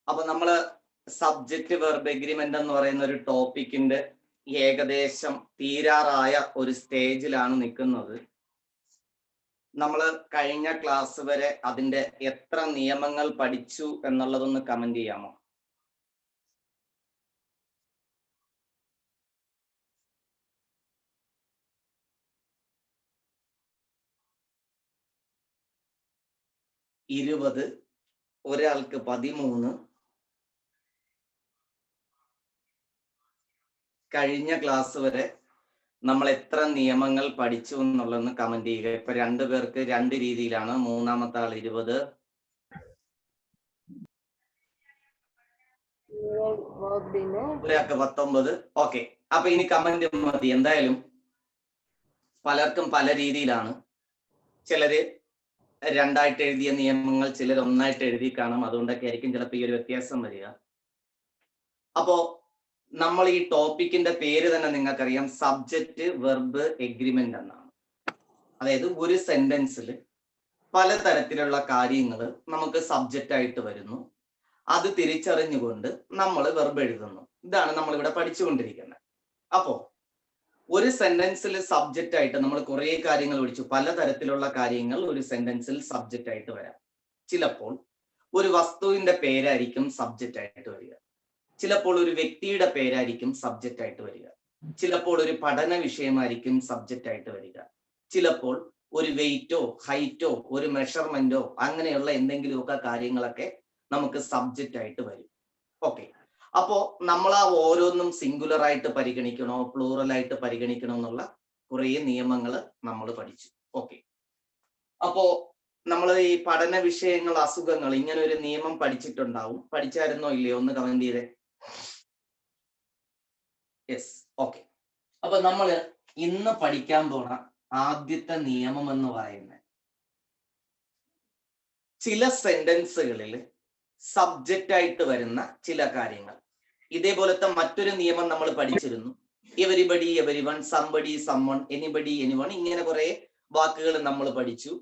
അപ്പൊ നമ്മള് subject verb agreement എന്ന് പറയുന്ന ഒരു ടോപ്പിക്കിന്റെ ഏകദേശം തീരാറായ ഒരു സ്റ്റേജിലാണ് നിൽക്കുന്നത്. നമ്മൾ കഴിഞ്ഞ ക്ലാസ് വരെ അതിന്റെ എത്ര നിയമങ്ങൾ പഠിച്ചു എന്നുള്ളതൊന്ന് കമന്റ് ചെയ്യാമോ? ഇരുപത്, ഒരാൾക്ക് 13. കഴിഞ്ഞ ക്ലാസ് വരെ നമ്മൾ എത്ര നിയമങ്ങൾ പഠിച്ചു എന്നുള്ളതെന്ന് കമന്റ് ചെയ്യുക. ഇപ്പൊ രണ്ടുപേർക്ക് രണ്ട് രീതിയിലാണ്. മൂന്നാമത്തെ ആൾ 20, ഒരാൾക്ക് 19. ഓക്കെ, അപ്പൊ ഇനി കമന്റ് മതി. എന്തായാലും പലർക്കും പല രീതിയിലാണ്. ചിലര് രണ്ടായിട്ട് എഴുതിയ നിയമങ്ങൾ, ചിലർ ഒന്നായിട്ട് എഴുതി കാണും. അതുകൊണ്ടൊക്കെ ആയിരിക്കും ചിലപ്പോൾ ഈ ഒരു വ്യത്യാസം വരിക. അപ്പോ നമ്മൾ ഈ ടോപ്പിക്കിന്റെ പേര് തന്നെ നിങ്ങൾക്കറിയാം, സബ്ജക്റ്റ് വെർബ് എഗ്രിമെന്റ് എന്നാണ്. അതായത് ഒരു സെന്റൻസിൽ പലതരത്തിലുള്ള കാര്യങ്ങൾ നമുക്ക് സബ്ജക്റ്റ് ആയിട്ട് വരുന്നു. അത് തിരിച്ചറിഞ്ഞുകൊണ്ട് നമ്മൾ വെർബ് എഴുതുന്നു. ഇതാണ് നമ്മൾ ഇവിടെ പഠിച്ചുകൊണ്ടിരിക്കുന്നത്. അപ്പോ ഒരു സെന്റൻസിൽ സബ്ജക്റ്റ് ആയിട്ട് നമ്മൾ കുറെ കാര്യങ്ങൾ പഠിച്ചു. പലതരത്തിലുള്ള കാര്യങ്ങൾ ഒരു സെന്റൻസിൽ സബ്ജക്റ്റ് ആയിട്ട് വരാം. ചിലപ്പോൾ ഒരു വസ്തുവിന്റെ പേരായിരിക്കും സബ്ജക്റ്റ് ആയിട്ട് വരിക. ചിലപ്പോൾ ഒരു വ്യക്തിയുടെ പേരായിരിക്കും സബ്ജക്റ്റ് ആയിട്ട് വരിക. ചിലപ്പോൾ ഒരു പഠന വിഷയമായിരിക്കും സബ്ജക്റ്റ് ആയിട്ട് വരിക. ചിലപ്പോൾ ഒരു വെയിറ്റോ ഹൈറ്റോ ഒരു മെഷർമെന്റോ അങ്ങനെയുള്ള എന്തെങ്കിലുമൊക്കെ കാര്യങ്ങളൊക്കെ നമുക്ക് സബ്ജക്റ്റ് ആയിട്ട് വരും. ഓക്കെ, അപ്പോ നമ്മൾ ആ ഓരോന്നും സിംഗുലർ ആയിട്ട് പരിഗണിക്കണോ പ്ലൂറൽ ആയിട്ട് പരിഗണിക്കണോ എന്നുള്ള കുറേ നിയമങ്ങൾ നമ്മൾ പഠിച്ചു. ഓക്കെ, അപ്പോ നമ്മൾ ഈ പഠന വിഷയങ്ങൾ, അസുഖങ്ങൾ, ഇങ്ങനെ ഒരു നിയമം പഠിച്ചിട്ടുണ്ടാവും. പഠിച്ചായിരുന്നോ ഇല്ലയോ? ഒന്ന് കമന്റ് ചെയ്തേ. Yes, okay. അപ്പൊ നമ്മൾ ഇന്ന് പഠിക്കാൻ പോണ ആദ്യത്തെ നിയമം എന്ന് പറയുന്നത്, ചില സെന്റൻസുകളിൽ സബ്ജക്റ്റ് ആയിട്ട് വരുന്ന ചില കാര്യങ്ങൾ. ഇതേപോലത്തെ മറ്റൊരു നിയമം നമ്മൾ പഠിച്ചിരുന്നു. Everybody, everyone, somebody, someone, anybody, anyone, ഇങ്ങനെ കുറെ വാക്കുകൾ നമ്മൾ പഠിച്ചു.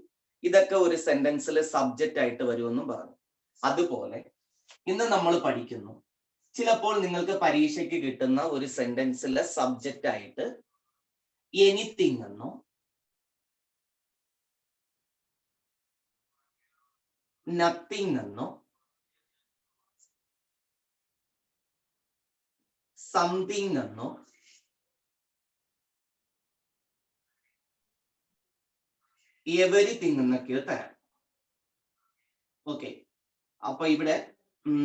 ഇതൊക്കെ ഒരു സെന്റൻസിൽ സബ്ജക്റ്റ് ആയിട്ട് വരുമെന്നും പറഞ്ഞു. അതുപോലെ ഇന്ന് നമ്മൾ പഠിക്കുന്നു, ചിലപ്പോൾ നിങ്ങൾക്ക് പരീക്ഷയ്ക്ക് കിട്ടുന്ന ഒരു സെന്റൻസിലെ സബ്ജക്റ്റ് ആയിട്ട് എനിത്തിങ് എന്നോ നത്തിങ് എന്നോ സംതിങ് എന്നോ എവരിതിങ് എന്നൊക്കെ തരാം. ഓക്കെ, അപ്പൊ ഇവിടെ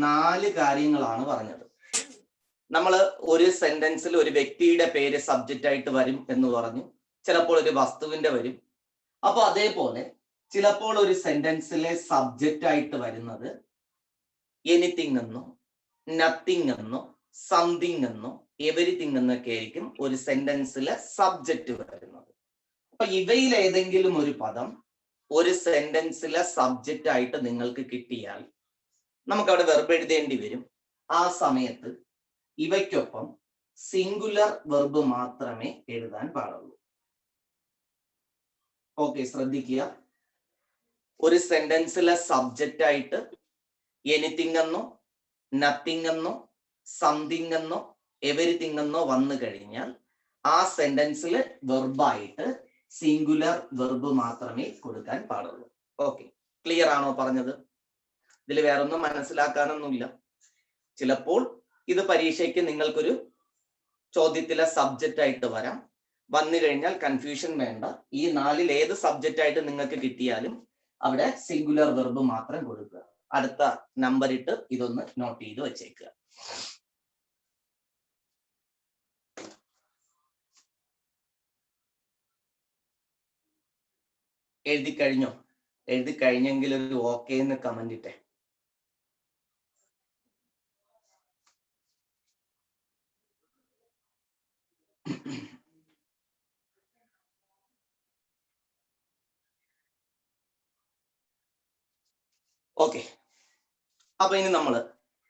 4 കാര്യങ്ങളാണ് പറഞ്ഞത്. നമ്മൾ ഒരു സെന്റൻസിൽ ഒരു വ്യക്തിയുടെ പേര് സബ്ജക്റ്റ് ആയിട്ട് വരും എന്ന് പറഞ്ഞു. ചിലപ്പോൾ ഒരു വസ്തുവിന്റെ വരും. അപ്പൊ അതേപോലെ ചിലപ്പോൾ ഒരു സെന്റൻസിലെ സബ്ജക്റ്റ് ആയിട്ട് വരുന്നത് എനിത്തിങ് എന്നോ നത്തിങ് എന്നോ സംതിങ് എന്നോ എവരിതിങ് എന്നൊക്കെ ആയിരിക്കും ഒരു സെന്റൻസിലെ സബ്ജക്റ്റ് വരുന്നത്. അപ്പൊ ഇവയിൽ ഏതെങ്കിലും ഒരു പദം ഒരു സെന്റൻസിലെ സബ്ജക്റ്റ് ആയിട്ട് നിങ്ങൾക്ക് കിട്ടിയാൽ നമുക്ക് അവിടെ വെർബ് എഴുതേണ്ടി വരും. ആ സമയത്ത് ഇവയ്ക്കൊപ്പം സിംഗുലർ വെർബ് മാത്രമേ എഴുതാൻ പാടുള്ളൂ. ഓക്കെ, ശ്രദ്ധിക്കുക. ഒരു സെന്റൻസിലെ സബ്ജക്റ്റ് ആയിട്ട് എനിത്തിങ് എന്നോ നത്തിങ് എന്നോ സംതിങ് എന്നോ എവരിതിങ് എന്നോ വന്നു കഴിഞ്ഞാൽ ആ സെന്റൻസിൽ വെർബായിട്ട് സിംഗുലർ വെർബ് മാത്രമേ കൊടുക്കാൻ പാടുള്ളൂ. ഓക്കെ, ക്ലിയർ ആണോ പറഞ്ഞത്? ഇതിൽ വേറൊന്നും മനസ്സിലാക്കാനൊന്നുമില്ല. ചിലപ്പോൾ ഇത് പരീക്ഷയ്ക്ക് നിങ്ങൾക്കൊരു ചോദ്യത്തിലെ സബ്ജക്റ്റ് ആയിട്ട് വരാം. വന്നു കഴിഞ്ഞാൽ കൺഫ്യൂഷൻ വേണ്ട. ഈ 4-ൽ ഏത് സബ്ജക്റ്റ് ആയിട്ട് നിങ്ങൾക്ക് കിട്ടിയാലും അവിടെ സിംഗുലർ വെർബ് മാത്രം കൊടുക്കുക. അടുത്ത നമ്പർ ഇട്ട് ഇതൊന്ന് നോട്ട് ചെയ്ത് വെച്ചേക്കുക. എഴുതി കഴിഞ്ഞോ? എഴുതി കഴിഞ്ഞെങ്കിൽ ഒരു ഓക്കെ എന്ന് കമന്റ് ഇട്ടെ. ഓക്കെ, അപ്പൊ ഇനി നമ്മൾ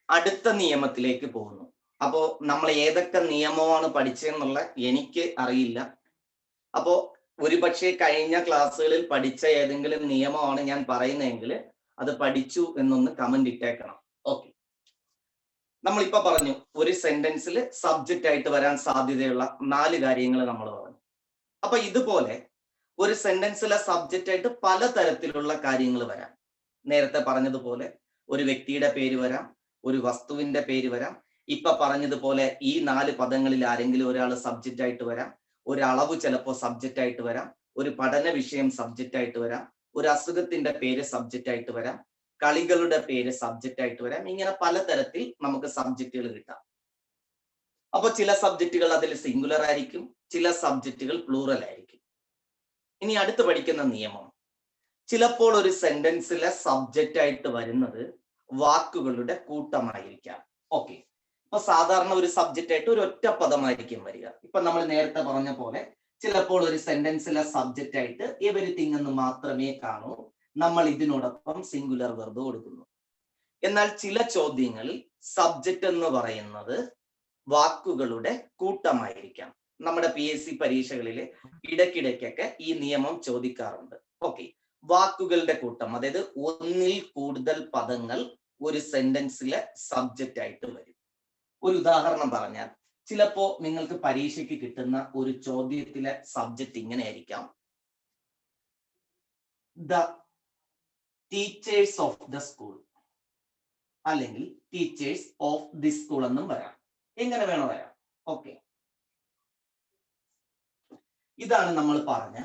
അടുത്ത നിയമത്തിലേക്ക് പോകുന്നു. അപ്പോ നമ്മൾ ഏതൊക്കെ നിയമമാണ് പഠിച്ചതെന്നുള്ള എനിക്ക് അറിയില്ല. അപ്പോ ഒരുപക്ഷെ കഴിഞ്ഞ ക്ലാസ്സുകളിൽ പഠിച്ച ഏതെങ്കിലും നിയമമാണ് ഞാൻ പറയുന്നതെങ്കിൽ അത് പഠിച്ചു എന്നൊന്ന് കമന്റ് ഇട്ടേക്കണം. ഓക്കെ, നമ്മളിപ്പോ പറഞ്ഞു ഒരു സെന്റൻസിൽ സബ്ജക്റ്റ് ആയിട്ട് വരാൻ സാധ്യതയുള്ള 4 കാര്യങ്ങൾ നമ്മൾ പറഞ്ഞു. അപ്പൊ ഇതുപോലെ ഒരു സെന്റൻസിലെ സബ്ജക്റ്റ് ആയിട്ട് പലതരത്തിലുള്ള കാര്യങ്ങൾ വരാം. നേരത്തെ പറഞ്ഞതുപോലെ ഒരു വ്യക്തിയുടെ പേര് വരാം, ഒരു വസ്തുവിന്റെ പേര് വരാം. ഇപ്പൊ പറഞ്ഞതുപോലെ ഈ 4 പദങ്ങളിൽ ആരെങ്കിലും ഒരാൾ സബ്ജക്റ്റ് ആയിട്ട് വരാം, ഒരു അളവ് ചിലപ്പോൾ സബ്ജക്റ്റ് ആയിട്ട് വരാം, ഒരു പഠന വിഷയം സബ്ജക്റ്റ് ആയിട്ട് വരാം, ഒരു അസുഖത്തിന്റെ പേര് സബ്ജക്റ്റ് ആയിട്ട് വരാം, കളികളുടെ പേര് സബ്ജക്റ്റ് ആയിട്ട് വരാം. ഇങ്ങനെ പലതരത്തിൽ നമുക്ക് സബ്ജക്റ്റുകൾ കിട്ടാം. അപ്പൊ ചില സബ്ജക്റ്റുകൾ അതിൽ സിംഗുലർ ആയിരിക്കും, ചില സബ്ജക്റ്റുകൾ പ്ലൂറൽ ആയിരിക്കും. ഇനി അടുത്ത് പഠിക്കുന്ന നിയമം, ചിലപ്പോൾ ഒരു സെന്റൻസിലെ സബ്ജക്റ്റ് ആയിട്ട് വരുന്നത് വാക്കുകളുടെ കൂട്ടമായിരിക്കാം. ഓക്കെ, അപ്പൊ സാധാരണ ഒരു സബ്ജക്റ്റ് ആയിട്ട് ഒരു ഒറ്റ പദമായിരിക്കും വരിക. ഇപ്പൊ നമ്മൾ നേരത്തെ പറഞ്ഞ പോലെ ചിലപ്പോൾ ഒരു സെന്റൻസിലെ സബ്ജക്റ്റ് ആയിട്ട് എവരിതിങ് എന്ന് മാത്രമേ കാണൂ. നമ്മൾ ഇതിനോടൊപ്പം സിംഗുലർ വെർബ് കൊടുക്കുന്നു. എന്നാൽ ചില ചോദ്യങ്ങളിൽ സബ്ജക്റ്റ് എന്ന് പറയുന്നത് വാക്കുകളുടെ കൂട്ടമായിരിക്കാം. നമ്മുടെ PSC പരീക്ഷകളിൽ ഇടയ്ക്കിടയ്ക്കൊക്കെ ഈ നിയമം ചോദിക്കാറുണ്ട്. ഓക്കെ, വാക്കുകളുടെ കൂട്ടം, അതായത് ഒന്നിൽ കൂടുതൽ പദങ്ങൾ ഒരു സെന്റൻസിലെ സബ്ജക്റ്റ് ആയിട്ട് വരും. ഒരു ഉദാഹരണം പറഞ്ഞാൽ, ചിലപ്പോ നിങ്ങൾക്ക് പരീക്ഷയ്ക്ക് കിട്ടുന്ന ഒരു ചോദ്യത്തിലെ സബ്ജക്റ്റ് ഇങ്ങനെ ആയിരിക്കാം: the teachers of the school, അല്ലെങ്കിൽ ടീച്ചേഴ്സ് ഓഫ് ദി സ്കൂൾ എന്നും വരാം. എങ്ങനെ വേണോ വരാം. ഓക്കെ, ഇതാണ് നമ്മൾ പറഞ്ഞ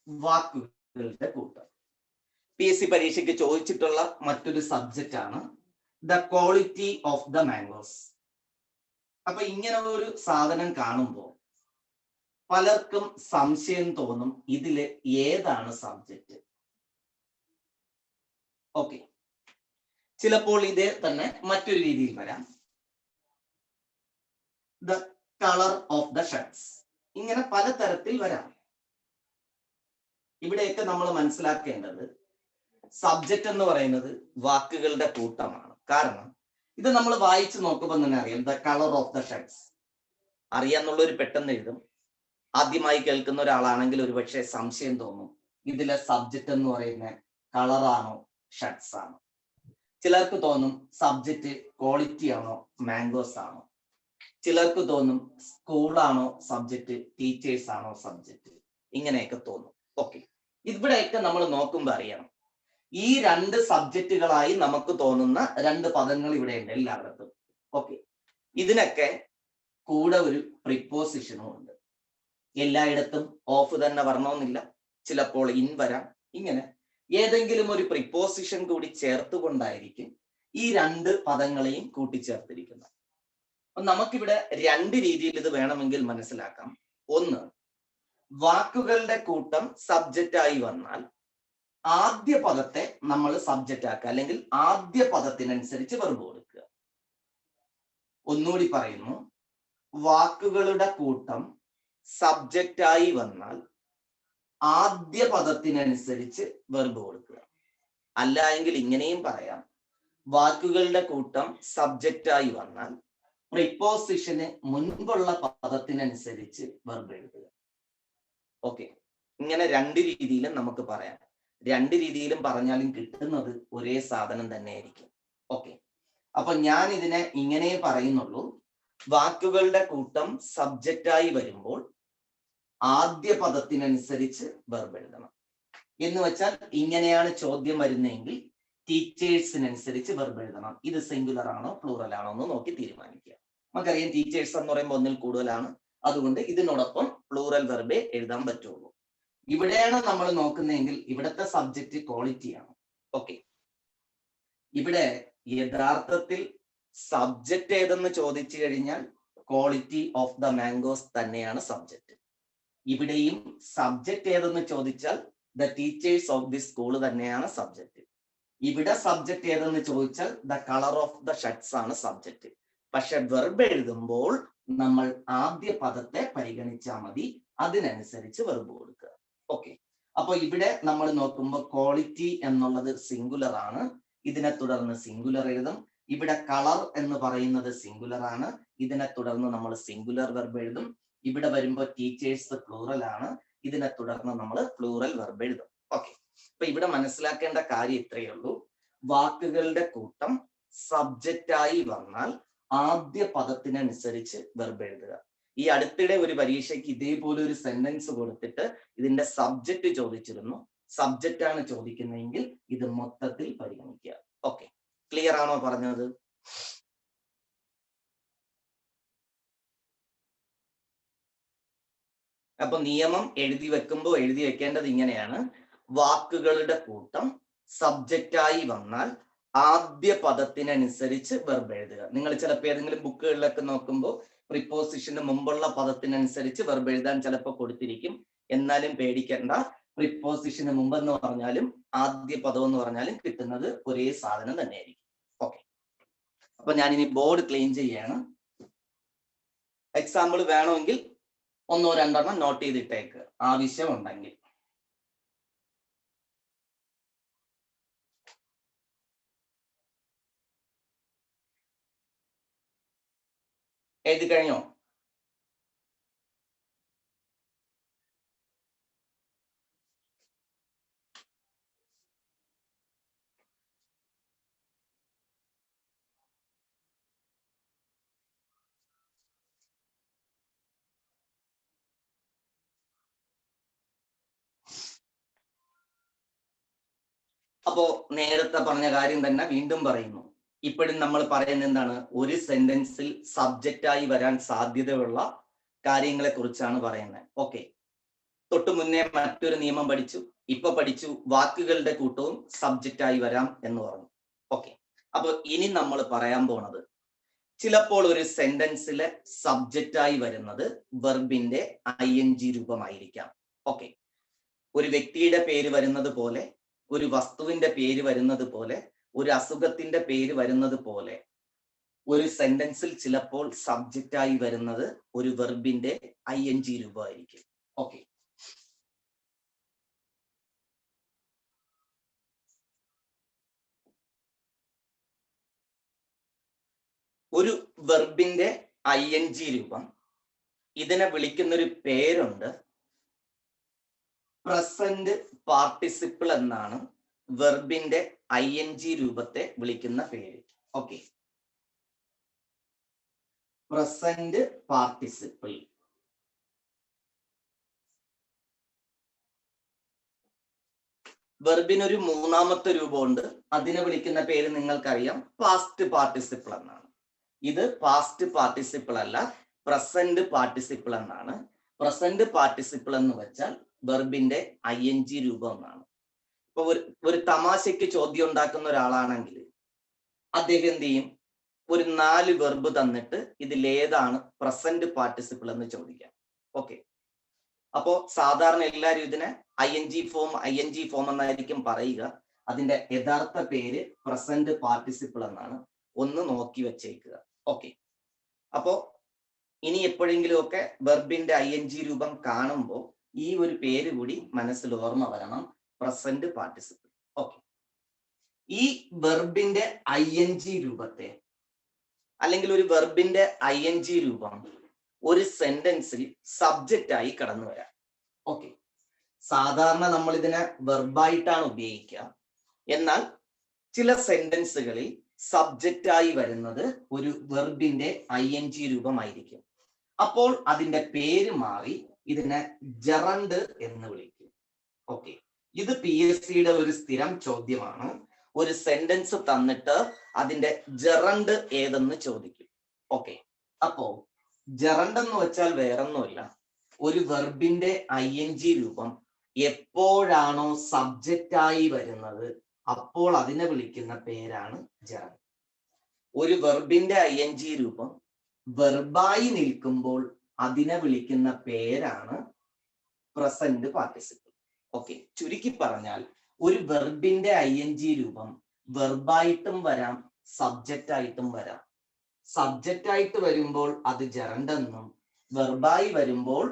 വാക്കുകളുടെ കൂട്ടം. PSC പരീക്ഷയ്ക്ക് ചോദിച്ചിട്ടുള്ള മറ്റൊരു സബ്ജക്റ്റ് ആണ് the quality of the mangoes. അപ്പൊ ഇങ്ങനെ ഒരു സാധനം കാണുമ്പോൾ പലർക്കും സംശയം തോന്നും, ഇതില് ഏതാണ് സബ്ജക്റ്റ്. ഓക്കെ, ചിലപ്പോൾ ഇതേ തന്നെ മറ്റൊരു രീതിയിൽ വരാം: the colour of the shirts. ഇങ്ങനെ പലതരത്തിൽ വരാം. ഇവിടെയൊക്കെ നമ്മൾ മനസ്സിലാക്കേണ്ടത് സബ്ജക്റ്റ് എന്ന് പറയുന്നത് വാക്കുകളുടെ കൂട്ടമാണ്. കാരണം ഇത് നമ്മൾ വായിച്ചു നോക്കുമ്പോൾ തന്നെ അറിയാം, the colour of the shirts. അറിയാന്നുള്ളൊരു പെട്ടെന്ന് എഴുതും. ആദ്യമായി കേൾക്കുന്ന ഒരാളാണെങ്കിൽ ഒരുപക്ഷെ സംശയം തോന്നും, ഇതിലെ സബ്ജക്റ്റ് എന്ന് പറയുന്ന കളറാണോ ഷർട്ട്സ് ആണോ. ചിലർക്ക് തോന്നും സബ്ജക്റ്റ് ക്വാളിറ്റി ആണോ മാംഗോസ് ആണോ. ചിലർക്ക് തോന്നും സ്കൂളാണോ സബ്ജക്റ്റ് ടീച്ചേഴ്സ് ആണോ സബ്ജക്റ്റ്. ഇങ്ങനെയൊക്കെ തോന്നും. ഓക്കെ, ഇവിടെയൊക്കെ നമ്മൾ നോക്കുമ്പോൾ അറിയണം, ഈ 2 സബ്ജക്റ്റുകളായി നമുക്ക് തോന്നുന്ന 2 പദങ്ങൾ ഇവിടെ ഉണ്ട് എല്ലായിടത്തും. ഓക്കെ, ഇതിനൊക്കെ കൂടെ ഒരു പ്രിപ്പോസിഷനും ഉണ്ട്. എല്ലായിടത്തും ഓഫ് തന്നെ വരണമെന്നില്ല, ചിലപ്പോൾ ഇൻ വരാം. ഇങ്ങനെ ഏതെങ്കിലും ഒരു പ്രിപ്പോസിഷൻ കൂടി ചേർത്തുകൊണ്ടായിരിക്കും ഈ 2 പദങ്ങളെയും കൂട്ടിച്ചേർത്തിരിക്കുന്നത്. അപ്പൊ നമുക്കിവിടെ 2 രീതിയിൽ ഇത് വേണമെങ്കിൽ മനസ്സിലാക്കാം. ഒന്ന്, വാക്കുകളുടെ കൂട്ടം സബ്ജക്റ്റ് ആയി വന്നാൽ ആദ്യ പദത്തെ നമ്മൾ സബ്ജക്റ്റ് ആക്കുക, അല്ലെങ്കിൽ ആദ്യ പദത്തിനനുസരിച്ച് വെർബ് കൊടുക്കുക. ഒന്നുകൂടി പറയുന്നു, വാക്കുകളുടെ കൂട്ടം സബ്ജക്റ്റ് ആയി വന്നാൽ ആദ്യ പദത്തിനനുസരിച്ച് വെർബ് കൊടുക്കുക. അല്ല എങ്കിൽ ഇങ്ങനെയും പറയാം, വാക്കുകളുടെ കൂട്ടം സബ്ജക്റ്റ് ആയി വന്നാൽ പ്രിപ്പോസിഷന് മുൻപുള്ള പദത്തിനനുസരിച്ച് വെർബ് എഴുതുക. ഓക്കെ, ഇങ്ങനെ 2 രീതിയിലും നമുക്ക് പറയാം. 2 രീതിയിലും പറഞ്ഞാലും കിട്ടുന്നത് ഒരേ സാധനം തന്നെ ആയിരിക്കും. ഓക്കെ, അപ്പൊ ഞാൻ ഇതിനെ ഇങ്ങനെ പറയുന്നുള്ളൂ, വാക്കുകളുടെ കൂട്ടം സബ്ജക്റ്റ് ആയി വരുമ്പോൾ ആദ്യ പദത്തിനനുസരിച്ച് വെർബ് എഴുതണം. എന്ന് വെച്ചാൽ ഇങ്ങനെയാണ് ചോദ്യം വരുന്നതെങ്കിൽ ടീച്ചേഴ്സിനനുസരിച്ച് വെർബ് എഴുതണം. ഇത് സിംഗുലർ ആണോ പ്ലൂറൽ ആണോ എന്ന് നോക്കി തീരുമാനിക്കുക. നമുക്കറിയാം ടീച്ചേഴ്സ് എന്ന് പറയുമ്പോൾ ഒന്നിൽ കൂടുതലാണ്, അതുകൊണ്ട് ഇതിനോടൊപ്പം പ്ലൂറൽ വെർബേ എഴുതാൻ പറ്റുള്ളൂ. ഇവിടെയാണ് നമ്മൾ നോക്കുന്നതെങ്കിൽ ഇവിടുത്തെ സബ്ജക്റ്റ് ക്വാളിറ്റി ആണ്. ഓക്കെ, ഇവിടെ യഥാർത്ഥത്തിൽ സബ്ജക്റ്റ് ഏതെന്ന് ചോദിച്ചു കഴിഞ്ഞാൽ ക്വാളിറ്റി ഓഫ് ദ മാംഗോസ് തന്നെയാണ് സബ്ജക്റ്റ്. ഇവിടെയും സബ്ജക്റ്റ് ഏതെന്ന് ചോദിച്ചാൽ the teachers of the school തന്നെയാണ് സബ്ജക്റ്റ്. ഇവിടെ സബ്ജക്റ്റ് ഏതെന്ന് ചോദിച്ചാൽ the colour of the shirts ആണ് സബ്ജക്റ്റ്. പക്ഷെ വെർബ് എഴുതുമ്പോൾ നമ്മൾ ആദ്യ പദത്തെ പരിഗണിച്ചാൽ മതി, അതിനനുസരിച്ച് വെർബ് കൊടുക്കുക. ഓക്കെ, അപ്പൊ ഇവിടെ നമ്മൾ നോക്കുമ്പോൾ ക്വാളിറ്റി എന്നുള്ളത് സിംഗുലർ ആണ്, ഇതിനെ തുടർന്ന് സിംഗുലർ എഴുതും. ഇവിടെ കളർ എന്ന് പറയുന്നത് സിംഗുലർ ആണ്, ഇതിനെ തുടർന്ന് നമ്മൾ സിംഗുലർ വെർബ് എഴുതും. ഇവിടെ വരുമ്പോൾ ടീച്ചേഴ്സ് പ്ലൂറൽ ആണ്, ഇതിനെ തുടർന്ന് നമ്മൾ പ്ലൂറൽ വെർബ് എഴുതും. ഓക്കെ, അപ്പൊ ഇവിടെ മനസ്സിലാക്കേണ്ട കാര്യം ഇത്രയേ ഉള്ളൂ, വാക്കുകളുടെ കൂട്ടം സബ്ജക്റ്റ് ആയി വന്നാൽ ആദ്യ പദത്തിനനുസരിച്ച് വെർബ് എഴുതുക. ഈ അടുത്തിടെ ഒരു പരീക്ഷയ്ക്ക് ഇതേപോലെ ഒരു സെന്റൻസ് കൊടുത്തിട്ട് ഇതിന്റെ സബ്ജക്റ്റ് ചോദിച്ചിരുന്നു. സബ്ജക്റ്റ് ആണ് ചോദിക്കുന്നതെങ്കിൽ ഇത് മൊത്തത്തിൽ പരിഗണിക്കുക. ഓക്കെ, ക്ലിയർ ആണോ പറഞ്ഞത്? അപ്പൊ നിയമം എഴുതി വെക്കേണ്ടത് ഇങ്ങനെയാണ്: വാക്കുകളുടെ കൂട്ടം സബ്ജക്റ്റായി വന്നാൽ ആദ്യ പദത്തിനനുസരിച്ച് വെർബ് എഴുതുക. നിങ്ങൾ ചിലപ്പോൾ ഏതെങ്കിലും ബുക്കുകളിലൊക്കെ നോക്കുമ്പോൾ പ്രിപ്പോസിഷന് മുമ്പുള്ള പദത്തിനനുസരിച്ച് വെർബ് എഴുതാൻ ചിലപ്പോൾ കൊടുത്തിരിക്കും. എന്നാലും പേടിക്കേണ്ട, പ്രിപ്പോസിഷന് മുമ്പെന്ന് പറഞ്ഞാലും ആദ്യ പദം എന്ന് പറഞ്ഞാലും കിട്ടുന്നത് ഒരേ സാധനം തന്നെയായിരിക്കും. ഓക്കെ, അപ്പൊ ഞാനിനി ബോർഡ് ക്ലീൻ ചെയ്യാണ്. എക്സാമ്പിൾ വേണമെങ്കിൽ 1 or 2 നോട്ട് ചെയ്തിട്ടേക്ക് ആവശ്യമുണ്ടെങ്കിൽ. എഴുതി കഴിഞ്ഞോ? അപ്പോ നേരത്തെ പറഞ്ഞ കാര്യം തന്നെ വീണ്ടും പറയുന്നു. ഇപ്പോഴും നമ്മൾ പറയുന്നത് എന്താണ്? ഒരു സെന്റൻസിൽ സബ്ജക്റ്റായി വരാൻ സാധ്യതയുള്ള കാര്യങ്ങളെ കുറിച്ചാണ് പറയുന്നത്. ഓക്കെ, തൊട്ടു മുന്നേ മറ്റൊരു നിയമം പഠിച്ചു, ഇപ്പൊ പഠിച്ചു വാക്കുകളുടെ കൂട്ടവും സബ്ജക്റ്റായി വരാം എന്ന് പറഞ്ഞു. ഓക്കെ, അപ്പൊ ഇനി നമ്മൾ പറയാൻ പോണത്, ചിലപ്പോൾ ഒരു സെന്റൻസിലെ സബ്ജക്റ്റായി വരുന്നത് വെർബിന്റെ ING രൂപമായിരിക്കാം. ഓക്കെ, ഒരു വ്യക്തിയുടെ പേര് വരുന്നത് പോലെ, ഒരു വസ്തുവിന്റെ പേര് വരുന്നത് പോലെ, ഒരു അസുഖത്തിന്റെ പേര് വരുന്നത് പോലെ ഒരു സെന്റൻസിൽ ചിലപ്പോൾ സബ്ജക്റ്റായി വരുന്നത് ഒരു വെർബിന്റെ ING രൂപമായിരിക്കും. ഓക്കെ, ഒരു വെർബിന്റെ ING രൂപം, ഇതിനെ വിളിക്കുന്നൊരു പേരുണ്ട്, പ്രസന്റ് പാർട്ടിസിപ്പിൾ എന്നാണ് വെർബിന്റെ ING രൂപത്തെ വിളിക്കുന്ന പേര്. Okay, present participle. വെർബിനൊരു മൂന്നാമത്തെ രൂപമുണ്ട്, അതിനെ വിളിക്കുന്ന പേര് നിങ്ങൾക്കറിയാം, പാസ്റ്റ് പാർട്ടിസിപ്പിൾ എന്നാണ്. ഇത് പാസ്റ്റ് പാർട്ടിസിപ്പിൾ അല്ല, പ്രസന്റ് പാർട്ടിസിപ്പിൾ എന്നാണ്. പ്രസന്റ് പാർട്ടിസിപ്പിൾ എന്ന് വെച്ചാൽ വെർബിന്റെ ING രൂപം എന്നാണ്. ഇപ്പൊ ഒരു തമാശയ്ക്ക് ചോദ്യം ഉണ്ടാക്കുന്ന ഒരാളാണെങ്കിൽ അദ്ദേഹം എന്ത് ചെയ്യും? ഒരു 4 വെർബ് തന്നിട്ട് ഇതിലേതാണ് പ്രസന്റ് പാർട്ടിസിപ്പിൾ എന്ന് ചോദിക്കാം. ഓക്കെ, അപ്പോ സാധാരണ എല്ലാവരും ഇതിനെ ING ഫോം എന്നായിരിക്കും പറയുക. അതിന്റെ യഥാർത്ഥ പേര് പ്രസന്റ് പാർട്ടിസിപ്പിൾ എന്നാണ്. ഒന്ന് നോക്കി വെച്ചേക്കുക. ഓക്കെ, അപ്പോ ഇനി എപ്പോഴെങ്കിലും ഒക്കെ വെർബിന്റെ ING രൂപം കാണുമ്പോൾ ഈ ഒരു പേര് കൂടി മനസ്സിൽ ഓർമ്മ വരണം, പ്രസന്റ് പാർട്ടിസിപ്പിൾ. ഓക്കെ, ഈ വെർബിന്റെ ING രൂപത്തെ, അല്ലെങ്കിൽ ഒരു വെർബിന്റെ ING രൂപം ഒരു സെന്റൻസിൽ സബ്ജക്റ്റ് ആയി കടന്നു വരാം. ഓക്കെ, സാധാരണ നമ്മൾ ഇതിനെ വെർബായിട്ടാണ് ഉപയോഗിക്കുക. എന്നാൽ ചില സെന്റൻസുകളിൽ സബ്ജക്റ്റ് ആയി വരുന്നത് ഒരു വെർബിന്റെ ING രൂപമായിരിക്കും. അപ്പോൾ അതിന്റെ പേര് മാറി ഇതിനെ ജെറണ്ട് എന്ന് വിളിക്കും. ഓക്കെ, ഇത് PSCയുടെ ഒരു സ്ഥിരം ചോദ്യമാണ്. ഒരു സെന്റൻസ് തന്നിട്ട് അതിന്റെ ജെറണ്ട് ഏതെന്ന് ചോദിക്കും. ഓക്കെ, അപ്പോ ജെറണ്ട് എന്ന് വെച്ചാൽ വേറൊന്നുമില്ല, ഒരു വെർബിന്റെ ING രൂപം എപ്പോഴാണോ സബ്ജക്റ്റ് ആയി വരുന്നത് അപ്പോൾ അതിനെ വിളിക്കുന്ന പേരാണ് ജെറണ്ട്. ഒരു വെർബിന്റെ ING രൂപം വെർബായി നിൽക്കുമ്പോൾ അതിനെ വിളിക്കുന്ന പേരാണ് പ്രസന്റ് പാർട്ടിസിപ്പിൾ. ഓക്കെ, ചുരുക്കി പറഞ്ഞാൽ ഒരു വെർബിന്റെ ING രൂപം വെർബായിട്ടും വരാം, സബ്ജക്റ്റ് ആയിട്ടും വരാം. സബ്ജക്റ്റ് ആയിട്ട് വരുമ്പോൾ അത് ജെറണ്ട് എന്നും, വെർബായി വരുമ്പോൾ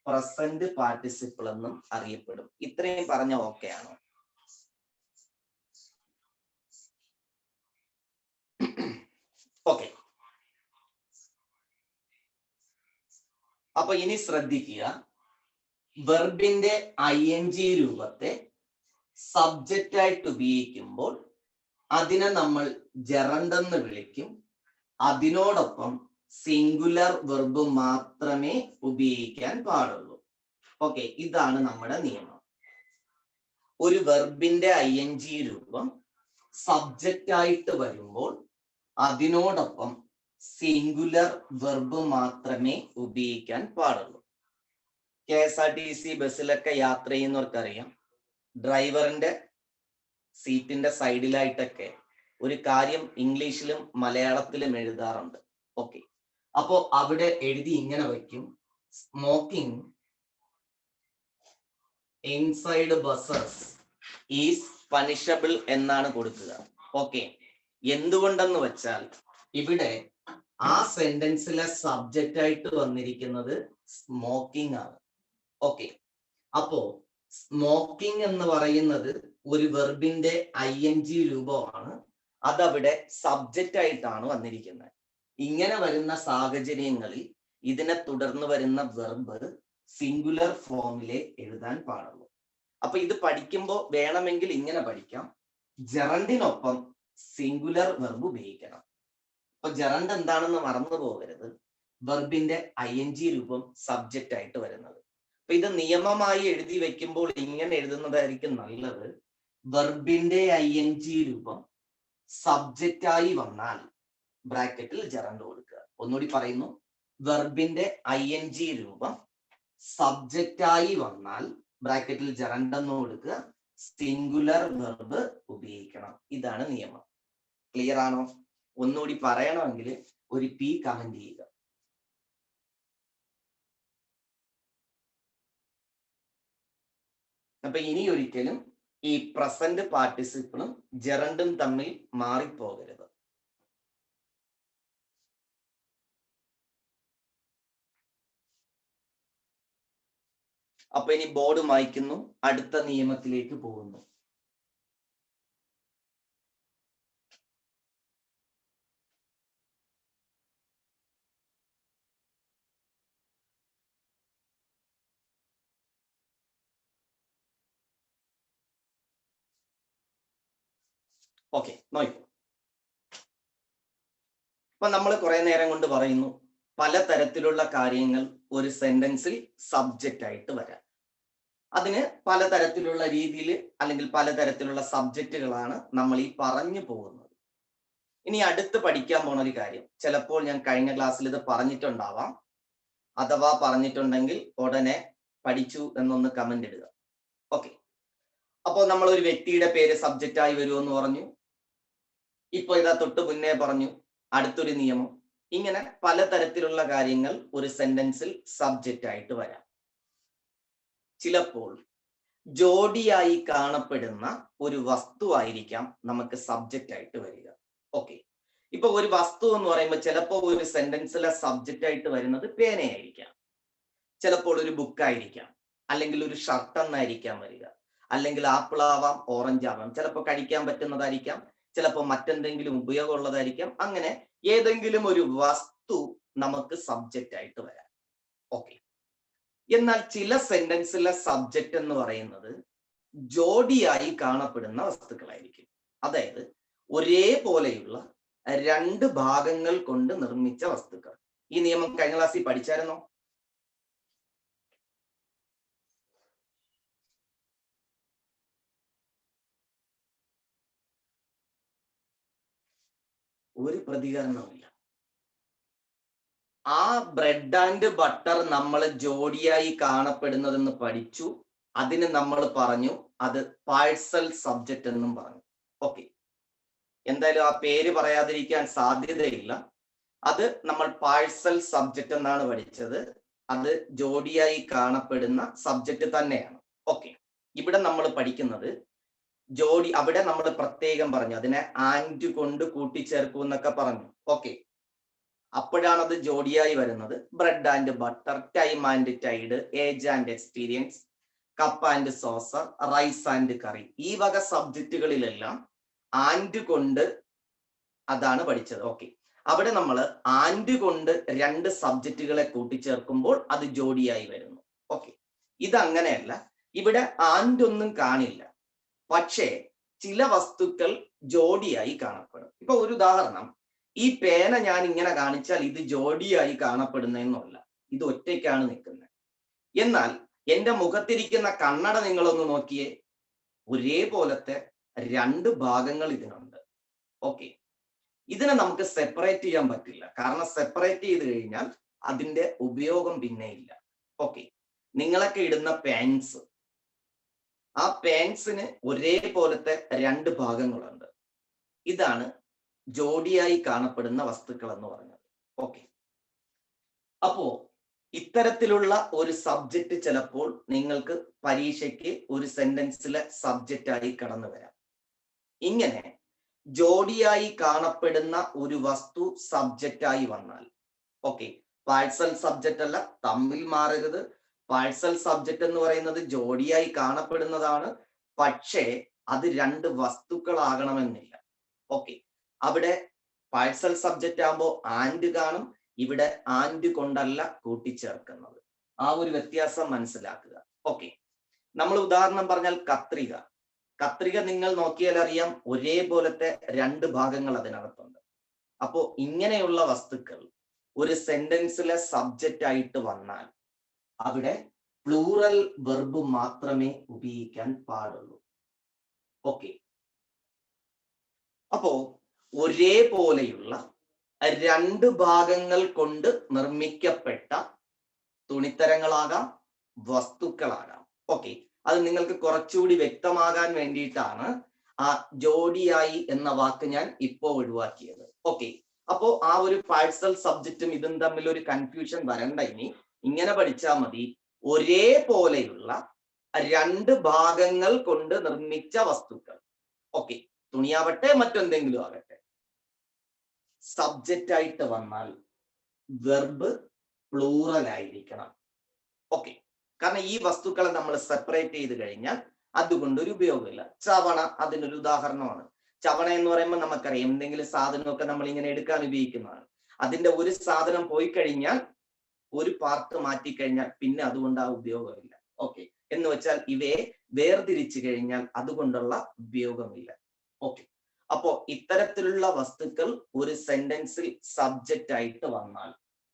പ്രസന്റ് പാർട്ടിസിപ്പിൾ എന്നും അറിയപ്പെടും. ഇത്രയും പറഞ്ഞ ഓക്കെ ആണോ? ഓക്കെ, അപ്പൊ ഇനി ശ്രദ്ധിക്കുക, വെർബിന്റെ ING രൂപത്തെ സബ്ജക്റ്റ് ആയിട്ട് ഉപയോഗിക്കുമ്പോൾ അതിനെ നമ്മൾ ജെറണ്ട് എന്ന് വിളിക്കും. അതിനോടൊപ്പം സിംഗുലർ വെർബ് മാത്രമേ ഉപയോഗിക്കാൻ പാടുള്ളൂ. ഓക്കെ, ഇതാണ് നമ്മുടെ നിയമം. ഒരു വെർബിന്റെ ING രൂപം സബ്ജക്റ്റ് ആയിട്ട് വരുമ്പോൾ അതിനോടൊപ്പം സിംഗുലർ വെർബ് മാത്രമേ ഉപയോഗിക്കാൻ പാടുള്ളൂ. KSRTC ബസ്സിലൊക്കെ യാത്ര ചെയ്യുന്നവർക്കറിയാം, ഡ്രൈവറിന്റെ സീറ്റിന്റെ സൈഡിലായിട്ടൊക്കെ ഒരു കാര്യം ഇംഗ്ലീഷിലും മലയാളത്തിലും എഴുതാറുണ്ട്. ഓക്കെ, അപ്പോ അവിടെ എഴുതി ഇങ്ങനെ വയ്ക്കും, smoking inside buses is punishable എന്നാണ് കൊടുക്കുക. ഓക്കെ, എന്തുകൊണ്ടെന്ന് വെച്ചാൽ ഇവിടെ ആ സെന്റൻസിലെ സബ്ജക്റ്റ് ആയിട്ട് വന്നിരിക്കുന്നത് സ്മോക്കിംഗ് ആണ്. ഓക്കെ, അപ്പോ സ്മോക്കിംഗ് എന്ന് പറയുന്നത് ഒരു വെർബിന്റെ ING രൂപമാണ്. അതവിടെ സബ്ജക്റ്റ് ആയിട്ടാണ് വന്നിരിക്കുന്നത്. ഇങ്ങനെ വരുന്ന സാഹചര്യങ്ങളിൽ ഇതിനെ തുടർന്ന് വരുന്ന വെർബ് സിംഗുലർ ഫോമിലെ എഴുതാൻ പാടുള്ളൂ. അപ്പൊ ഇത് പഠിക്കുമ്പോൾ വേണമെങ്കിൽ ഇങ്ങനെ പഠിക്കാം, ജെറണ്ടിനൊപ്പം സിംഗുലർ വെർബ് ഉപയോഗിക്കണം. അപ്പൊ ജെറണ്ട് എന്താണെന്ന് മറന്നു പോകരുത്, വെർബിന്റെ ING രൂപം സബ്ജക്റ്റ് ആയിട്ട് വരുന്നത്. അപ്പൊ ഇത് നിയമമായി എഴുതി വെക്കുമ്പോൾ ഇങ്ങനെ എഴുതുന്നതായിരിക്കും നല്ലത്. വെർബിന്റെ ING രൂപം സബ്ജക്റ്റ് ആയി വന്നാൽ ബ്രാക്കറ്റിൽ ജെറണ്ട് കൊടുക്കുക. ഒന്നുകൂടി പറയുന്നു, വെർബിന്റെ ING രൂപം സബ്ജക്റ്റ് ആയി വന്നാൽ ബ്രാക്കറ്റിൽ ജെറണ്ട് എന്ന് കൊടുക്കുക, സിംഗുലർ വെർബ് ഉപയോഗിക്കണം. ഇതാണ് നിയമം. ക്ലിയർ ആണോ? ഒന്നുകൂടി പറയണമെങ്കിൽ ഒരു P കമന്റ് ചെയ്യുക. അപ്പൊ ഇനി ഒരിക്കലും ഈ പ്രസന്റ് പാർട്ടിസിപ്പിളും ജെറണ്ടും തമ്മിൽ മാറിപ്പോകരുത്. അപ്പൊ ഇനി ബോർഡ് മായ്ക്കുന്നു, അടുത്ത നിയമത്തിലേക്ക് പോകുന്നു. ഓക്കെ, നോക്കൂ. അപ്പൊ നമ്മൾ കുറെ നേരം കൊണ്ട് പറയുന്നു പലതരത്തിലുള്ള കാര്യങ്ങൾ ഒരു സെന്റൻസിൽ സബ്ജക്റ്റ് ആയിട്ട് വരാം. അതിന് പലതരത്തിലുള്ള രീതിയിൽ അല്ലെങ്കിൽ പലതരത്തിലുള്ള സബ്ജക്റ്റുകളാണ് നമ്മൾ ഈ പറഞ്ഞു പോകുന്നത്. ഇനി അടുത്ത് പഠിക്കാൻ പോണ ഒരു കാര്യം, ചിലപ്പോൾ ഞാൻ കഴിഞ്ഞ ക്ലാസ്സിൽ ഇത് പറഞ്ഞിട്ടുണ്ടാവാം, അഥവാ പറഞ്ഞിട്ടുണ്ടെങ്കിൽ ഉടനെ പഠിച്ചു എന്നൊന്ന് കമന്റ് ഇടുക. ഓക്കെ, അപ്പോൾ നമ്മൾ ഒരു വ്യക്തിയുടെ പേര് സബ്ജക്റ്റ് ആയി വരുമെന്ന് പറഞ്ഞു. ഇപ്പൊ ഇതാ തൊട്ട് മുന്നേ പറഞ്ഞു അടുത്തൊരു നിയമം. ഇങ്ങനെ പലതരത്തിലുള്ള കാര്യങ്ങൾ ഒരു സെന്റൻസിൽ സബ്ജക്റ്റ് ആയിട്ട് വരാം. ചിലപ്പോൾ ജോഡിയായി കാണപ്പെടുന്ന ഒരു വസ്തു ആയിരിക്കാം നമുക്ക് സബ്ജക്റ്റ് ആയിട്ട് വരിക. ഓക്കെ, ഇപ്പൊ ഒരു വസ്തു എന്ന് പറയുമ്പോൾ ചിലപ്പോൾ ഒരു സെന്റൻസിലെ സബ്ജക്റ്റ് ആയിട്ട് വരുന്നത് പേനയായിരിക്കാം, ചിലപ്പോൾ ഒരു ബുക്കായിരിക്കാം, അല്ലെങ്കിൽ ഒരു ഷർട്ട് എന്നായിരിക്കാം വരിക, അല്ലെങ്കിൽ ആപ്പിൾ ആവാം, ഓറഞ്ച് ആവാം, ചിലപ്പോൾ കഴിക്കാൻ പറ്റുന്നതായിരിക്കാം, ചിലപ്പോൾ മറ്റെന്തെങ്കിലും ഉപയോഗമുള്ളതായിരിക്കാം. അങ്ങനെ ഏതെങ്കിലും ഒരു വസ്തു നമുക്ക് സബ്ജക്റ്റ് ആയിട്ട് വരാം. ഓക്കെ, എന്നാൽ ചില സെന്റൻസിലെ സബ്ജക്റ്റ് എന്ന് പറയുന്നത് ജോഡിയായി കാണപ്പെടുന്ന വസ്തുക്കളായിരിക്കും. അതായത് ഒരേപോലെയുള്ള രണ്ട് ഭാഗങ്ങൾ കൊണ്ട് നിർമ്മിച്ച വസ്തുക്കൾ. ഈ നിയമം കഴിഞ്ഞ ക്ലാസ്സിൽ പഠിച്ചായിരുന്നോ? ഒരു പ്രതികരണമില്ല. ആ ബ്രെഡ് ആൻഡ് ബട്ടർ നമ്മൾ ജോഡിയായി കാണപ്പെടുന്നതെന്ന് പഠിച്ചു. അതിന് നമ്മൾ പറഞ്ഞു അത് പാഴ്സൽ സബ്ജക്റ്റ് എന്നും പറഞ്ഞു. ഓക്കെ, എന്തായാലും ആ പേര് പറയാതിരിക്കാൻ സാധ്യതയില്ല. അത് നമ്മൾ പാഴ്സൽ സബ്ജക്റ്റ് എന്നാണ് പഠിച്ചത്. അത് ജോഡിയായി കാണപ്പെടുന്ന സബ്ജക്റ്റ് തന്നെയാണ്. ഓക്കെ, ഇവിടെ നമ്മൾ പഠിക്കുന്നത് ജോഡി, അവിടെ നമ്മൾ പ്രത്യേകം പറഞ്ഞു അതിനെ ആൻഡ് കൊണ്ട് കൂട്ടിച്ചേർക്കും എന്നൊക്കെ പറഞ്ഞു. ഓക്കെ, അപ്പോഴാണ് അത് ജോഡിയായി വരുന്നത്. Bread and butter, time and tide, age and experience, cup and saucer, rice and curry, ഈ വക സബ്ജക്റ്റുകളിലെല്ലാം ആൻഡ് കൊണ്ട് അതാണ് പഠിച്ചത്. ഓക്കെ, അവിടെ നമ്മൾ ആൻഡ് കൊണ്ട് രണ്ട് സബ്ജക്റ്റുകളെ കൂട്ടിച്ചേർക്കുമ്പോൾ അത് ജോഡിയായി വരുന്നു. ഓക്കെ, ഇതങ്ങനെയല്ല, ഇവിടെ ആൻഡ് ഒന്നും കാണില്ല, പക്ഷേ ചില വസ്തുക്കൾ ജോഡിയായി കാണപ്പെടും. ഇപ്പൊ ഒരു ഉദാഹരണം, ഈ പേന ഞാൻ ഇങ്ങനെ കാണിച്ചാൽ ഇത് ജോഡിയായി കാണപ്പെടുന്നതെന്നല്ല, ഇത് ഒറ്റയ്ക്കാണ് നിൽക്കുന്നത്. എന്നാൽ എന്റെ മുഖത്തിരിക്കുന്ന കണ്ണട നിങ്ങളൊന്ന് നോക്കിയേ, ഒരേപോലത്തെ രണ്ട് ഭാഗങ്ങൾ ഇതിനുണ്ട്. ഓക്കെ, ഇതിനെ നമുക്ക് സെപ്പറേറ്റ് ചെയ്യാൻ പറ്റില്ല. കാരണം സെപ്പറേറ്റ് ചെയ്ത് കഴിഞ്ഞാൽ അതിന്റെ ഉപയോഗം പിന്നെ ഇല്ല. ഓക്കെ, നിങ്ങളൊക്കെ ഇടുന്ന പാൻസ്, ആ പാൻസിന് ഒരേപോലത്തെ രണ്ട് ഭാഗങ്ങളുണ്ട്. ഇതാണ് ജോഡിയായി കാണപ്പെടുന്ന വസ്തുക്കൾ എന്ന് പറഞ്ഞത്. ഓക്കെ, അപ്പോ ഇത്തരത്തിലുള്ള ഒരു സബ്ജക്റ്റ് ചിലപ്പോൾ നിങ്ങൾക്ക് പരീക്ഷയ്ക്ക് ഒരു സെന്റൻസിലെ സബ്ജക്റ്റ് ആയി കടന്നു വരാം. ഇങ്ങനെ ജോഡിയായി കാണപ്പെടുന്ന ഒരു വസ്തു സബ്ജക്റ്റ് ആയി വന്നാൽ, ഓക്കെ, പാഴ്സൽ സബ്ജക്റ്റ് അല്ല, തമ്മിൽ മാറരുത്. പാഴ്സൽ സബ്ജക്റ്റ് എന്ന് പറയുന്നത് ജോഡിയായി കാണപ്പെടുന്നതാണ്, പക്ഷേ അത് രണ്ട് വസ്തുക്കളാകണമെന്നില്ല. ഓക്കെ, അവിടെ പാഴ്സൽ സബ്ജക്റ്റ് ആകുമ്പോൾ ആൻഡ് കാണും, ഇവിടെ ആൻഡ് കൊണ്ടല്ല കൂട്ടിച്ചേർക്കുന്നത്. ആ ഒരു വ്യത്യാസം മനസ്സിലാക്കുക. ഓക്കെ, നമ്മൾ ഉദാഹരണം പറഞ്ഞാൽ കത്രിക. കത്രിക നിങ്ങൾ നോക്കിയാൽ അറിയാം, ഒരേപോലത്തെ രണ്ട് ഭാഗങ്ങൾ അതിനകത്തുണ്ട്. അപ്പോ ഇങ്ങനെയുള്ള വസ്തുക്കൾ ഒരു സെന്റൻസിലെ സബ്ജക്റ്റ് ആയിട്ട് വന്നാൽ അവിടെ പ്ലൂറൽ വെർബ് മാത്രമേ ഉപയോഗിക്കാൻ പാടുള്ളൂ. ഓക്കെ, അപ്പോ ഒരേപോലെയുള്ള രണ്ട് ഭാഗങ്ങൾ കൊണ്ട് നിർമ്മിക്കപ്പെട്ട തുണിത്തരങ്ങളാകാം, വസ്തുക്കളാകാം. ഓക്കെ, അത് നിങ്ങൾക്ക് കുറച്ചുകൂടി വ്യക്തമാകാൻ വേണ്ടിയിട്ടാണ് ആ ജോഡിയായി എന്ന വാക്ക് ഞാൻ ഇപ്പോ ഒഴിവാക്കിയത്. ഓക്കെ, അപ്പോ ആ ഒരു പാഴ്സൽ സബ്ജക്റ്റും ഇതും തമ്മിൽ ഒരു കൺഫ്യൂഷൻ വരണ്ട. ഇനി ഇങ്ങനെ പഠിച്ചാൽ മതി, ഒരേപോലെയുള്ള രണ്ട് ഭാഗങ്ങൾ കൊണ്ട് നിർമ്മിച്ച വസ്തുക്കൾ. ഓക്കെ, തുണിയാവട്ടെ മറ്റെന്തെങ്കിലും ആകട്ടെ, സബ്ജക്റ്റ് ആയിട്ട് വന്നാൽ വെർബ് പ്ലൂറൽ ആയിരിക്കണം. ഓക്കെ, കാരണം ഈ വസ്തുക്കളെ നമ്മൾ സെപ്പറേറ്റ് ചെയ്ത് കഴിഞ്ഞാൽ അതുകൊണ്ടൊരു ഉപയോഗമില്ല. ചവണ അതിനൊരു ഉദാഹരണമാണ്. ചവണ എന്ന് പറയുമ്പോൾ നമുക്കറിയാം, എന്തെങ്കിലും സാധനമൊക്കെ നമ്മൾ ഇങ്ങനെ എടുക്കാൻ ഉപയോഗിക്കുന്നതാണ്. അതിന്റെ ഒരു സാധനം പോയി കഴിഞ്ഞാൽ, ഒരു പാർട്ട് മാറ്റിക്കഴിഞ്ഞാൽ പിന്നെ അതുകൊണ്ട് ആ ഉപയോഗമില്ല. ഓക്കെ, എന്ന് വെച്ചാൽ ഇവയെ വേർതിരിച്ചു കഴിഞ്ഞാൽ അതുകൊണ്ടുള്ള ഉപയോഗമില്ല. ഓക്കെ, അപ്പോ ഇത്തരത്തിലുള്ള വസ്തുക്കൾ ഒരു സെന്റൻസിൽ സബ്ജക്റ്റ് ആയിട്ട് വന്നാൽ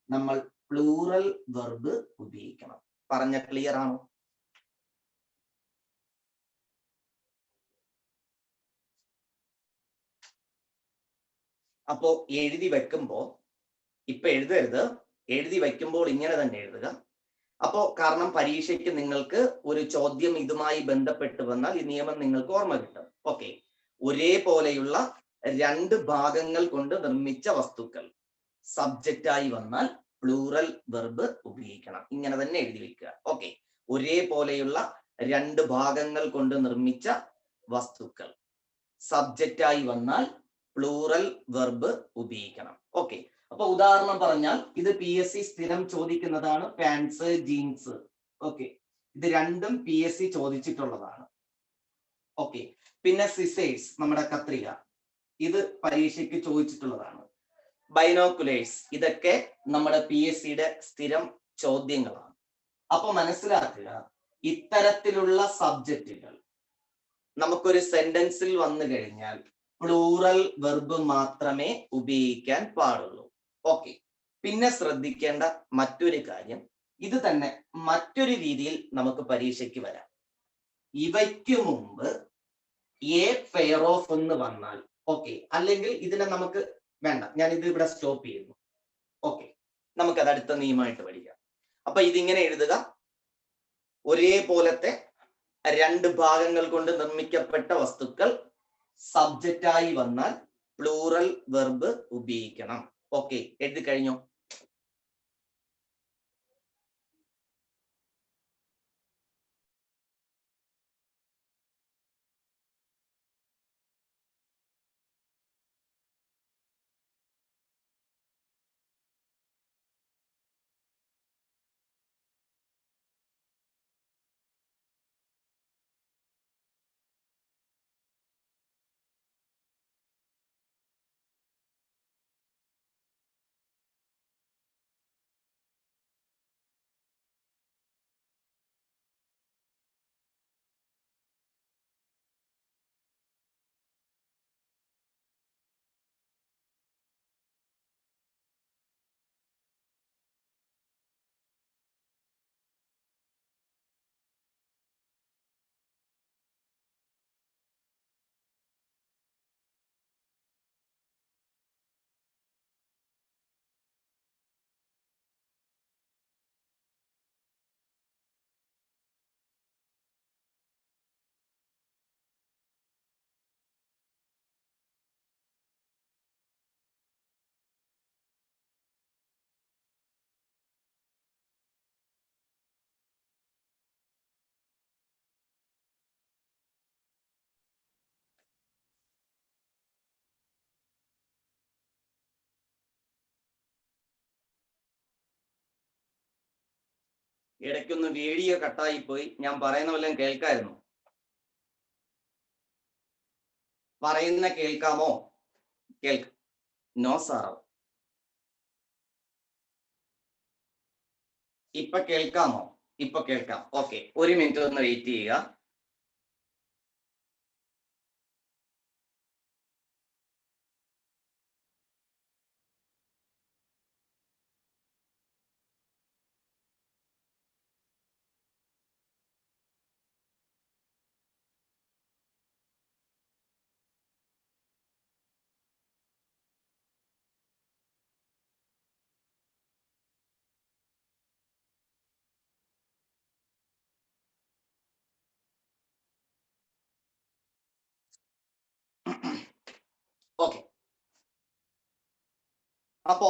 നമ്മൾ പ്ലൂറൽ വെർബ് ഉപയോഗിക്കണം. പറഞ്ഞ ക്ലിയർ ആണോ? അപ്പോ എഴുതി വെക്കുമ്പോ, ഇപ്പൊ എഴുതരുത്, എഴുതി വെക്കുമ്പോൾ ഇങ്ങനെ തന്നെ എഴുതുക. അപ്പോ കാരണം പരീക്ഷയ്ക്ക് നിങ്ങൾക്ക് ഒരു ചോദ്യം ഇതുമായി ബന്ധപ്പെട്ട് വന്നാൽ ഈ നിയമം നിങ്ങൾക്ക് ഓർമ്മ കിട്ടും. ഓക്കെ, ഒരേപോലെയുള്ള രണ്ട് ഭാഗങ്ങൾ കൊണ്ട് നിർമ്മിച്ച വസ്തുക്കൾ സബ്ജക്റ്റ് ആയി വന്നാൽ പ്ലൂറൽ വെർബ് ഉപയോഗിക്കണം. ഇങ്ങനെ തന്നെ എഴുതി വെക്കുക. ഓക്കെ, ഒരേപോലെയുള്ള രണ്ട് ഭാഗങ്ങൾ കൊണ്ട് നിർമ്മിച്ച വസ്തുക്കൾ സബ്ജക്റ്റ് ആയി വന്നാൽ പ്ലൂറൽ വെർബ് ഉപയോഗിക്കണം. ഓക്കെ, അപ്പൊ ഉദാഹരണം പറഞ്ഞാൽ ഇത് PSC സ്ഥിരം ചോദിക്കുന്നതാണ്, പാൻസ്, ജീൻസ്. ഓക്കെ, ഇത് രണ്ടും PSC ചോദിച്ചിട്ടുള്ളതാണ്. ഓക്കെ, പിന്നെ സിസേഴ്സ്, നമ്മുടെ കത്രിക, ഇത് പരീക്ഷയ്ക്ക് ചോദിച്ചിട്ടുള്ളതാണ്. ബൈനോക്കുലേഴ്സ്, ഇതൊക്കെ നമ്മുടെ PSCയുടെ സ്ഥിരം ചോദ്യങ്ങളാണ്. അപ്പൊ മനസ്സിലാക്കുക, ഇത്തരത്തിലുള്ള സബ്ജക്റ്റുകൾ നമുക്കൊരു സെന്റൻസിൽ വന്നു കഴിഞ്ഞാൽ പ്ലൂറൽ വെർബ് മാത്രമേ ഉപയോഗിക്കാൻ പാടുള്ളൂ. ഓക്കെ, പിന്നെ ശ്രദ്ധിക്കേണ്ട മറ്റൊരു കാര്യം, ഇത് തന്നെ മറ്റൊരു രീതിയിൽ നമുക്ക് പരീക്ഷയ്ക്ക് വരാം. ഇവയ്ക്ക് മുമ്പ് എ പെയർ ഓഫ് എന്ന് വന്നാൽ, ഓക്കെ, അല്ലെങ്കിൽ ഇതിനെ നമുക്ക് വേണ്ട, ഞാൻ ഇത് ഇവിടെ സ്റ്റോപ്പ് ചെയ്യുന്നു. ഓക്കെ, നമുക്കത് അടുത്ത നിയമമായിട്ട് പഠിക്കാം. അപ്പൊ ഇതിങ്ങനെ എഴുതുക, ഒരേപോലത്തെ രണ്ട് ഭാഗങ്ങൾ കൊണ്ട് നിർമ്മിക്കപ്പെട്ട വസ്തുക്കൾ സബ്ജക്റ്റ് ആയി വന്നാൽ പ്ലൂറൽ വെർബ് ഉപയോഗിക്കണം. ഓക്കെ, എഴുതി കഴിഞ്ഞോ? ഇടയ്ക്കൊന്ന് വീഡിയോ കട്ടായി പോയി. ഞാൻ പറയുന്ന വല്ലതും കേൾക്കായിരുന്നു? പറയുന്ന കേൾക്കാമോ? നോ സാറോ? ഇപ്പൊ കേൾക്കാമോ? ഇപ്പൊ കേൾക്കാം. ഓക്കെ, ഒരു മിനിറ്റ് ഒന്ന് വെയിറ്റ് ചെയ്യുക. ഓക്കെ, അപ്പോ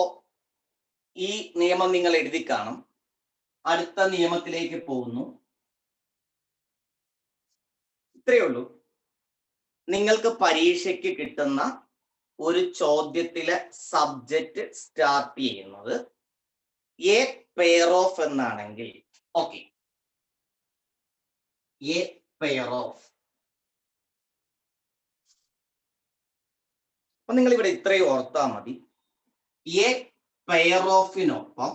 ഈ നിയമം നിങ്ങൾ എഴുതി കാണും. അടുത്ത നിയമത്തിലേക്ക് പോകുന്നു. ഇത്രയേ ഉള്ളൂ. നിങ്ങൾക്ക് പരീക്ഷയ്ക്ക് കിട്ടുന്ന ഒരു ചോദ്യത്തിലെ സബ്ജക്റ്റ് സ്റ്റാർട്ട് ചെയ്യുന്നത് എ പെയർ ഓഫ് എന്നാണെങ്കിൽ, ഓക്കെ, എ പെയർ ഓഫ്. അപ്പൊ നിങ്ങൾ ഇവിടെ ഇത്രയും ഓർത്താൽ മതി. എ പെയർ ഓഫിനൊപ്പം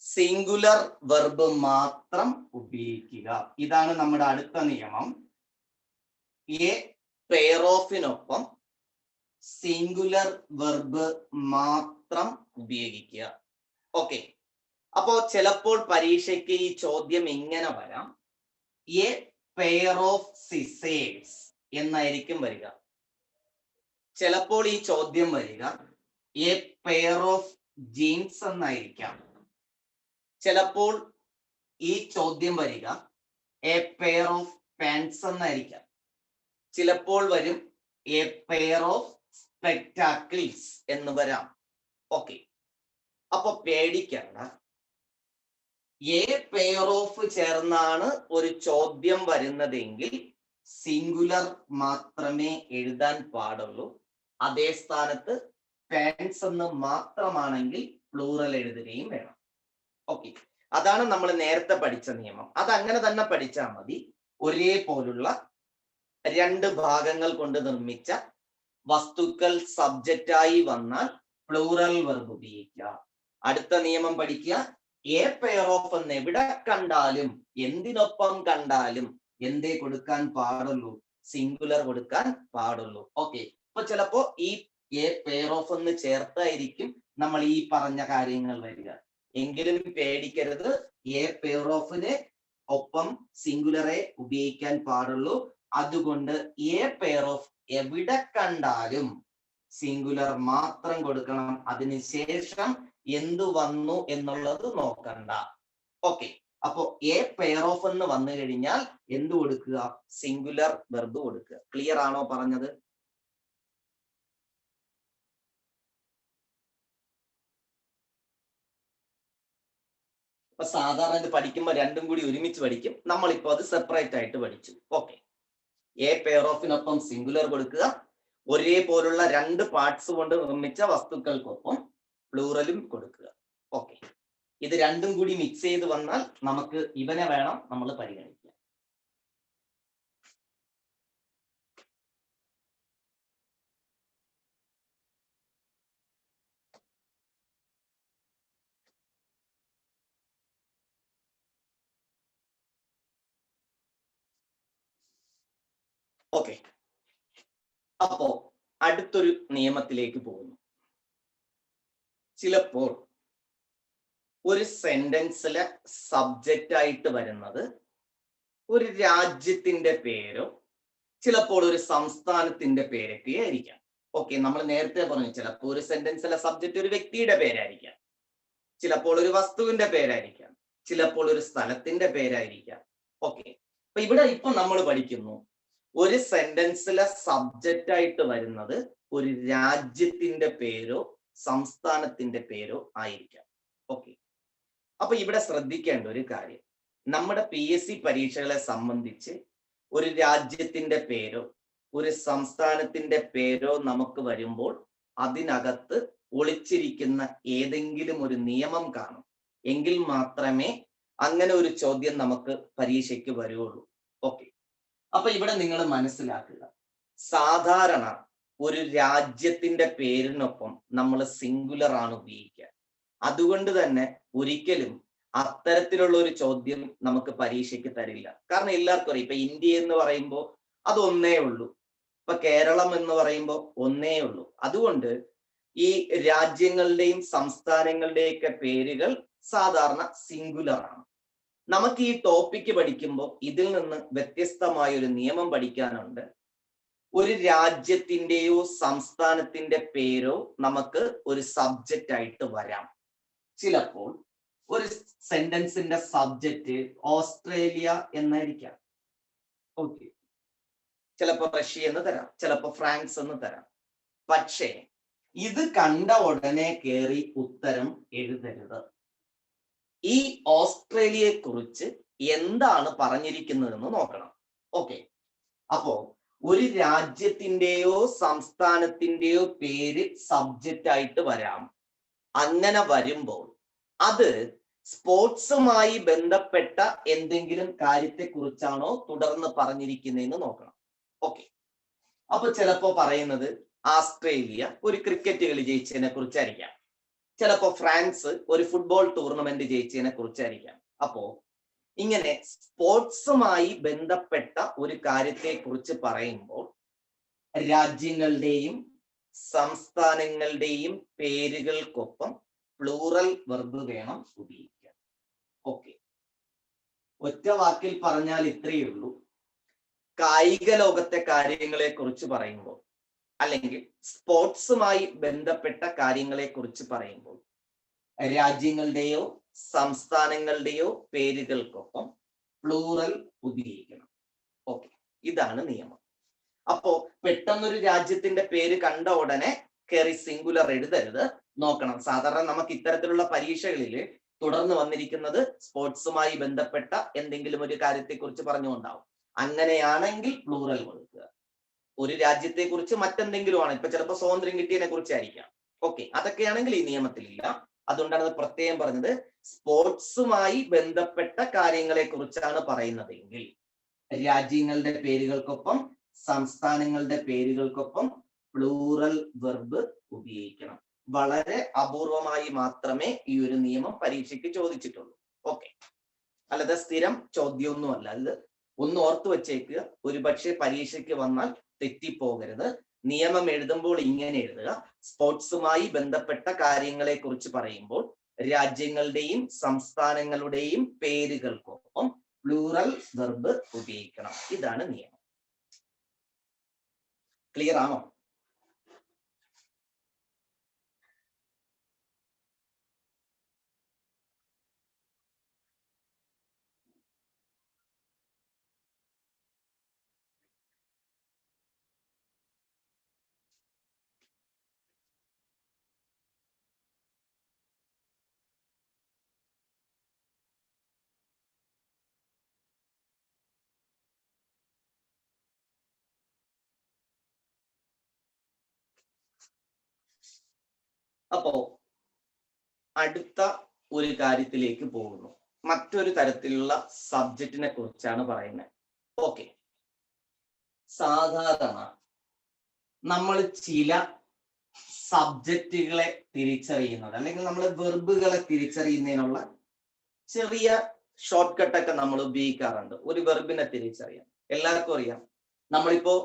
സിംഗുലർ വെർബ് മാത്രം ഉപയോഗിക്കുക. ഇതാണ് നമ്മുടെ അടുത്ത നിയമം. എ പെയർ ഓഫിനൊപ്പം സിംഗുലർ വെർബ് മാത്രം ഉപയോഗിക്കുക. ഓക്കെ, അപ്പോ ചിലപ്പോൾ പരീക്ഷയ്ക്ക് ഈ ചോദ്യം ഇങ്ങനെ വരാം. എ പെയർ ഓഫ് സിസേഴ്സ് എന്നായിരിക്കും വരിക. ചിലപ്പോൾ ഈ ചോദ്യം വരിക എ പെയർ ഓഫ് ജീൻസ് എന്നായിരിക്കാം. ചിലപ്പോൾ ഈ ചോദ്യം വരിക എ പെയർ ഓഫ് പാൻസ് എന്നായിരിക്കാം. ചിലപ്പോൾ വരും എ പെയർ ഓഫ് സ്പെക്ടാക്കിൾസ് എന്ന് വരാം. ഓക്കെ, അപ്പൊ പേടിക്കണ്ട. എ പെയർ ഓഫ് ചേർന്നാണ് ഒരു ചോദ്യം വരുന്നതെങ്കിൽ സിംഗുലർ മാത്രമേ എഴുതാൻ പാടുള്ളൂ. അതേ സ്ഥാനത്ത് പാൻസ് എന്ന് മാത്രമാണെങ്കിൽ പ്ലൂറൽ എഴുതുകയും വേണം. ഓക്കെ, അതാണ് നമ്മൾ നേരത്തെ പഠിച്ച നിയമം. അത് അങ്ങനെ തന്നെ പഠിച്ചാൽ മതി. ഒരേപോലുള്ള രണ്ട് ഭാഗങ്ങൾ കൊണ്ട് നിർമ്മിച്ച വസ്തുക്കൾ സബ്ജക്റ്റായി വന്നാൽ പ്ലൂറൽ വെർബ് ഉപയോഗിക്കുക. അടുത്ത നിയമം പഠിക്കുക. എ പെയർ ഓഫ് എന്ന് എവിടെ കണ്ടാലും എന്തിനൊപ്പം കണ്ടാലും എന്തേ കൊടുക്കാൻ പാടുള്ളൂ? സിംഗുലർ കൊടുക്കാൻ പാടുള്ളൂ. ഓക്കെ, അപ്പൊ ചിലപ്പോ ഈ എ പെയർ ഓഫ് എന്ന് ചേർത്തായിരിക്കും നമ്മൾ ഈ പറഞ്ഞ കാര്യങ്ങൾ വരിക. എങ്കിലും പേടിക്കരുത്. എ പെയർ ഓഫിന് ഒപ്പം സിംഗുലറെ ഉപയോഗിക്കാൻ പാടുള്ളൂ. അതുകൊണ്ട് എ പെയർ ഓഫ് എവിടെ കണ്ടാലും സിംഗുലർ മാത്രം കൊടുക്കണം. അതിനുശേഷം എന്തു വന്നു എന്നുള്ളത് നോക്കണ്ട. ഓക്കെ, അപ്പോ എ പെയർ ഓഫ് എന്ന് വന്നു കഴിഞ്ഞാൽ എന്ത് കൊടുക്കുക? സിംഗുലർ വെർബ് കൊടുക്കുക. ക്ലിയർ ആണോ പറഞ്ഞത്? അപ്പൊ സാധാരണ ഇത് പഠിക്കുമ്പോൾ രണ്ടും കൂടി ഒരുമിച്ച് പഠിക്കും. നമ്മളിപ്പോ അത് സെപ്പറേറ്റ് ആയിട്ട് പഠിച്ചു. ഓക്കെ, എ പെയർ ഓഫിനൊപ്പം സിംഗുലർ കൊടുക്കുക. ഒരേപോലുള്ള രണ്ട് പാർട്സ് കൊണ്ട് നിർമ്മിച്ച വസ്തുക്കൾക്കൊപ്പം പ്ലൂറലും കൊടുക്കുക. ഓക്കെ, ഇത് രണ്ടും കൂടി മിക്സ് ചെയ്ത് വന്നാൽ നമുക്ക് ഇവനെ വേണം നമ്മൾ പരിഗണിക്കാൻ. ഓക്കെ, അപ്പോ അടുത്തൊരു നിയമത്തിലേക്ക് പോകുന്നു. ചിലപ്പോൾ ഒരു സെന്റൻസിലെ സബ്ജക്റ്റ് ആയിട്ട് വരുന്നത് ഒരു രാജ്യത്തിന്റെ പേരോ ചിലപ്പോൾ ഒരു സംസ്ഥാനത്തിന്റെ പേരൊക്കെ ആയിരിക്കാം. ഓക്കെ, നമ്മൾ നേരത്തെ പറഞ്ഞു ചിലപ്പോൾ ഒരു സെന്റൻസിലെ സബ്ജക്റ്റ് ഒരു വ്യക്തിയുടെ പേരായിരിക്കാം, ചിലപ്പോൾ ഒരു വസ്തുവിന്റെ പേരായിരിക്കാം, ചിലപ്പോൾ ഒരു സ്ഥലത്തിന്റെ പേരായിരിക്കാം. ഓക്കെ, അപ്പൊ ഇവിടെ ഇപ്പൊ നമ്മൾ പഠിക്കുന്നു ഒരു സെന്റൻസിലെ സബ്ജക്റ്റ് ആയിട്ട് വരുന്നത് ഒരു രാജ്യത്തിന്റെ പേരോ സംസ്ഥാനത്തിന്റെ പേരോ ആയിരിക്കാം. ഓക്കെ, അപ്പൊ ഇവിടെ ശ്രദ്ധിക്കേണ്ട ഒരു കാര്യം, നമ്മുടെ PSC പരീക്ഷകളെ സംബന്ധിച്ച് ഒരു രാജ്യത്തിന്റെ പേരോ ഒരു സംസ്ഥാനത്തിന്റെ പേരോ നമുക്ക് വരുമ്പോൾ അതിനകത്ത് ഒളിച്ചിരിക്കുന്ന ഏതെങ്കിലും ഒരു നിയമം കാണും. എങ്കിൽ മാത്രമേ അങ്ങനെ ഒരു ചോദ്യം നമുക്ക് പരീക്ഷയ്ക്ക് വരുള്ളൂ. ഓക്കെ, അപ്പൊ ഇവിടെ നിങ്ങൾ മനസ്സിലാക്കുക, സാധാരണ ഒരു രാജ്യത്തിന്റെ പേരിനൊപ്പം നമ്മൾ സിംഗുലർ ആണ് ഉപയോഗിക്കുക. അതുകൊണ്ട് തന്നെ ഒരിക്കലും അത്തരത്തിലുള്ള ഒരു ചോദ്യം നമുക്ക് പരീക്ഷയ്ക്ക് തരില്ല. കാരണം എല്ലാവർക്കും അറിയാം, ഇപ്പൊ ഇന്ത്യ എന്ന് പറയുമ്പോൾ അത് ഒന്നേ ഉള്ളൂ, ഇപ്പൊ കേരളം എന്ന് പറയുമ്പോൾ ഒന്നേ ഉള്ളൂ. അതുകൊണ്ട് ഈ രാജ്യങ്ങളുടെയും സംസ്ഥാനങ്ങളുടെയൊക്കെ പേരുകൾ സാധാരണ സിംഗുലർ ആണ്. നമുക്ക് ഈ ടോപ്പിക്ക് പഠിക്കുമ്പോൾ ഇതിൽ നിന്ന് വ്യത്യസ്തമായ ഒരു നിയമം പഠിക്കാനുണ്ട്. ഒരു രാജ്യത്തിന്റെയോ സംസ്ഥാനത്തിന്റെ പേരോ നമുക്ക് ഒരു സബ്ജക്റ്റ് ആയിട്ട് വരാം. ചിലപ്പോൾ ഒരു സെന്റൻസിന്റെ സബ്ജക്റ്റ് ഓസ്ട്രേലിയ എന്നായിരിക്കാം. ഓക്കെ, ചിലപ്പോൾ റഷ്യ എന്ന് തരാം, ചിലപ്പോൾ ഫ്രാൻസ് എന്ന് തരാം. പക്ഷേ ഇത് കണ്ട ഉടനെ കയറി ഉത്തരം എഴുതരുത്. ഈ ഓസ്ട്രേലിയയെ കുറിച്ച് എന്താണ് പറഞ്ഞിരിക്കുന്നതെന്ന് നോക്കണം. ഓക്കെ, അപ്പോ ഒരു രാജ്യത്തിന്റെയോ സംസ്ഥാനത്തിന്റെയോ പേര് സബ്ജക്റ്റ് ആയിട്ട് വരാം. അങ്ങനെ വരുമ്പോൾ അത് സ്പോർട്സുമായി ബന്ധപ്പെട്ട എന്തെങ്കിലും കാര്യത്തെ കുറിച്ചാണോ തുടർന്ന് പറഞ്ഞിരിക്കുന്നതെന്ന് നോക്കണം. ഓക്കെ, അപ്പൊ ചിലപ്പോ പറയുന്നത് ഓസ്ട്രേലിയ ഒരു ക്രിക്കറ്റ് കളി ജയിച്ചതിനെ കുറിച്ചായിരിക്കാം, ചിലപ്പോ ഫ്രാൻസ് ഒരു ഫുട്ബോൾ ടൂർണമെന്റ് ജയിച്ചതിനെ കുറിച്ചായിരിക്കാം. അപ്പോ ഇങ്ങനെ സ്പോർട്സുമായി ബന്ധപ്പെട്ട ഒരു കാര്യത്തെ കുറിച്ച് പറയുമ്പോൾ രാജ്യങ്ങളുടെയും സംസ്ഥാനങ്ങളുടെയും പേരുകൾക്കൊപ്പം പ്ലൂറൽ വെർബ് വേണം ഉപയോഗിക്കാൻ. ഓക്കെ, ഒറ്റ വാക്കിൽ പറഞ്ഞാൽ ഇത്രയേ ഉള്ളൂ. കായിക ലോകത്തെ കാര്യങ്ങളെ കുറിച്ച് പറയുമ്പോൾ അല്ലെങ്കിൽ സ്പോർട്സുമായി ബന്ധപ്പെട്ട കാര്യങ്ങളെ കുറിച്ച് പറയുമ്പോൾ രാജ്യങ്ങളുടെയോ സംസ്ഥാനങ്ങളുടെയോ പേരുകൾക്കൊപ്പം പ്ലൂറൽ ഉപയോഗിക്കണം. ഓക്കെ, ഇതാണ് നിയമം. അപ്പോ പെട്ടെന്നൊരു രാജ്യത്തിന്റെ പേര് കണ്ട ഉടനെ കയറി സിംഗുലർ എഴുതരുത്, നോക്കണം. സാധാരണ നമുക്ക് ഇത്തരത്തിലുള്ള പരീക്ഷകളിൽ തുടർന്ന് വന്നിരിക്കുന്നത് സ്പോർട്സുമായി ബന്ധപ്പെട്ട എന്തെങ്കിലും ഒരു കാര്യത്തെ കുറിച്ച് പറഞ്ഞുകൊണ്ടാവും. അങ്ങനെയാണെങ്കിൽ പ്ലൂറൽ കൊടുക്കുക. ഒരു രാജ്യത്തെ കുറിച്ച് മറ്റെന്തെങ്കിലും ആണ്, ഇപ്പൊ ചിലപ്പോൾ സ്വാതന്ത്ര്യം കിട്ടിയതിനെ കുറിച്ചായിരിക്കാം. ഓക്കെ, അതൊക്കെയാണെങ്കിൽ ഈ നിയമത്തിലില്ല. അതുകൊണ്ടാണ് അത് പ്രത്യേകം പറഞ്ഞത്. സ്പോർട്സുമായി ബന്ധപ്പെട്ട കാര്യങ്ങളെ കുറിച്ചാണ് പറയുന്നതെങ്കിൽ രാജ്യങ്ങളുടെ പേരുകൾക്കൊപ്പം സംസ്ഥാനങ്ങളുടെ പേരുകൾക്കൊപ്പം പ്ലൂറൽ വെർബ് ഉപയോഗിക്കണം. വളരെ അപൂർവമായി മാത്രമേ ഈ ഒരു നിയമം പരീക്ഷയ്ക്ക് ചോദിച്ചിട്ടുള്ളൂ. ഓക്കെ, അല്ലാതെ സ്ഥിരം ചോദ്യമൊന്നുമല്ല ഇത്. ഒന്ന് ഓർത്തു വെച്ചേക്കുക, ഒരുപക്ഷെ പരീക്ഷയ്ക്ക് വന്നാൽ തെറ്റിപ്പോകരുത്. നിയമം എഴുതുമ്പോൾ ഇങ്ങനെ എഴുതുക: സ്പോർട്സുമായി ബന്ധപ്പെട്ട കാര്യങ്ങളെ കുറിച്ച് പറയുമ്പോൾ രാജ്യങ്ങളുടെയും സംസ്ഥാനങ്ങളുടെയും പേരുകൾക്കൊപ്പം പ്ലൂറൽ വെർബ് ഉപയോഗിക്കണം. ഇതാണ് നിയമം. ക്ലിയർ ആണോ? അപ്പോ അടുത്ത ഒരു കാര്യത്തിലേക്ക് പോകുന്നു. മറ്റൊരു തരത്തിലുള്ള സബ്ജക്റ്റിനെ കുറിച്ചാണ് പറയുന്നത്. ഓക്കെ, സാധാരണ നമ്മൾ ചില സബ്ജക്റ്റുകളെ തിരിച്ചറിയുന്നത് അല്ലെങ്കിൽ നമ്മൾ വെർബുകളെ തിരിച്ചറിയുന്നതിനുള്ള ചെറിയ ഷോർട്ട് കട്ടൊക്കെ നമ്മൾ ഉപയോഗിക്കാറുണ്ട് ഒരു വെർബിനെ തിരിച്ചറിയാൻ. എല്ലാവർക്കും അറിയാം, നമ്മളിപ്പോ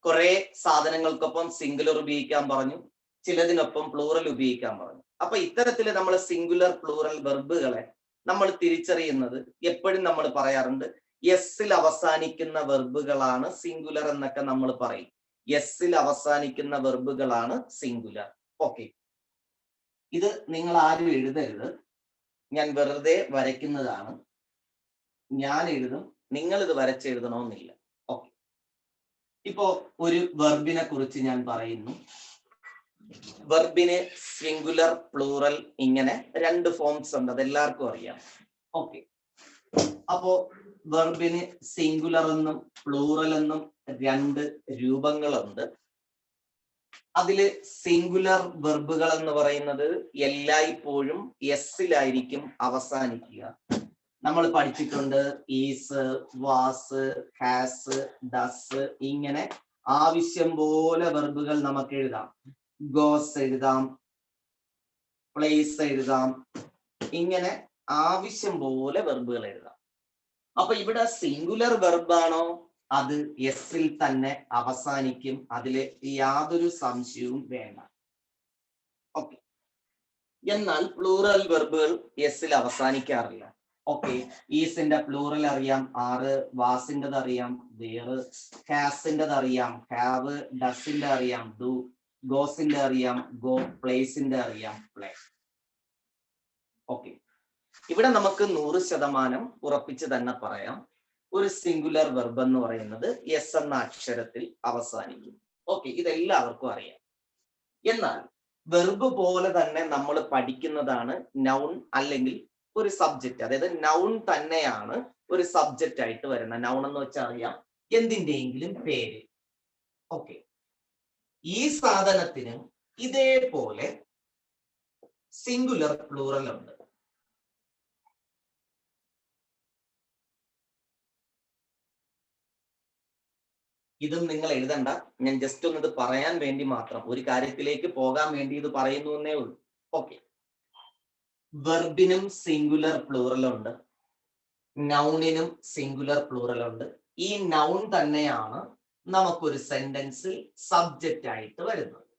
കുറെ സാധനങ്ങൾക്കൊപ്പം സിംഗുലർ ഉപയോഗിക്കാൻ പറഞ്ഞു, ചിലതിനൊപ്പം പ്ലൂറൽ ഉപയോഗിക്കാൻ പറഞ്ഞു. അപ്പൊ ഇത്തരത്തിൽ നമ്മൾ സിംഗുലർ പ്ലൂറൽ വെർബുകളെ നമ്മൾ തിരിച്ചറിയുന്നത് എപ്പോഴും നമ്മൾ പറയാറുണ്ട്, എസ്സിൽ അവസാനിക്കുന്ന വെർബുകളാണ് സിംഗുലർ എന്നൊക്കെ നമ്മൾ പറയും. എസ്സിൽ അവസാനിക്കുന്ന വെർബുകളാണ് സിംഗുലർ. ഓക്കെ, ഇത് നിങ്ങൾ ആരും എഴുതരുത്, ഞാൻ വെറുതെ വരയ്ക്കുന്നതാണ്. ഞാൻ എഴുതും, നിങ്ങൾ ഇത് വരച്ചെഴുതണമെന്നില്ല. ഓക്കെ, ഇപ്പോ ഒരു വെർബിനെ കുറിച്ച് ഞാൻ പറയുന്നു. വെർബിന് സിംഗുലർ പ്ലൂറൽ ഇങ്ങനെ രണ്ട് ഫോംസ് ഉണ്ട്, അതെല്ലാവർക്കും അറിയാം. ഓക്കെ, അപ്പോ വെർബിന് സിംഗുലർ എന്നും പ്ലൂറൽ എന്നും രണ്ട് രൂപങ്ങളുണ്ട്. അതില് സിംഗുലർ വെർബുകൾ എന്ന് പറയുന്നത് എല്ലായ്പ്പോഴും എസ്സിലായിരിക്കും അവസാനിക്കുക. നമ്മൾ പഠിച്ചിട്ടുണ്ട് ഈസ്, വാസ്, ഹാസ്, ഡസ്, ഇങ്ങനെ ആവശ്യം പോലെ വെർബുകൾ നമുക്ക് എഴുതാം. ഗോസ് എഴുതാം, പ്ലേസ് എഴുതാം, ഇങ്ങനെ ആവശ്യം പോലെ വെർബുകൾ എഴുതാം. അപ്പൊ ഇവിടെ സിംഗുലർ വെർബാണോ അത് എസ്സിൽ തന്നെ അവസാനിക്കും, അതില് യാതൊരു സംശയവും വേണ്ട. ഓക്കെ. എന്നാൽ പ്ലൂറൽ വെർബുകൾ എസ്സിൽ അവസാനിക്കാറില്ല. ഓക്കെ, ഈസിന്റെ പ്ലൂറൽ അറിയാം, ആറ്, വാസിൻ്റെത് അറിയാം, വേറ്, ഹാസിൻ്റെത് അറിയാം, ഹാവ്, ഡസിന്റെ അറിയാം, ഡു, ഗോസിന്റെ അറിയാം, ഗോ, പ്ലേസിന്റെ അറിയാം, പ്ലേ. ഓക്കെ, ഇവിടെ നമുക്ക് 100% ഉറപ്പിച്ച് തന്നെ പറയാം, ഒരു സിംഗുലർ വെർബ് എന്ന് പറയുന്നത് എസ് എന്ന അക്ഷരത്തിൽ അവസാനിക്കും. ഓക്കെ, ഇതെല്ലാവർക്കും അറിയാം. എന്നാൽ വെർബ് പോലെ തന്നെ നമ്മൾ പഠിക്കുന്നതാണ് നൗൺ അല്ലെങ്കിൽ ഒരു സബ്ജക്റ്റ്. അതായത് നൗൺ തന്നെയാണ് ഒരു സബ്ജക്റ്റ് ആയിട്ട് വരുന്ന. നൗൺ എന്ന് വെച്ചാൽ അറിയാം, എന്തിന്റെയെങ്കിലും പേര്. ഓക്കെ, ഈ സാധനത്തിന് ഇതേപോലെ സിംഗുലർ പ്ലൂറൽ ഉണ്ട്. ഇതും നിങ്ങൾ എഴുതണ്ട, ഞാൻ ജസ്റ്റ് ഒന്ന് ഇത് പറയാൻ വേണ്ടി മാത്രം, ഒരു കാര്യത്തിലേക്ക് പോകാൻ വേണ്ടി ഇത് പറയുന്നു എന്നേ ഉള്ളൂ. ഓക്കെ, വെർബിനും സിംഗുലർ പ്ലൂറൽ ഉണ്ട്, നൗണിനും സിംഗുലർ പ്ലൂറൽ ഉണ്ട്. ഈ നൗൺ തന്നെയാണ് നമുക്കൊരു സെന്റൻസിൽ സബ്ജക്റ്റ് ആയിട്ട് വരുന്നത്.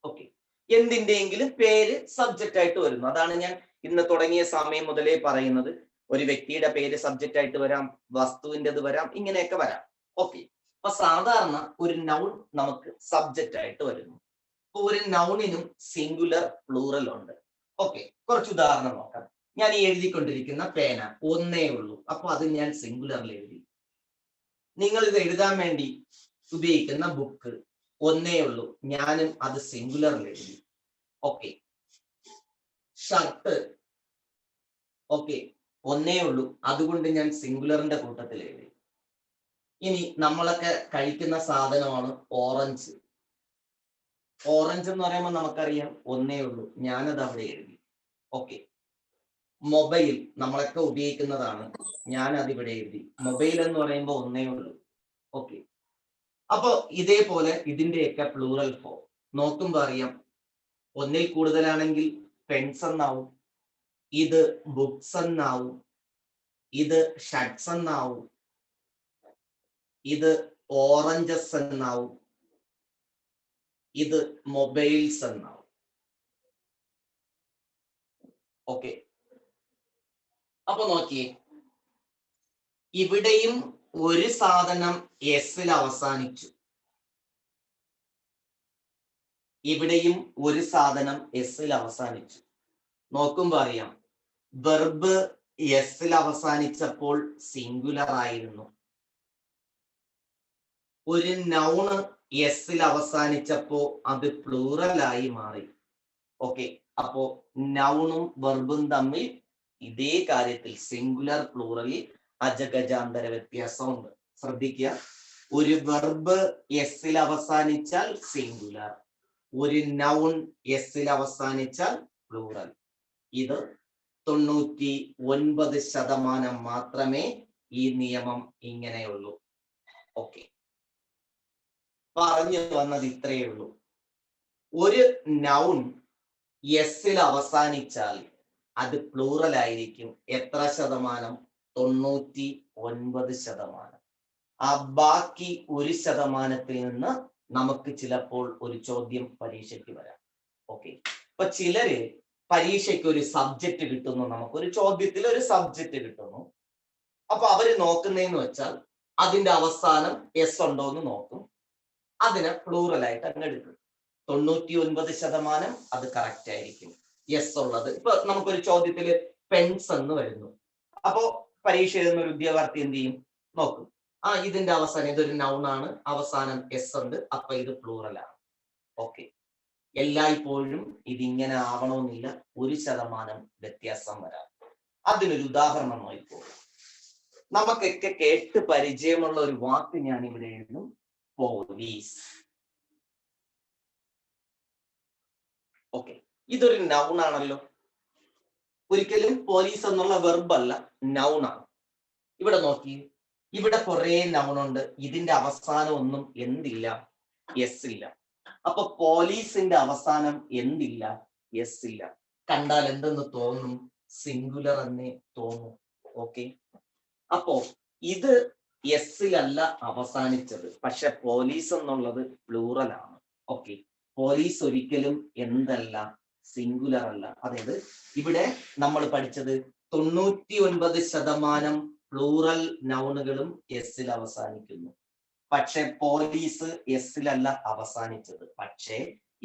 ഓക്കെ, എന്തിന്റെയെങ്കിലും പേര് സബ്ജക്റ്റ് ആയിട്ട് വരുന്നു. അതാണ് ഞാൻ ഇന്ന് തുടങ്ങിയ സമയം മുതലേ പറയുന്നത്. ഒരു വ്യക്തിയുടെ പേര് സബ്ജക്റ്റ് ആയിട്ട് വരാം, വസ്തുവിൻ്റെത് വരാം, ഇങ്ങനെയൊക്കെ വരാം. ഓക്കെ, അപ്പൊ സാധാരണ ഒരു നൗൺ നമുക്ക് സബ്ജക്റ്റ് ആയിട്ട് വരുന്നു. അപ്പൊ ഒരു നൗണിനും സിംഗുലർ പ്ലൂറൽ ഉണ്ട്. ഓക്കെ, കുറച്ച് ഉദാഹരണം നോക്കാം. ഞാൻ ഈ എഴുതിക്കൊണ്ടിരിക്കുന്ന പേന ഒന്നേ ഉള്ളൂ, അപ്പൊ അത് ഞാൻ സിംഗുലറിൽ എഴുതി. നിങ്ങൾ ഇത് എഴുതാൻ വേണ്ടി ഉപയോഗിക്കുന്ന ബുക്ക് ഒന്നേ ഉള്ളൂ, ഞാനും അത് സിംഗുലറിൽ എഴുതി. ഓക്കെ, ഷർട്ട് ഓക്കെ ഒന്നേ ഉള്ളൂ, അതുകൊണ്ട് ഞാൻ സിംഗുലറിന്റെ കൂട്ടത്തിൽ എഴുതി. ഇനി നമ്മളൊക്കെ കഴിക്കുന്ന സാധനമാണ് ഓറഞ്ച്. ഓറഞ്ച് എന്ന് പറയുമ്പോൾ നമുക്കറിയാം ഒന്നേ ഉള്ളൂ, ഞാനത് അവിടെ എഴുതി. ഓക്കെ, മൊബൈൽ നമ്മളൊക്കെ ഉപയോഗിക്കുന്നതാണ്, ഞാൻ അതിവിടെ എഴുതി. മൊബൈൽ എന്ന് പറയുമ്പോൾ ഒന്നേ ഉള്ളൂ. ഓക്കെ, അപ്പൊ ഇതേപോലെ ഇതിന്റെയൊക്കെ പ്ലൂറൽ ഫോം നോക്കുമ്പോ അറിയാം, ഒന്നിൽ കൂടുതലാണെങ്കിൽ പെൻസ് എന്നാവും, ഇത് ബുക്സ് എന്നാവും, ഇത് ഷർട്ട്സ് എന്നാവും, ഇത് ഓറഞ്ചസ് എന്നാവും, ഇത് മൊബൈൽസ് എന്നാവും. ഓക്കെ, അപ്പൊ നോക്കിയേ, ഇവിടെയും ഒരു സാധനം എസ്സിൽ അവസാനിച്ചു, ഇവിടെയും ഒരു സാധനം എസ്സിൽ അവസാനിച്ചു. നോക്കുമ്പോ അറിയാം, വെർബ് എസ്സിൽ അവസാനിച്ചപ്പോൾ സിംഗുലർ ആയിരുന്നു, ഒരു നൗണ് എസ്സിൽ അവസാനിച്ചപ്പോ അത് പ്ലൂറലായി മാറി. ഓക്കെ, അപ്പോ നൗണും വെർബും തമ്മിൽ ഇതേ കാര്യത്തിൽ സിംഗുലർ പ്ലൂറലിൽ അജഗജാന്തര വ്യത്യാസമുണ്ട്. ശ്രദ്ധിക്കുക, ഒരു വെർബ് എസ്സിൽ അവസാനിച്ചാൽ സിംഗുലർ, ഒരു നൗൺ എസ്സിൽ അവസാനിച്ചാൽ പ്ലൂറൽ. ഇത് 99% മാത്രമേ ഈ നിയമം ഇങ്ങനെയുള്ളൂ. ഓക്കെ, പറഞ്ഞു വന്നത് ഇത്രയേ ഉള്ളൂ. ഒരു നൗൺ എസ്സിൽ അവസാനിച്ചാൽ അത് പ്ലൂറൽ ആയിരിക്കും. എത്ര ശതമാനം? 99%. ആ ബാക്കി 1% നിന്ന് നമുക്ക് ചിലപ്പോൾ ഒരു ചോദ്യം പരീക്ഷയ്ക്ക് വരാം. ഓക്കെ, അപ്പൊ ചിലര് പരീക്ഷയ്ക്ക് ഒരു സബ്ജക്റ്റ് കിട്ടുന്നു, നമുക്കൊരു ചോദ്യത്തിൽ ഒരു സബ്ജക്റ്റ് കിട്ടുന്നു. അപ്പൊ അവര് നോക്കുന്നതെന്ന് വെച്ചാൽ അതിന്റെ അവസാനം എസ് ഉണ്ടോ എന്ന് നോക്കും, അതിനെ പ്ലൂറൽ ആയിട്ട് അങ്ങ് എടുക്കും. 99% അത് കറക്റ്റ് ആയിരിക്കും, യെസ് ഉള്ളത്. ഇപ്പൊ നമുക്കൊരു ചോദ്യത്തില് പെൻസ് എന്ന് വരുന്നു, അപ്പോ പരീക്ഷ എഴുതുന്ന ഒരു ഉദ്യോഗാർത്ഥി എന്ത് ചെയ്യും? നോക്കും, ഇതിന്റെ അവസാനം ഇതൊരു നൗൺ ആണ്, അവസാനം എസ് ഉണ്ട്, അപ്പൊ ഇത് പ്ലൂറൽ ആണ്. ഓക്കെ, എല്ലായ്പ്പോഴും ഇതിങ്ങനെ ആവണമെന്നില്ല, 1% വ്യത്യാസം വരാം. അതിനൊരു ഉദാഹരണം നോക്കൂ. നമുക്കൊക്കെ കേട്ട് പരിചയമുള്ള ഒരു വാക്ക് ഞാൻ ഇവിടെ എഴുതും, പോലീസ്. ഓക്കെ, ഇതൊരു നൗൺ ആണല്ലോ. ഒരിക്കലും പോലീസ് എന്നുള്ള വെർബ് അല്ല, നൗൺ ആണ്. ഇവിടെ നോക്കി, ഇവിടെ കുറെ നൗൺ ഉണ്ട്, ഇതിന്റെ അവസാനം ഒന്നും എന്തില്ല, എസ് ഇല്ല. അപ്പൊ പോലീസിന്റെ അവസാനം എന്തില്ല, എസ് ഇല്ല. കണ്ടാൽ എന്തെന്ന് തോന്നും, സിംഗുലർ എന്നേ തോന്നും. ഓക്കെ, അപ്പോ ഇത് എസ്സിലല്ല അവസാനിച്ചത്, പക്ഷെ പോലീസ് എന്നുള്ളത് പ്ലൂറൽ ആണ്. ഓക്കെ, പോലീസ് ഒരിക്കലും എന്തല്ല, സിംഗുലർ അല്ല. അതായത് ഇവിടെ നമ്മൾ പഠിച്ചത് 99% പ്ലൂറൽ നൗണുകളും എസ്സിൽ അവസാനിക്കുന്നു. പക്ഷെ പോലീസ് എസ്സിലല്ല അവസാനിച്ചത്. പക്ഷേ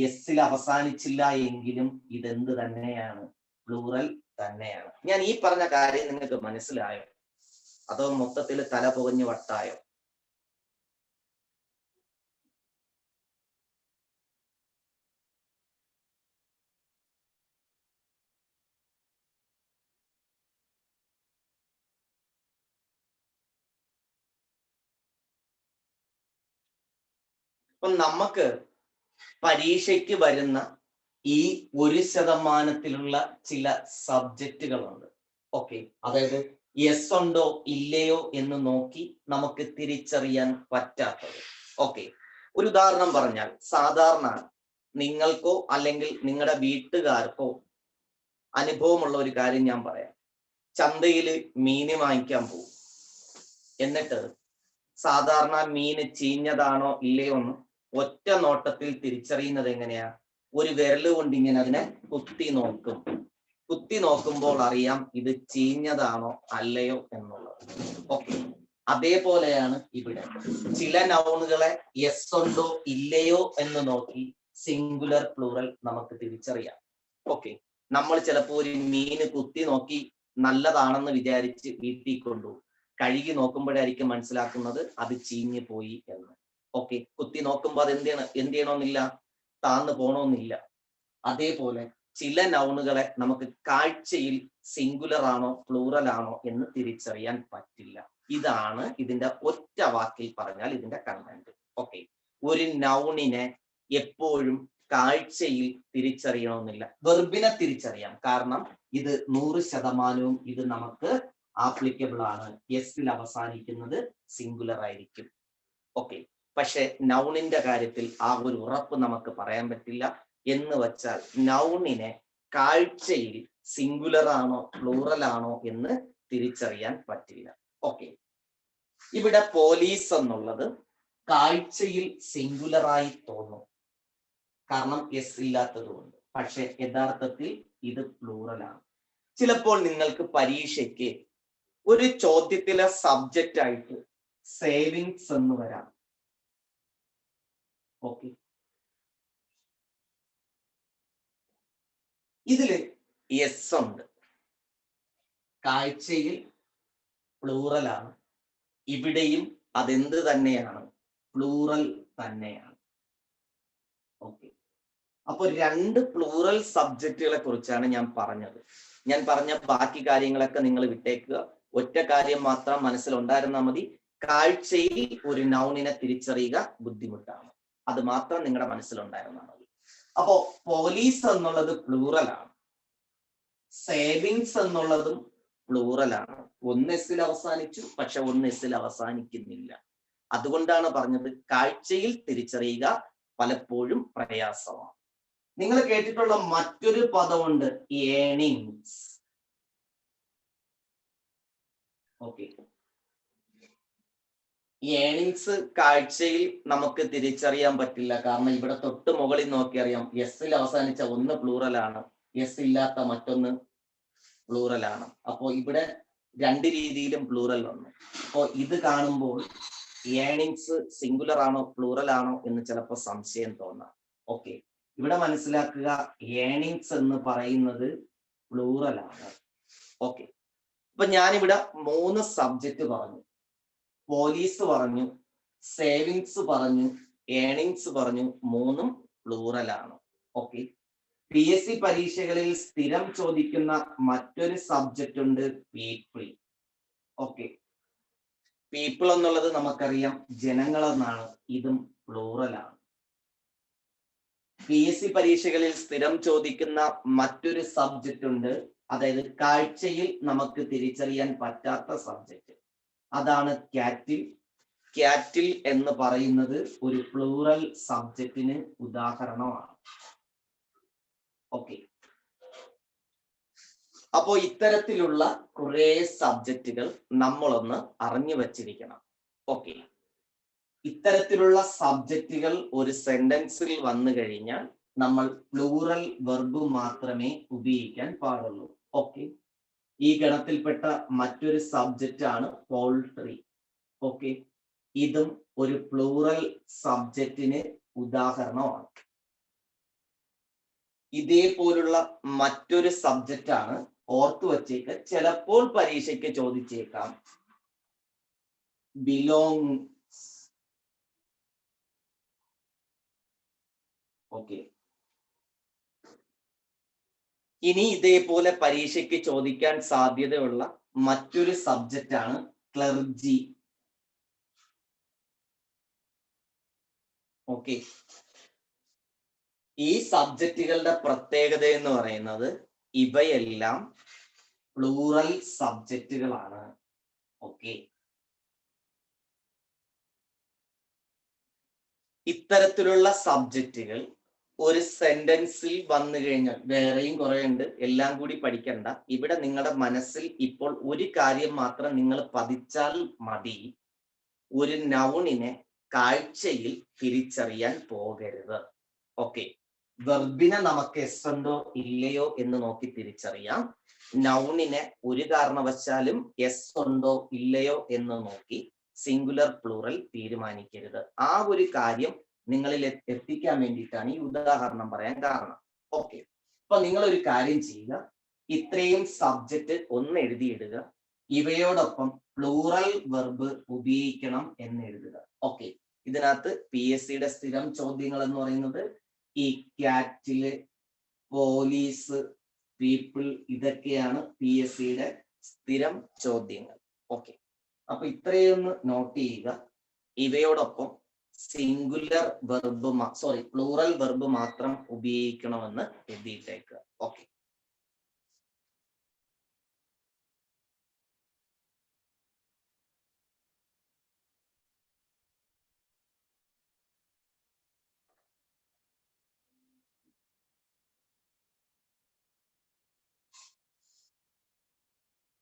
എസ്സിൽ അവസാനിച്ചില്ല എങ്കിലും ഇതെന്ത് തന്നെയാണ്, പ്ലൂറൽ തന്നെയാണ്. ഞാൻ ഈ പറഞ്ഞ കാര്യം നിങ്ങൾക്ക് മനസ്സിലായോ, അതോ മൊത്തത്തിൽ തല പുകഞ്ഞു വട്ടായോ? അപ്പൊ നമുക്ക് പരീക്ഷയ്ക്ക് വരുന്ന ഈ 1% ചില സബ്ജക്റ്റുകളുണ്ട്. ഓക്കെ, അതായത് യെസ് ഉണ്ടോ ഇല്ലയോ എന്ന് നോക്കി നമുക്ക് തിരിച്ചറിയാൻ പറ്റാത്തത്. ഓക്കെ, ഒരു ഉദാഹരണം പറഞ്ഞാൽ, സാധാരണ നിങ്ങൾക്കോ അല്ലെങ്കിൽ നിങ്ങളുടെ വീട്ടുകാർക്കോ അനുഭവമുള്ള ഒരു കാര്യം ഞാൻ പറയാം. ചന്തയിൽ മീന് വാങ്ങിക്കാൻ പോകും. എന്നിട്ട് സാധാരണ മീന് ചീഞ്ഞതാണോ ഇല്ലയോ എന്ന് ഒറ്റ നോട്ടത്തിൽ തിരിച്ചറിയുന്നത് എങ്ങനെയാ? ഒരു വിരല് കൊണ്ട് ഇങ്ങനെ അതിനെ കുത്തി നോക്കും. കുത്തി നോക്കുമ്പോൾ അറിയാം ഇത് ചീഞ്ഞതാണോ അല്ലയോ എന്നുള്ളത്. ഓക്കെ, അതേപോലെയാണ് ഇവിടെ. ചില നൗണുകളെ യെസ് ഉണ്ടോ ഇല്ലയോ എന്ന് നോക്കി സിംഗുലർ പ്ലൂറൽ നമുക്ക് തിരിച്ചറിയാം. ഓക്കെ, നമ്മൾ ചിലപ്പോൾ ഒരു മീന് കുത്തി നോക്കി നല്ലതാണെന്ന് വിചാരിച്ച് വീട്ടിൽ കൊണ്ടുപോകും. കഴുകി നോക്കുമ്പോഴായിരിക്കും മനസ്സിലാക്കുന്നത് അത് ചീഞ്ഞു പോയി എന്ന്. ഓക്കെ, കുത്തി നോക്കുമ്പോൾ അത് എന്ത് ചെയ്യണമെന്നില്ല, താന്ന് പോണമെന്നില്ല. അതേപോലെ ചില നൗണുകളെ നമുക്ക് കാഴ്ചയിൽ സിംഗുലർ ആണോ പ്ലൂറൽ ആണോ എന്ന് തിരിച്ചറിയാൻ പറ്റില്ല. ഇതാണ് ഇതിന്റെ ഒറ്റ വാക്കിൽ പറഞ്ഞാൽ ഇതിന്റെ കണ്ടന്റ്. ഓക്കെ, ഒരു നൗണിനെ എപ്പോഴും കാഴ്ചയിൽ തിരിച്ചറിയണമെന്നില്ല. വെർബിനെ തിരിച്ചറിയാം, കാരണം ഇത് 100% ഇത് നമുക്ക് ആപ്ലിക്കബിൾ ആണ്. എസ്സിൽ അവസാനിക്കുന്നത് സിംഗുലർ ആയിരിക്കും. ഓക്കെ, പക്ഷെ നൗണിന്റെ കാര്യത്തിൽ ആ ഒരു ഉറപ്പ് നമുക്ക് പറയാൻ പറ്റില്ല. എന്ന് വെച്ചാൽ നൗണിനെ കാഴ്ചയിൽ സിംഗുലർ ആണോ പ്ലൂറൽ ആണോ എന്ന് തിരിച്ചറിയാൻ പറ്റില്ല. ഓക്കെ, ഇവിടെ പോലീസ് എന്നുള്ളത് കാഴ്ചയിൽ സിംഗുലറായി തോന്നും, കാരണം എസ് ഇല്ലാത്തത് കൊണ്ട്. പക്ഷെ യഥാർത്ഥത്തിൽ ഇത് പ്ലൂറൽ ആണ്. ചിലപ്പോൾ നിങ്ങൾക്ക് പരീക്ഷയ്ക്ക് ഒരു ചോദ്യത്തിലെ സബ്ജക്റ്റ് ആയിട്ട് സേവിങ്സ് എന്ന് വരാം. ഓക്കെ, ഇതില് എസ് ഉണ്ട്, കാഴ്ചയിൽ പ്ലൂറൽ ആണ്. ഇവിടെയും അതെന്ത് തന്നെയാണ്, പ്ലൂറൽ തന്നെയാണ്. ഓക്കെ, അപ്പൊ 2 പ്ലൂറൽ സബ്ജക്റ്റുകളെ കുറിച്ചാണ് ഞാൻ പറഞ്ഞത്. ഞാൻ പറഞ്ഞ ബാക്കി കാര്യങ്ങളൊക്കെ നിങ്ങൾ വിട്ടേക്കുക. ഒറ്റ കാര്യം മാത്രം മനസ്സിലുണ്ടായിരുന്നാൽ മതി, കാഴ്ചയിൽ ഒരു നൗണിനെ തിരിച്ചറിയുക ബുദ്ധിമുട്ടാണ്. അത് മാത്രം നിങ്ങളുടെ മനസ്സിലുണ്ടായിരുന്നാൽ മതി. അപ്പോ പോലീസ് എന്നുള്ളത് പ്ലൂറൽ ആണ്, സേവിങ്സ് എന്നുള്ളതും പ്ലൂറൽ ആണ്. 1 എസ്സിൽ അവസാനിച്ചു, പക്ഷെ 1 എസ്സിൽ അവസാനിക്കുന്നില്ല. അതുകൊണ്ടാണ് പറഞ്ഞത് കാഴ്ചയിൽ തിരിച്ചറിയുക പലപ്പോഴും പ്രയാസമാണ്. നിങ്ങൾ കേട്ടിട്ടുള്ള മറ്റൊരു പദമുണ്ട്, ഏണിങ്സ്. ഓക്കെ, ഏണിങ്സ് കാഴ്ചയിൽ നമുക്ക് തിരിച്ചറിയാൻ പറ്റില്ല, കാരണം ഇവിടെ തൊട്ട് മുകളിൽ നോക്കി അറിയാം എസ്സിൽ അവസാനിച്ച ഒന്ന് പ്ലൂറൽ ആണ്, എസ് ഇല്ലാത്ത മറ്റൊന്ന് പ്ലൂറൽ ആണ്. അപ്പോ ഇവിടെ 2 രീതിയിലും പ്ലൂറൽ വന്നു. അപ്പോ ഇത് കാണുമ്പോൾ ഏണിങ്സ് സിംഗുലർ ആണോ പ്ലൂറൽ ആണോ എന്ന് ചിലപ്പോൾ സംശയം തോന്നാം. ഓക്കെ, ഇവിടെ മനസ്സിലാക്കുക, ഏണിങ്സ് എന്ന് പറയുന്നത് പ്ലൂറൽ ആണ്. ഓക്കെ, അപ്പൊ ഞാനിവിടെ 3 സബ്ജക്റ്റ് പറഞ്ഞു. പോലീസ് പറഞ്ഞു, സേവിങ്സ് പറഞ്ഞു, ഏണിങ്സ് പറഞ്ഞു. 3ഉം പ്ലൂറൽ ആണ്. ഓക്കെ, PSC പരീക്ഷകളിൽ സ്ഥിരം ചോദിക്കുന്ന മറ്റൊരു സബ്ജക്റ്റ് ഉണ്ട്, പീപ്പിൾ. ഓക്കെ, പീപ്പിൾ എന്നുള്ളത് നമുക്കറിയാം ജനങ്ങൾ എന്നാണ്, ഇതും പ്ലൂറൽ ആണ്. PSC പരീക്ഷകളിൽ സ്ഥിരം ചോദിക്കുന്ന മറ്റൊരു സബ്ജക്റ്റ് ഉണ്ട്, അതായത് കാഴ്ചയിൽ നമുക്ക് തിരിച്ചറിയാൻ പറ്റാത്ത സബ്ജക്റ്റ്, അതാണ് ക്യാറ്റിൽ. ക്യാറ്റിൽ എന്ന് പറയുന്നത് ഒരു പ്ലൂറൽ സബ്ജക്റ്റിന് ഉദാഹരണമാണ്. ഓക്കെ, അപ്പോ ഇത്തരത്തിലുള്ള കുറെ സബ്ജക്റ്റുകൾ നമ്മളൊന്ന് അറിഞ്ഞു വച്ചിരിക്കണം. ഓക്കെ, ഇത്തരത്തിലുള്ള സബ്ജക്റ്റുകൾ ഒരു സെന്റൻസിൽ വന്നു കഴിഞ്ഞാൽ നമ്മൾ പ്ലൂറൽ വെർബ് മാത്രമേ ഉപയോഗിക്കാൻ പാടുള്ളൂ. ഓക്കെ, ഈ ഗണത്തിൽപ്പെട്ട മറ്റൊരു സബ്ജക്റ്റ് ആണ് പോൾട്രി. ഓക്കെ, ഇതും ഒരു പ്ലൂറൽ സബ്ജക്റ്റിന് ഉദാഹരണമാണ്. ഇതേപോലുള്ള മറ്റൊരു സബ്ജക്റ്റ് ആണ്, ഓർത്തു വച്ചേക്ക്, ചിലപ്പോൾ പരീക്ഷയ്ക്ക് ചോദിച്ചേക്കാം, ബിലോങ്. ഓക്കെ, ഇനി ഇതേപോലെ പരീക്ഷയ്ക്ക് ചോദിക്കാൻ സാധ്യതയുള്ള മറ്റൊരു സബ്ജക്റ്റ് ആണ് ക്ലർജി. ഓക്കെ, ഈ സബ്ജക്റ്റുകളുടെ പ്രത്യേകത എന്ന് പറയുന്നത് ഇവയെല്ലാം പ്ലൂറൽ സബ്ജക്റ്റുകളാണ്. ഓക്കെ, ഇത്തരത്തിലുള്ള സബ്ജക്റ്റുകൾ ഒരു സെന്റൻസിൽ വന്നു കഴിഞ്ഞാൽ, വേറെയും കുറെ ഉണ്ട്, എല്ലാം കൂടി പഠിക്കണ്ട. ഇവിടെ നിങ്ങളുടെ മനസ്സിൽ ഇപ്പോൾ ഒരു കാര്യം മാത്രം നിങ്ങൾ പതിച്ചാൽ മതി, ഒരു നൗണിനെ കാഴ്ചയിൽ തിരിച്ചറിയാൻ പോകരുത്. ഓക്കെ, വെർബിനെ നമുക്ക് എസ് ഉണ്ടോ ഇല്ലയോ എന്ന് നോക്കി തിരിച്ചറിയാം. നൗണിനെ ഒരു കാരണവശാലും എസ് ഉണ്ടോ ഇല്ലയോ എന്ന് നോക്കി സിംഗുലർ പ്ലൂറൽ തീരുമാനിക്കരുത്. ആ ഒരു കാര്യം നിങ്ങളിൽ എത്തിക്കാൻ വേണ്ടിയിട്ടാണ് ഈ ഉദാഹരണം പറയാൻ കാരണം. ഓക്കെ, അപ്പൊ നിങ്ങൾ ഒരു കാര്യം ചെയ്യുക, ഇത്രയും സബ്ജക്റ്റ് ഒന്ന് എഴുതിയിടുക, ഇവയോടൊപ്പം പ്ലൂറൽ വെർബ് ഉപയോഗിക്കണം എന്ന് എഴുതുക. ഓക്കെ, ഇതിനകത്ത് PSCയുടെ സ്ഥിരം ചോദ്യങ്ങൾ എന്ന് പറയുന്നത് ഈ ക്യാറ്റില്, പോലീസ്, പീപ്പിൾ, ഇതൊക്കെയാണ് PSCയുടെ സ്ഥിരം ചോദ്യങ്ങൾ. ഓക്കെ, അപ്പൊ ഇത്രയൊന്ന് നോട്ട് ചെയ്യുക. ഇവയോടൊപ്പം സിംഗുലർ വെർബ് പ്ലൂറൽ വെർബ് മാത്രം ഉപയോഗിക്കണമെന്ന് എഴുതിയിട്ടേക്കുക. ഓക്കെ,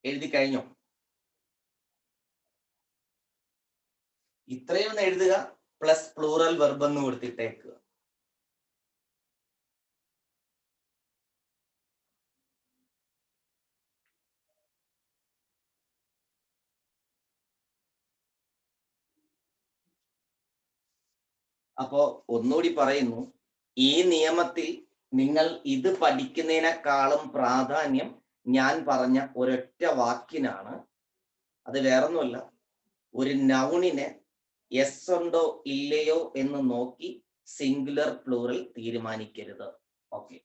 എഴുതി കഴിഞ്ഞോ? ഇത്രയും എഴുതുക, പ്ലസ് പ്ലൂറൽ വെർബ് എന്ന് കൊടുത്തിട്ടേക്കുക. അപ്പോ ഒന്നുകൂടി പറയുന്നു, ഈ നിയമത്തിൽ നിങ്ങൾ ഇത് പഠിക്കുന്നതിനേക്കാളും പ്രാധാന്യം ഞാൻ പറഞ്ഞ ഒരൊറ്റ വാക്കിനാണ്. അത് വേറൊന്നുമല്ല, ഒരു നൗണിനെ എസ് ഉണ്ടോ ഇല്ലയോ എന്ന് നോക്കി സിംഗുലർ പ്ലൂറൽ തീരുമാനിക്കരുത്. ഓക്കെ,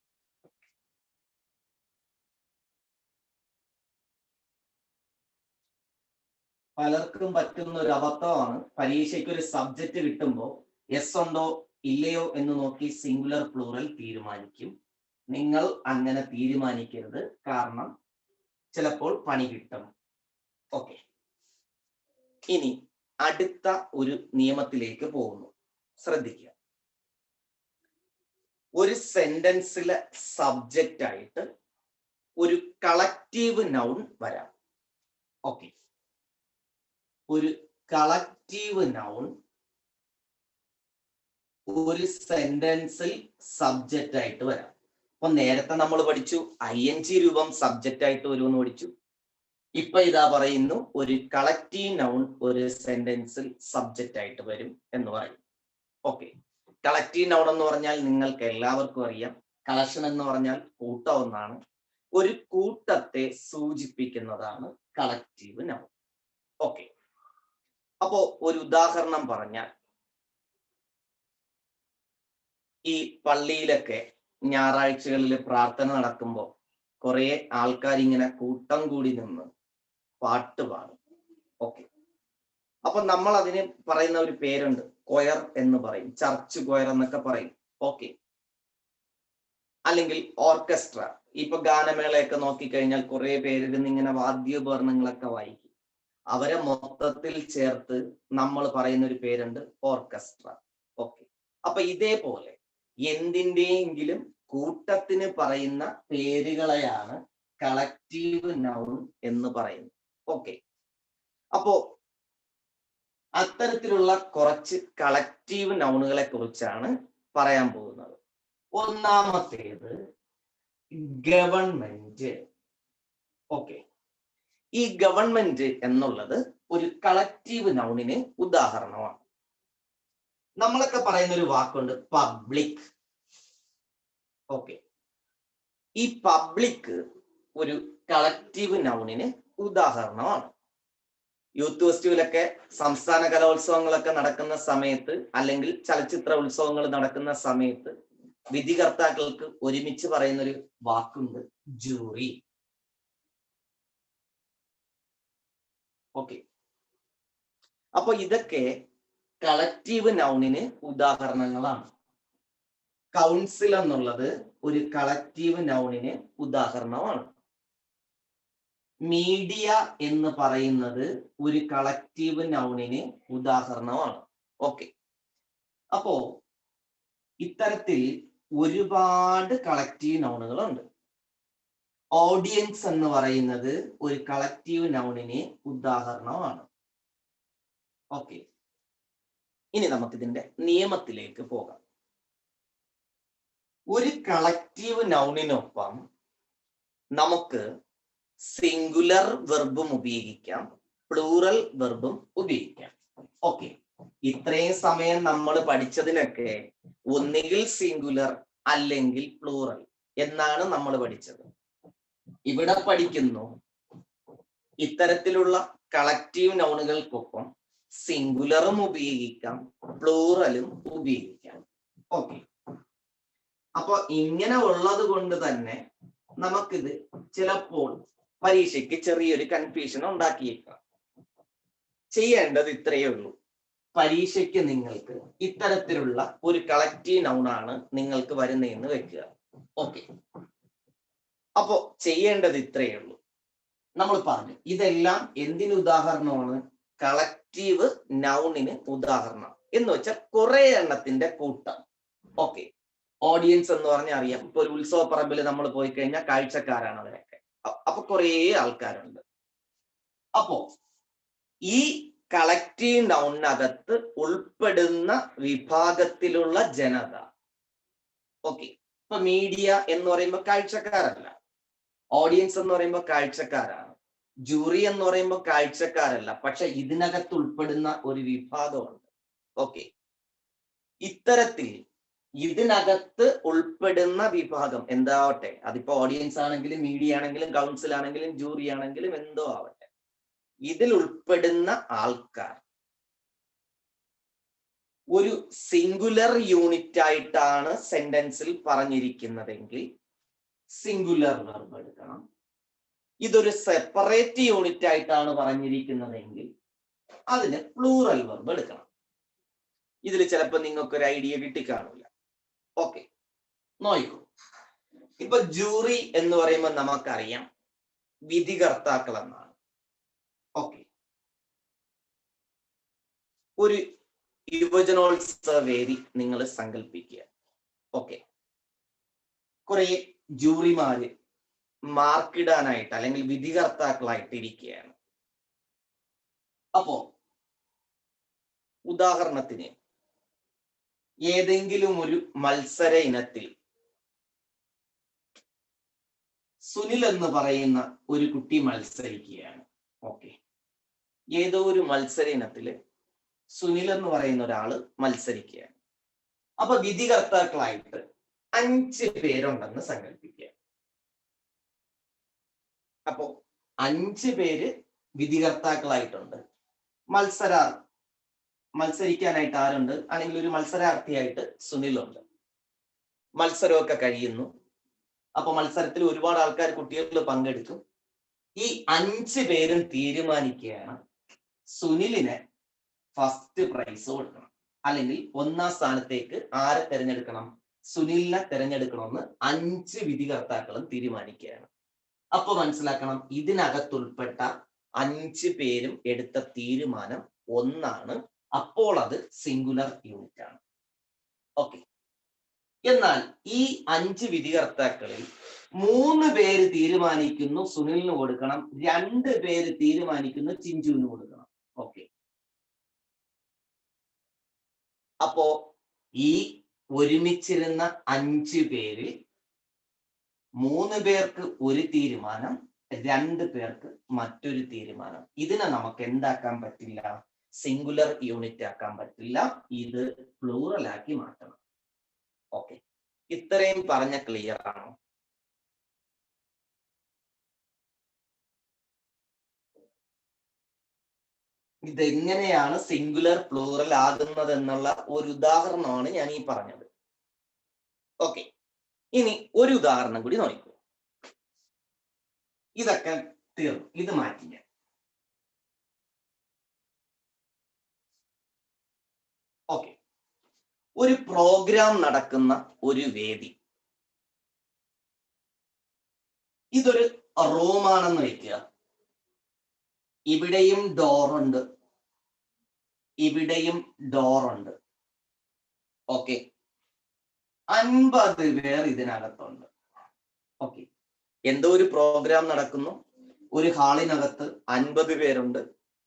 പലർക്കും പറ്റുന്ന ഒരു അബദ്ധമാണ്, പരീക്ഷയ്ക്ക് ഒരു സബ്ജക്റ്റ് കിട്ടുമ്പോൾ എസ് ഉണ്ടോ ഇല്ലയോ എന്ന് നോക്കി സിംഗുലർ പ്ലൂറൽ തീരുമാനിക്കും. നിങ്ങൾ അങ്ങനെ തീരുമാനിക്കരുത്, കാരണം ചിലപ്പോൾ പണി കിട്ടും. ഓക്കെ, ഇനി അടുത്ത ഒരു നിയമത്തിലേക്ക് പോകുന്നു, ശ്രദ്ധിക്കുക. ഒരു സെന്റൻസിലെ സബ്ജക്റ്റ് ആയിട്ട് ഒരു കളക്റ്റീവ് നൗൺ വരാം. ഓക്കെ, ഒരു കളക്റ്റീവ് നൗൺ ഒരു സെന്റൻസിൽ സബ്ജക്റ്റ് ആയിട്ട് വരാം. അപ്പൊ നേരത്തെ നമ്മൾ പഠിച്ചു ING രൂപം സബ്ജക്റ്റ് ആയിട്ട് വരുമെന്ന് പഠിച്ചു. ഇപ്പൊ ഇതാ പറയുന്നു, ഒരു കളക്റ്റീവ് നൗൺ ഒരു സെന്റൻസിൽ സബ്ജക്റ്റ് ആയിട്ട് വരും എന്ന് പറയും. ഓക്കെ, കളക്റ്റീവ് നൗൺ എന്ന് പറഞ്ഞാൽ നിങ്ങൾക്ക് എല്ലാവർക്കും അറിയാം, കളക്ഷൻ എന്ന് പറഞ്ഞാൽ കൂട്ടം എന്നാണ്. ഒരു കൂട്ടത്തെ സൂചിപ്പിക്കുന്നതാണ് കളക്റ്റീവ് നൗൺ. ഓക്കെ, അപ്പോ ഒരു ഉദാഹരണം പറഞ്ഞാൽ, ഈ പള്ളിയിലൊക്കെ ഞായറാഴ്ചകളിൽ പ്രാർത്ഥന നടക്കുമ്പോൾ കുറെ ആൾക്കാർ ഇങ്ങനെ കൂട്ടം കൂടി നിന്ന് പാട്ട് പാടും. ഓക്കെ, അപ്പൊ നമ്മൾ അതിന് പറയുന്ന ഒരു പേരുണ്ട്, കൊയർ എന്ന് പറയും, ചർച്ച് കൊയർ എന്നൊക്കെ പറയും. ഓക്കെ, അല്ലെങ്കിൽ ഓർക്കസ്ട്ര, ഇപ്പൊ ഗാനമേളയൊക്കെ നോക്കിക്കഴിഞ്ഞാൽ കുറെ പേരിരുന്ന് ഇങ്ങനെ വാദ്യോപകരണങ്ങളൊക്കെ വായിക്കും. അവരെ മൊത്തത്തിൽ ചേർത്ത് നമ്മൾ പറയുന്ന ഒരു പേരുണ്ട് ഓർക്കസ്ട്ര. ഓക്കെ, അപ്പൊ ഇതേപോലെ എന്തിൻ്റെയെങ്കിലും കൂട്ടത്തിന് പറയുന്ന പേരുകളെയാണ് കളക്റ്റീവ് നൗൺ എന്ന് പറയുന്നത്. ഓക്കെ, അപ്പോ അത്തരത്തിലുള്ള കുറച്ച് കളക്റ്റീവ് നൗണുകളെ കുറിച്ചാണ് പറയാൻ പോകുന്നത്. ഒന്നാമത്തേത് ഗവൺമെന്റ്. ഓക്കെ, ഈ ഗവൺമെന്റ് എന്നുള്ളത് ഒരു കളക്റ്റീവ് നൗണിന് ഉദാഹരണമാണ്. നമ്മളൊക്കെ പറയുന്ന ഒരു വാക്കുണ്ട് പബ്ലിക്. ഓക്കെ, ഈ പബ്ലിക് ഒരു കളക്റ്റീവ് നൗണിന് ഉദാഹരണമാണ്. യൂത്ത് ഫെസ്റ്റിവലൊക്കെ സംസ്ഥാന കലോത്സവങ്ങളൊക്കെ നടക്കുന്ന സമയത്ത് അല്ലെങ്കിൽ ചലച്ചിത്ര ഉത്സവങ്ങൾ നടക്കുന്ന സമയത്ത് വിധികർത്താക്കൾക്ക് ഒരുമിച്ച് പറയുന്ന ഒരു വാക്കുണ്ട് ജൂറി. ഓക്കെ, അപ്പൊ ഇതൊക്കെ കളക്റ്റീവ് നൗണിന് ഉദാഹരണങ്ങളാണ്. കൗൺസിൽ എന്നുള്ളത് ഒരു കളക്റ്റീവ് നൗണിന് ഉദാഹരണമാണ്. മീഡിയ എന്ന് പറയുന്നത് ഒരു കളക്റ്റീവ് നൗണിന് ഉദാഹരണമാണ്. ഓക്കെ, അപ്പോ ഇത്തരത്തിൽ ഒരുപാട് കളക്റ്റീവ് നൗണുകളുണ്ട്. ഓഡിയൻസ് എന്ന് പറയുന്നത് ഒരു കളക്റ്റീവ് നൗണിന് ഉദാഹരണമാണ്. ഓക്കെ, ഇനി നമുക്കിതിന്റെ നിയമത്തിലേക്ക് പോകാം. ഒരു കളക്റ്റീവ് നൗണിനൊപ്പം നമുക്ക് സിംഗുലർ വെർബും ഉപയോഗിക്കാം, പ്ലൂറൽ വെർബും ഉപയോഗിക്കാം. ഓക്കെ, ഇത്രയും സമയം നമ്മൾ പഠിച്ചതിനൊക്കെ ഒന്നുകിൽ സിംഗുലർ അല്ലെങ്കിൽ പ്ലൂറൽ എന്നാണ് നമ്മൾ പഠിച്ചത്. ഇവിടെ പഠിക്കുന്നു ഇത്തരത്തിലുള്ള കളക്റ്റീവ് നൗണുകൾക്കൊപ്പം സിംഗുലറും ഉപയോഗിക്കാം, പ്ലൂറലും ഉപയോഗിക്കാം. ഓക്കെ, അപ്പൊ ഇങ്ങനെ ഉള്ളത് കൊണ്ട് തന്നെ നമുക്കിത് ചിലപ്പോൾ പരീക്ഷയ്ക്ക് ചെറിയൊരു കൺഫ്യൂഷൻ ഉണ്ടാക്കിയേക്കാം. ചെയ്യേണ്ടത് ഇത്രയേ ഉള്ളൂ. പരീക്ഷയ്ക്ക് നിങ്ങൾക്ക് ഇത്തരത്തിലുള്ള ഒരു കളക്റ്റീവ് നൗണാണ് നിങ്ങൾക്ക് വരുന്നതെന്ന് വെക്കുക. ഓക്കെ, അപ്പോ ചെയ്യേണ്ടത് ഇത്രയേ ഉള്ളൂ. നമ്മൾ പറഞ്ഞു ഇതെല്ലാം എന്തിന് ഉദാഹരണമാണ്? കളക്റ്റീവ് നൗണിന് ഉദാഹരണം എന്ന് വെച്ചാൽ കുറെ എണ്ണത്തിന്റെ കൂട്ടം. ഓക്കെ, ഓഡിയൻസ് എന്ന് പറഞ്ഞാൽ അറിയാം. ഇപ്പൊ ഒരു ഉത്സവ പറമ്പിൽ നമ്മൾ പോയി കഴിഞ്ഞാൽ കാഴ്ചക്കാരാണ് അവരൊക്കെ. അപ്പൊ കുറേ ആൾക്കാരുണ്ട്. അപ്പോ ഈ കളക്റ്റീവ് നൗണിനകത്ത് ഉൾപ്പെടുന്ന വിഭാഗത്തിലുള്ള ജനത. ഓക്കെ, ഇപ്പൊ മീഡിയ എന്ന് പറയുമ്പോൾ കാഴ്ചക്കാരല്ല, ഓഡിയൻസ് എന്ന് പറയുമ്പോൾ കാഴ്ചക്കാരാണ്, ജൂറി എന്ന് പറയുമ്പോൾ കാഴ്ചക്കാരല്ല, പക്ഷെ ഇതിനകത്ത് ഉൾപ്പെടുന്ന ഒരു വിഭാഗമുണ്ട്. ഓക്കെ, ഇത്തരത്തിൽ ഇതിനകത്ത് ഉൾപ്പെടുന്ന വിഭാഗം എന്താവട്ടെ, അതിപ്പോ ഓഡിയൻസ് ആണെങ്കിലും മീഡിയ ആണെങ്കിലും കൗൺസിൽ ആണെങ്കിലും ജൂറി ആണെങ്കിലും എന്തോ ആവട്ടെ, ഇതിൽ ഉൾപ്പെടുന്ന ആൾക്കാർ ഒരു സിംഗുലർ യൂണിറ്റ് ആയിട്ടാണ് സെന്റൻസിൽ പറഞ്ഞിരിക്കുന്നതെങ്കിൽ സിംഗുലർ വെർബ് എടുക്കണം. ഇതൊരു സെപ്പറേറ്റ് യൂണിറ്റ് ആയിട്ടാണ് പറഞ്ഞിരിക്കുന്നതെങ്കിൽ അതിന് പ്ലൂറൽ വെർബ് എടുക്കണം. ഇതിൽ ചിലപ്പോൾ നിങ്ങൾക്ക് ഒരു ഐഡിയ കിട്ടിക്കാണില്ല. ഓക്കെ, നോക്കൂ. ഇപ്പൊ ജൂറി എന്ന് പറയുമ്പോൾ നമുക്കറിയാം വിധികർത്താക്കൾ എന്നാണ്. ഓക്കെ, ഒരു യുവജനോത്സവ വേദി നിങ്ങൾ സങ്കല്പിക്കുക. ഓക്കെ, കുറെ ജൂറിമാര് മാർക്കിടാനായിട്ട് അല്ലെങ്കിൽ വിധികർത്താക്കളായിട്ട് ഇരിക്കുകയാണ്. അപ്പോ ഉദാഹരണത്തിന് ഏതെങ്കിലും ഒരു മത്സര ഇനത്തിൽ സുനിൽ എന്ന് പറയുന്ന ഒരു കുട്ടി മത്സരിക്കുകയാണ്. ഓക്കെ, ഏതോ ഒരു മത്സര ഇനത്തില് സുനിൽ എന്ന് പറയുന്ന ഒരാള് മത്സരിക്കുകയാണ്. അപ്പൊ വിധികർത്താക്കളായിട്ട് 5 പേരുണ്ടെന്ന് സങ്കല്പിക്കുക. അപ്പോ 5 പേര് വിധികർത്താക്കളായിട്ടുണ്ട്. മത്സരിക്കാനായിട്ട് ആരുണ്ട്? അല്ലെങ്കിൽ ഒരു മത്സരാർത്ഥിയായിട്ട് സുനിലുണ്ട്. മത്സരമൊക്കെ കഴിയുന്നു. അപ്പൊ മത്സരത്തിൽ ഒരുപാട് ആൾക്കാർ, കുട്ടികൾ പങ്കെടുക്കും. ഈ 5 പേരും തീരുമാനിക്കുകയാണ് സുനിലിന് ഫസ്റ്റ് പ്രൈസ് കൊടുക്കണം, അല്ലെങ്കിൽ 1ാം സ്ഥാനത്തേക്ക് ആരെ തിരഞ്ഞെടുക്കണം? സുനിലിനെ തിരഞ്ഞെടുക്കണമെന്ന് 5 വിധികർത്താക്കളും തീരുമാനിക്കുകയാണ്. അപ്പൊ മനസ്സിലാക്കണം, ഇതിനകത്തുൾപ്പെട്ട 5 പേരും എടുത്ത തീരുമാനം ഒന്നാണ്. അപ്പോൾ അത് സിംഗുലർ യൂണിറ്റ് ആണ്. ഓക്കെ. എന്നാൽ ഈ 5 വിധികർത്താക്കളിൽ 3 പേര് തീരുമാനിക്കുന്നു സുനിലിന് കൊടുക്കണം, 2 പേര് തീരുമാനിക്കുന്നു ചിഞ്ചുവിന് കൊടുക്കണം. ഓക്കെ. അപ്പോ ഈ ഒരുമിച്ചിരുന്ന 5 പേരിൽ 3 പേർക്ക് ഒരു തീരുമാനം, 2 പേർക്ക് മറ്റൊരു തീരുമാനം. ഇതിനെ നമുക്ക് എന്താക്കാൻ പറ്റില്ല? സിംഗുലർ യൂണിറ്റ് ആക്കാൻ പറ്റില്ല. ഇത് പ്ലൂറൽ ആക്കി മാറ്റണം. ഓക്കെ. ഇത്രയും പറഞ്ഞ ക്ലിയർ ആണോ? ഇതെങ്ങനെയാണ് സിംഗുലർ പ്ലൂറൽ ആകുന്നത് എന്നുള്ള ഒരു ഉദാഹരണമാണ് ഞാൻ ഈ പറഞ്ഞത്. ഓക്കെ. ഇനി ഒരു ഉദാഹരണം കൂടി നോക്കൂ. ഇതൊക്കെ തീർന്നു, ഇത് മാറ്റി ഞാൻ. ഓക്കെ. ഒരു പ്രോഗ്രാം നടക്കുന്ന ഒരു വേദി, ഇതൊരു റൂമാണെന്ന് വയ്ക്കുക. ഇവിടെയും ഡോറുണ്ട്, ഇവിടെയും ഡോറുണ്ട്. ഓക്കെ. 50 പേർ ഇതിനകത്തുണ്ട്. ഓക്കെ. എന്തോ ഒരു പ്രോഗ്രാം നടക്കുന്നു, ഒരു ഹാളിനകത്ത് 50 പേരുണ്ട്,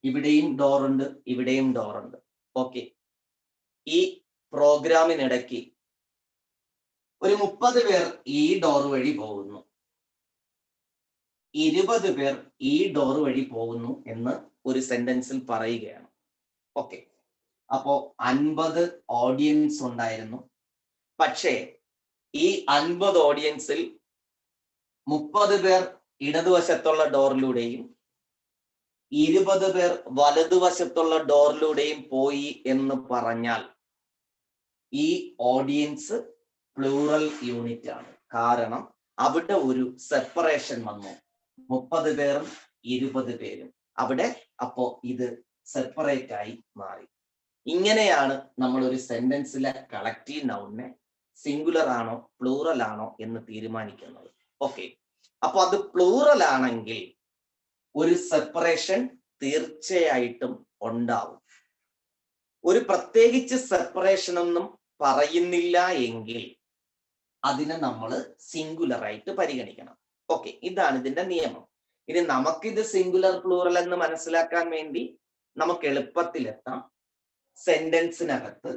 ഇവിടെയും ഡോറുണ്ട്, ഇവിടെയും ഡോറുണ്ട്. ഓക്കെ. ഈ പ്രോഗ്രാമിനിടയ്ക്ക് ഒരു 30 പേർ ഈ ഡോർ വഴി പോകുന്നു, 20 പേർ ഈ ഡോർ വഴി പോകുന്നു എന്ന് ഒരു സെന്റൻസിൽ പറയുകയാണ്. ഓക്കെ. അപ്പോ 50 ഓഡിയൻസ് ഉണ്ടായിരുന്നു. പക്ഷേ ഈ 50 ഓഡിയൻസിൽ 30 പേർ ഇടതുവശത്തുള്ള ഡോറിലൂടെയും 20 പേർ വലതുവശത്തുള്ള ഡോറിലൂടെയും പോയി എന്ന് പറഞ്ഞാൽ ഈ ഓഡിയൻസ് പ്ലൂറൽ യൂണിറ്റ് ആണ്. കാരണം അവിടെ ഒരു സെപ്പറേഷൻ വന്നു, 30 പേരും 20 പേരും അവിടെ. അപ്പോ ഇത് സെപ്പറേറ്റ് ആയി മാറി. ഇങ്ങനെയാണ് നമ്മൾ ഒരു സെന്റൻസിലെ കളക്റ്റീവ് നൗണിനെ സിംഗുലർ ആണോ പ്ലൂറൽ ആണോ എന്ന് തീരുമാനിക്കുന്നത്. ഓക്കെ. അപ്പൊ അത് പ്ലൂറൽ ആണെങ്കിൽ ഒരു സെപ്പറേഷൻ തീർച്ചയായിട്ടും ഉണ്ടാവും. ഒരു പ്രത്യേകിച്ച് സെപ്പറേഷൻ ഒന്നും പറയുന്നില്ല എങ്കിൽ അതിനെ നമ്മൾ സിംഗുലർ ആയിട്ട് പരിഗണിക്കണം. ഓക്കെ. ഇതാണ് ഇതിന്റെ നിയമം. ഇനി നമുക്കിത് സിംഗുലർ പ്ലൂറൽ എന്ന് മനസ്സിലാക്കാൻ വേണ്ടി നമുക്ക് എളുപ്പത്തിലെത്താം. സെന്റൻസിനകത്ത്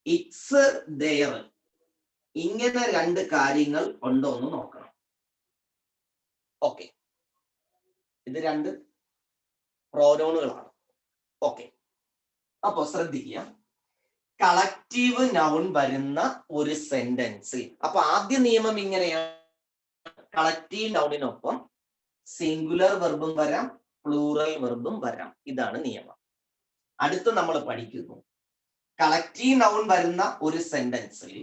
ഇറ്റ്സ് ദെയർ ഇങ്ങനെ 2 കാര്യങ്ങൾ ഉണ്ടോ എന്ന് നോക്കണം. ഓക്കെ. ഇത് 2 പ്രോനൗണുകളാണ്. ഓക്കെ. അപ്പൊ ശ്രദ്ധിക്കുക, കളക്റ്റീവ് നൗൺ വരുന്ന ഒരു സെന്റൻസിൽ, അപ്പൊ ആദ്യ നിയമം ഇങ്ങനെയാണ്, കളക്റ്റീവ് നൗണിനൊപ്പം സിംഗുലർ വെർബും വരാം, പ്ലൂറൽ വെർബും വരാം. ഇതാണ് നിയമം. അടുത്ത് നമ്മൾ പഠിക്കുന്നു, കളക്റ്റീവ് നൗൺ വരുന്ന ഒരു സെന്റൻസിൽ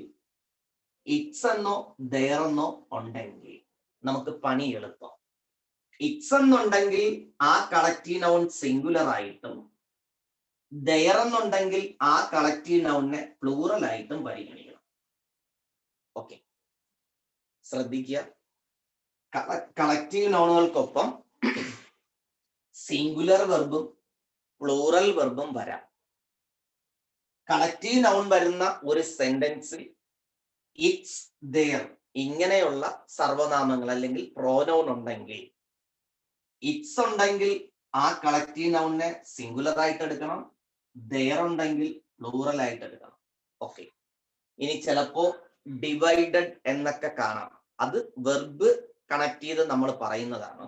ഇറ്റ്സ് എന്നോ ദെയർ എന്നോ ഉണ്ടെങ്കിൽ നമുക്ക് പണി എളുപ്പം. ഇറ്റ്സ് എന്നുണ്ടെങ്കിൽ ആ കളക്റ്റീവ് നൗൺ സിംഗുലർ ആയിട്ടും, ദെയർ എന്നുണ്ടെങ്കിൽ ആ കളക്റ്റീവ് നൗണിനെ പ്ലൂറൽ ആയിട്ടും പരിഗണിക്കണം. ഓക്കെ. ശ്രദ്ധിക്കുക, കളക്റ്റീവ് നൗണുകൾക്കൊപ്പം സിംഗുലർ വെർബും പ്ലൂറൽ വെർബും വരാം. കളക്റ്റീവ് നൗൺ വരുന്ന ഒരു സെന്റൻസിൽ ഇറ്റ്സ് ദെയർ ഇങ്ങനെയുള്ള സർവനാമങ്ങൾ അല്ലെങ്കിൽ പ്രോനൗൺ ഉണ്ടെങ്കിൽ, ഇറ്റ്സ് ഉണ്ടെങ്കിൽ ആ കളക്റ്റീവ് നൗണിനെ സിംഗുലർ ആയിട്ട് എടുക്കണം, ദെയർ ഉണ്ടെങ്കിൽ പ്ലൂറൽ ആയിട്ട് എടുക്കണം. ഓക്കെ. ഇനി ചിലപ്പോ ഡിവൈഡഡ് എന്നൊക്കെ കാണാം. അത് വെർബ് കണക്ട് ചെയ്ത് നമ്മൾ പറയുന്നതാണ്.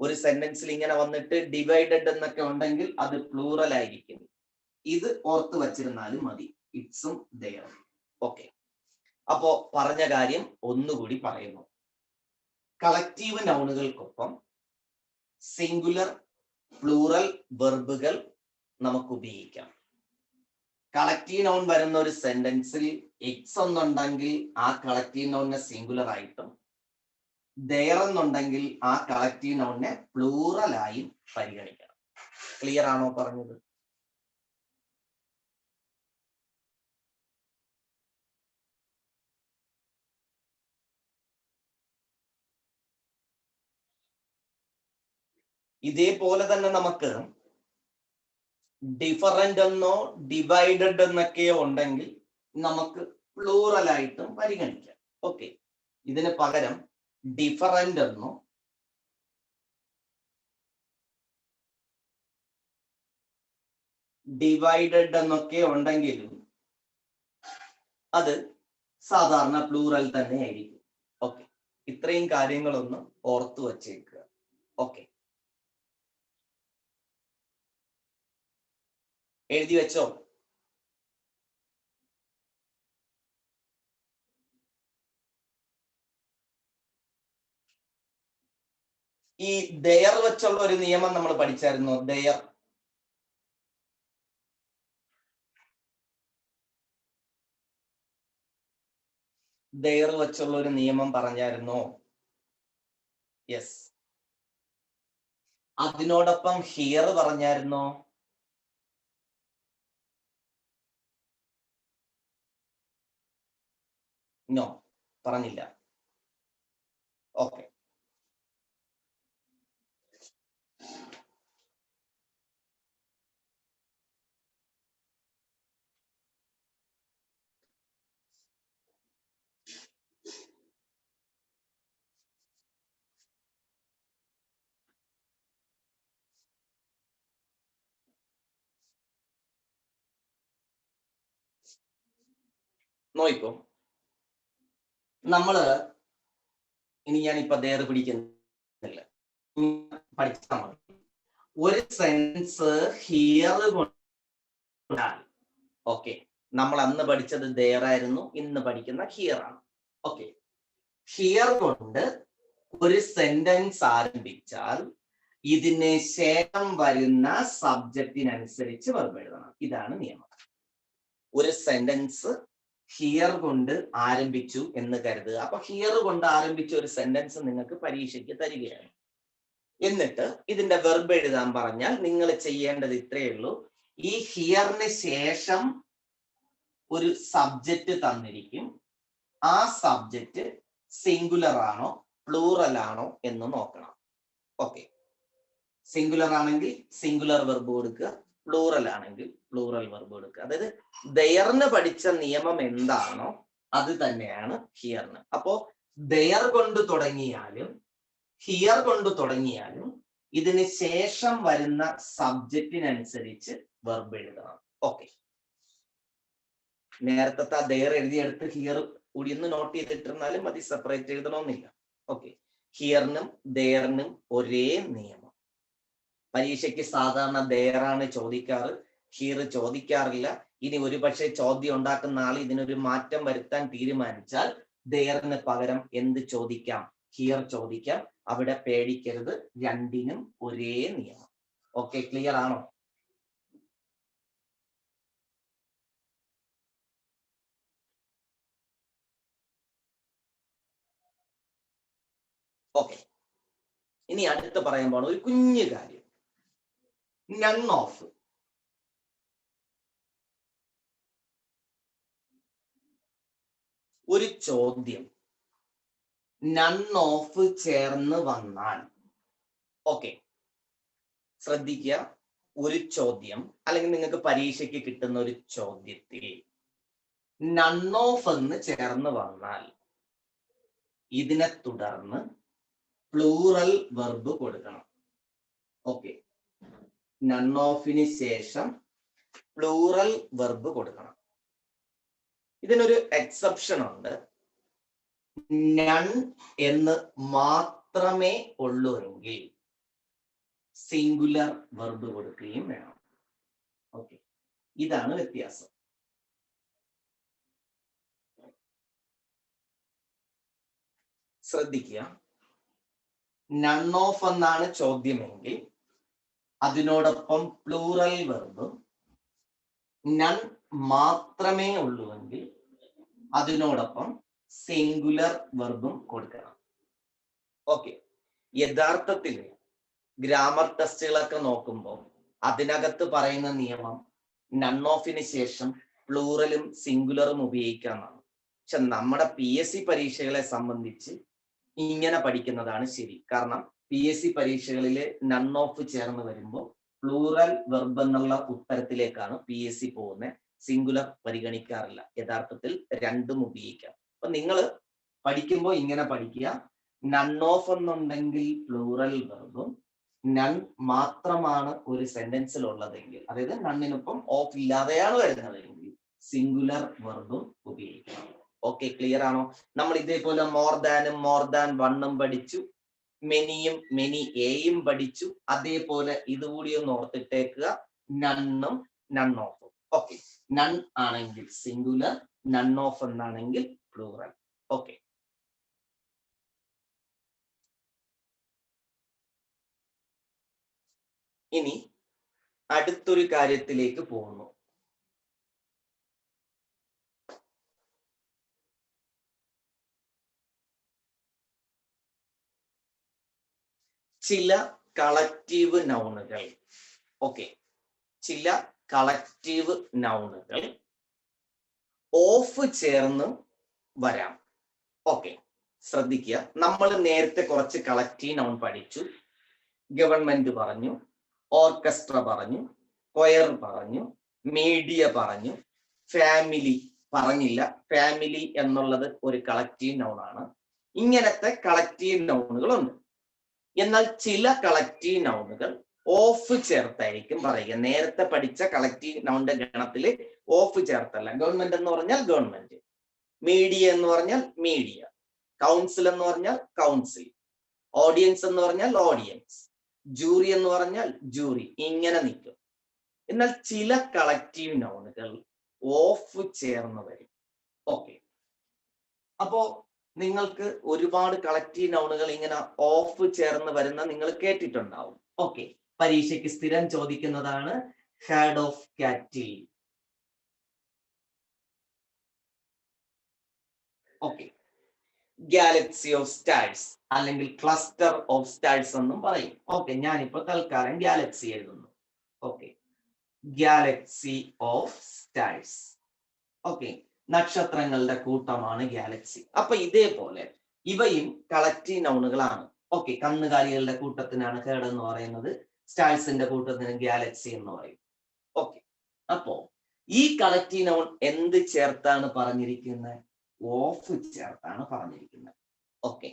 ഒരു സെന്റൻസിൽ ഇങ്ങനെ വന്നിട്ട് ഡിവൈഡഡ് എന്നൊക്കെ ഉണ്ടെങ്കിൽ അത് പ്ലൂറൽ ആയിരിക്കും. ഇത് ഓർത്ത് വച്ചിരുന്നാലും മതി, ഇറ്റ്സും ദെയറും. ഓക്കെ. അപ്പോ പറഞ്ഞ കാര്യം ഒന്നുകൂടി പറയുന്നു. കളക്റ്റീവ് നൗണുകൾക്കൊപ്പം സിംഗുലർ പ്ലൂറൽ വെർബുകൾ നമുക്ക് ഉപയോഗിക്കാം. കളക്റ്റീവ് നൗൺ വരുന്ന ഒരു സെന്റൻസിൽ ഇറ്റ്സ് എന്നുണ്ടെങ്കിൽ ആ കളക്റ്റീവ് നൗണിനെ സിംഗുലർ ആയിട്ടും, ദെയർ എന്നുണ്ടെങ്കിൽ ആ കളക്റ്റീവ് നൗണിനെ പ്ലൂറൽ ആയും പരിഗണിക്കണം. ക്ലിയർ ആണോ പറഞ്ഞത്? ഇതേപോലെ തന്നെ നമുക്ക് ഡിഫറന്റ് എന്നോ ഡിവൈഡഡ് എന്നൊക്കെയോ ഉണ്ടെങ്കിൽ നമുക്ക് പ്ലൂറൽ ആയിട്ടും പരിഗണിക്കാം. ഓക്കെ, ഇതിന് പകരം ഡിഫറന്റ് എന്നോ ഡിവൈഡഡ് എന്നൊക്കെ ഉണ്ടെങ്കിലും അത് സാധാരണ പ്ലൂറൽ തന്നെ ആയിരിക്കും. ഓക്കെ, ഇത്രയും കാര്യങ്ങളൊന്ന് ഓർത്തു വച്ചേക്കുക. ഓക്കെ, എഴുതി വെച്ചോ? ഈ ദയർ വെച്ചുള്ള ഒരു നിയമം നമ്മൾ പഠിച്ചായിരുന്നു. ദയർ വെച്ചുള്ള ഒരു നിയമം പറഞ്ഞായിരുന്നോ? യെസ്. അതിനോടൊപ്പം ഹിയർ പറഞ്ഞായിരുന്നോ? നോ, പറഞ്ഞില്ല. ഓക്കെ, നോയിക്കോ. നമ്മള് ഇനി ഞാനിപ്പോ ദേർ പിടിക്കുന്നില്ല, പഠിച്ചാൽ മതി. ഒരു സെൻസ് ഹിയർ കൊണ്ടാൽ, ഓക്കെ, നമ്മൾ അന്ന് പഠിച്ചത് ദേർ ആയിരുന്നു, ഇന്ന് പഠിക്കുന്ന ഹിയർ ആണ്. ഓക്കെ, ഹിയർ കൊണ്ട് ഒരു സെന്റൻസ് ആരംഭിച്ചാൽ ഇതിന് ശേഷം വരുന്ന സബ്ജക്റ്റിനനുസരിച്ച് വെർബ് എഴുതണം. ഇതാണ് നിയമം. ഒരു സെന്റൻസ് ഹിയർ കൊണ്ട് ആരംഭിച്ചു എന്ന് കരുതുക. അപ്പൊ ഹിയർ കൊണ്ട് ആരംഭിച്ച ഒരു സെന്റൻസ് നിങ്ങൾക്ക് പരീക്ഷയ്ക്ക് തരികയാണ്. എന്നിട്ട് ഇതിന്റെ വെർബ് എഴുതാൻ പറഞ്ഞാൽ നിങ്ങൾ ചെയ്യേണ്ടത് ഇത്രയേ ഉള്ളൂ. ഈ ഹിയറിന് ശേഷം ഒരു സബ്ജക്റ്റ് തന്നിരിക്കും. ആ സബ്ജക്റ്റ് സിംഗുലർ ആണോ പ്ലൂറൽ ആണോ എന്ന് നോക്കണം. ഓക്കെ, സിംഗുലർ ആണെങ്കിൽ സിംഗുലർ വെർബ് കൊടുക്കുക, പ്ലൂറൽ ആണെങ്കിൽ പ്ലൂറൽ വെർബ് കൊടുക്കുക. അതായത് ദയറിന് പഠിച്ച നിയമം എന്താണോ അത് തന്നെയാണ് ഹിയറിന്. അപ്പോ ദയർ കൊണ്ട് തുടങ്ങിയാലും ഹിയർ കൊണ്ട് തുടങ്ങിയാലും ഇതിന് ശേഷം വരുന്ന സബ്ജക്റ്റിനനുസരിച്ച് വെർബ് എഴുതണം. ഓക്കെ, നേരത്തെ ദയർ എഴുതിയെടുത്ത് ഹിയർ കൂടി ഒന്ന് നോട്ട് ചെയ്തിട്ടിരുന്നാലും മതി, സെപ്പറേറ്റ് എഴുതണമെന്നില്ല. ഓക്കെ, ഹിയറിനും ദയറിനും ഒരേ നിയമം. പരീക്ഷയ്ക്ക് സാധാരണ ദയറാണ് ചോദിക്കാറ്, ഹിയർ ചോദിക്കാറില്ല. ഇനി ഒരുപക്ഷെ ചോദ്യം ഉണ്ടാക്കുന്ന ആൾ ഇതിനൊരു മാറ്റം വരുത്താൻ തീരുമാനിച്ചാൽ ദയറിന് പകരം എന്ത് ചോദിക്കാം? ഹിയർ ചോദിക്കാം. അവിടെ പേടിക്കരുത്, രണ്ടിനും ഒരേ നിയമം. ഓക്കെ, ക്ലിയർ ആണോ? ഓക്കെ, ഇനി അടുത്ത് പറയാൻ പോണ ഒരു കുഞ്ഞു കാര്യം, നൺ ഓഫ്. ഒരു ചോദ്യം നൺ ഓഫ് ചേർന്ന് വന്നാൽ, ഓക്കെ, ശ്രദ്ധിക്കുക, ഒരു ചോദ്യം അല്ലെങ്കിൽ നിങ്ങൾക്ക് പരീക്ഷയ്ക്ക് കിട്ടുന്ന ഒരു ചോദ്യത്തിൽ നൺ ഓഫ് എന്ന് ചേർന്ന് വന്നാൽ ഇതിനെ തുടർന്ന് പ്ലൂറൽ വെർബ് കൊടുക്കണം. ഓക്കെ, നൺ ഓഫിന് ശേഷം പ്ലൂറൽ വെർബ് കൊടുക്കണം. ഇതിനൊരു എക്സെപ്ഷൻ ഉണ്ട്. നൺ എന്ന് മാത്രമേ ഉള്ളൂ എങ്കിൽ സിംഗുലർ വെർബ് കൊടുക്കുകയും വേണം. ഓക്കെ, ഇതാണ് വ്യത്യാസം. ശ്രദ്ധിക്കുക, നൺ ഓഫ് എന്നാണ് ചോദ്യമെങ്കിൽ അതിനോടൊപ്പം പ്ലൂറൽ വെർബും, നൺ മാത്രമേ ഉള്ളുവെങ്കിൽ അതിനോടൊപ്പം സിംഗുലർ വെർബും കൊടുക്കണം. ഓക്കെ, യഥാർത്ഥത്തിൽ ഗ്രാമർ ടെസ്റ്റുകളൊക്കെ നോക്കുമ്പോൾ അതിനകത്ത് പറയുന്ന നിയമം നൺ ഓഫിന് ശേഷം പ്ലൂറലും സിംഗുലറും ഉപയോഗിക്കാമെന്നാണ്. പക്ഷെ നമ്മുടെ PSC പരീക്ഷകളെ സംബന്ധിച്ച് ഇങ്ങനെ പഠിക്കുന്നതാണ് ശരി. കാരണം PSC പരീക്ഷകളിൽ നൺ ഓഫ് ചേർന്ന് വരുമ്പോൾ പ്ലൂറൽ വെർബ് എന്നുള്ള ഉത്തരത്തിലേക്കാണ് PSC പോകുന്നത്. സിംഗുലർ പരിഗണിക്കാറില്ല. യഥാർത്ഥത്തിൽ രണ്ടും ഉപയോഗിക്കാം. അപ്പൊ നിങ്ങൾ പഠിക്കുമ്പോൾ ഇങ്ങനെ പഠിക്കുക, നൺ ഓഫ് എന്നുണ്ടെങ്കിൽ പ്ലൂറൽ വെർബും നൺ മാത്രമാണ് ഒരു സെന്റൻസിൽ ഉള്ളതെങ്കിൽ, അതായത് നണ്ണിനൊപ്പം ഓഫ് ഇല്ലാതെയാണ് വരുന്നതെങ്കിൽ സിംഗുലർ വെർബും ഉപയോഗിക്കണം. ഓക്കെ, ക്ലിയർ ആണോ? നമ്മൾ ഇതേപോലെ മോർ ദാൻ വണ്ണും പഠിച്ചു, മെനിയും മെനി എയും പഠിച്ചു. അതേപോലെ ഇതുകൂടി ഒന്ന് ഓർത്തിട്ടേക്കുക, നണ്ണും നൺ ഓഫും. ഓക്കെ, നൺ ആണെങ്കിൽ സിംഗുലർ, നൺ ഓഫ് എന്നാണെങ്കിൽ പ്ലൂറൽ. ഓക്കെ, ഇനി അടുത്തൊരു കാര്യത്തിലേക്ക് പോകുന്നു. ചില കളക്റ്റീവ് നൗണുകൾ. ഓക്കെ, ചില കളക്റ്റീവ് നൗണുകൾ ഓഫ് ചേർന്ന് വരാം. ഓക്കെ, ശ്രദ്ധിക്കുക. നമ്മൾ നേരത്തെ കുറച്ച് കളക്റ്റീവ് നൗൺ പഠിച്ചു. ഗവൺമെന്റ് പറഞ്ഞു, ഓർക്കസ്ട്ര പറഞ്ഞു, കൊയർ പറഞ്ഞു, മീഡിയ പറഞ്ഞു, ഫാമിലി പറഞ്ഞില്ല. ഫാമിലി എന്നുള്ളത് ഒരു കളക്റ്റീവ് നൗൺ ആണ്. ഇങ്ങനത്തെ കളക്റ്റീവ് നൗണുകളുണ്ട്. എന്നാൽ ചില കളക്റ്റീവ് നൗണുകൾ ഓഫ് ചേർത്തായിരിക്കും പറയുക. നേരത്തെ പഠിച്ച കളക്റ്റീവ് നൗണിന്റെ ഗണത്തില് ഓഫ് ചേർത്തല്ല. ഗവൺമെന്റ് എന്ന് പറഞ്ഞാൽ ഗവൺമെന്റ്, മീഡിയ എന്ന് പറഞ്ഞാൽ മീഡിയ, കൗൺസിൽ എന്ന് പറഞ്ഞാൽ കൗൺസിൽ, ഓഡിയൻസ് എന്ന് പറഞ്ഞാൽ ഓഡിയൻസ്, ജൂറി എന്ന് പറഞ്ഞാൽ ജൂറി, ഇങ്ങനെ നിൽക്കും. എന്നാൽ ചില കളക്റ്റീവ് നൗണുകൾ ഓഫ് ചേർന്ന് വരും. ഓക്കെ, അപ്പോ നിങ്ങൾക്ക് ഒരുപാട് കളക്റ്റീവ് നൗണുകൾ ഇങ്ങനെ ഓഫ് ചേർന്ന് വരുന്ന നിങ്ങൾ കേട്ടിട്ടുണ്ടാവും. ഓക്കെ, പരീക്ഷയ്ക്ക് സ്ഥിരം ചോദിക്കുന്നതാണ് ഹെഡ് ഓഫ് കാറ്റിൽ. ഓക്കെ, ഗാലക്സി ഓഫ് സ്റ്റാർസ് അല്ലെങ്കിൽ ക്ലസ്റ്റർ ഓഫ് സ്റ്റാർസ് എന്നും പറയും. ഓക്കെ, ഞാനിപ്പോ തൽക്കാലം ഗാലക്സി എഴുതുന്നു. Okay, Galaxy of stars. Okay, നക്ഷത്രങ്ങളുടെ കൂട്ടമാണ് ഗാലക്സി. അപ്പൊ ഇതേപോലെ ഇവയും കളക്റ്റീവ് നൗണുകളാണ്. ഓക്കെ, കന്നുകാലികളുടെ കൂട്ടത്തിനാണ് ഹെഡ് എന്ന് പറയുന്നത്, സ്റ്റാർസിന്റെ കൂട്ടത്തിന് ഗാലക്സി എന്ന് പറയും. ഓക്കെ, അപ്പോ ഈ കളക്റ്റീവ് നൗൺ എന്ത് ചേർത്താണ് പറഞ്ഞിരിക്കുന്നത്? ഓഫ് ചേർത്താണ് പറഞ്ഞിരിക്കുന്നത്. ഓക്കെ,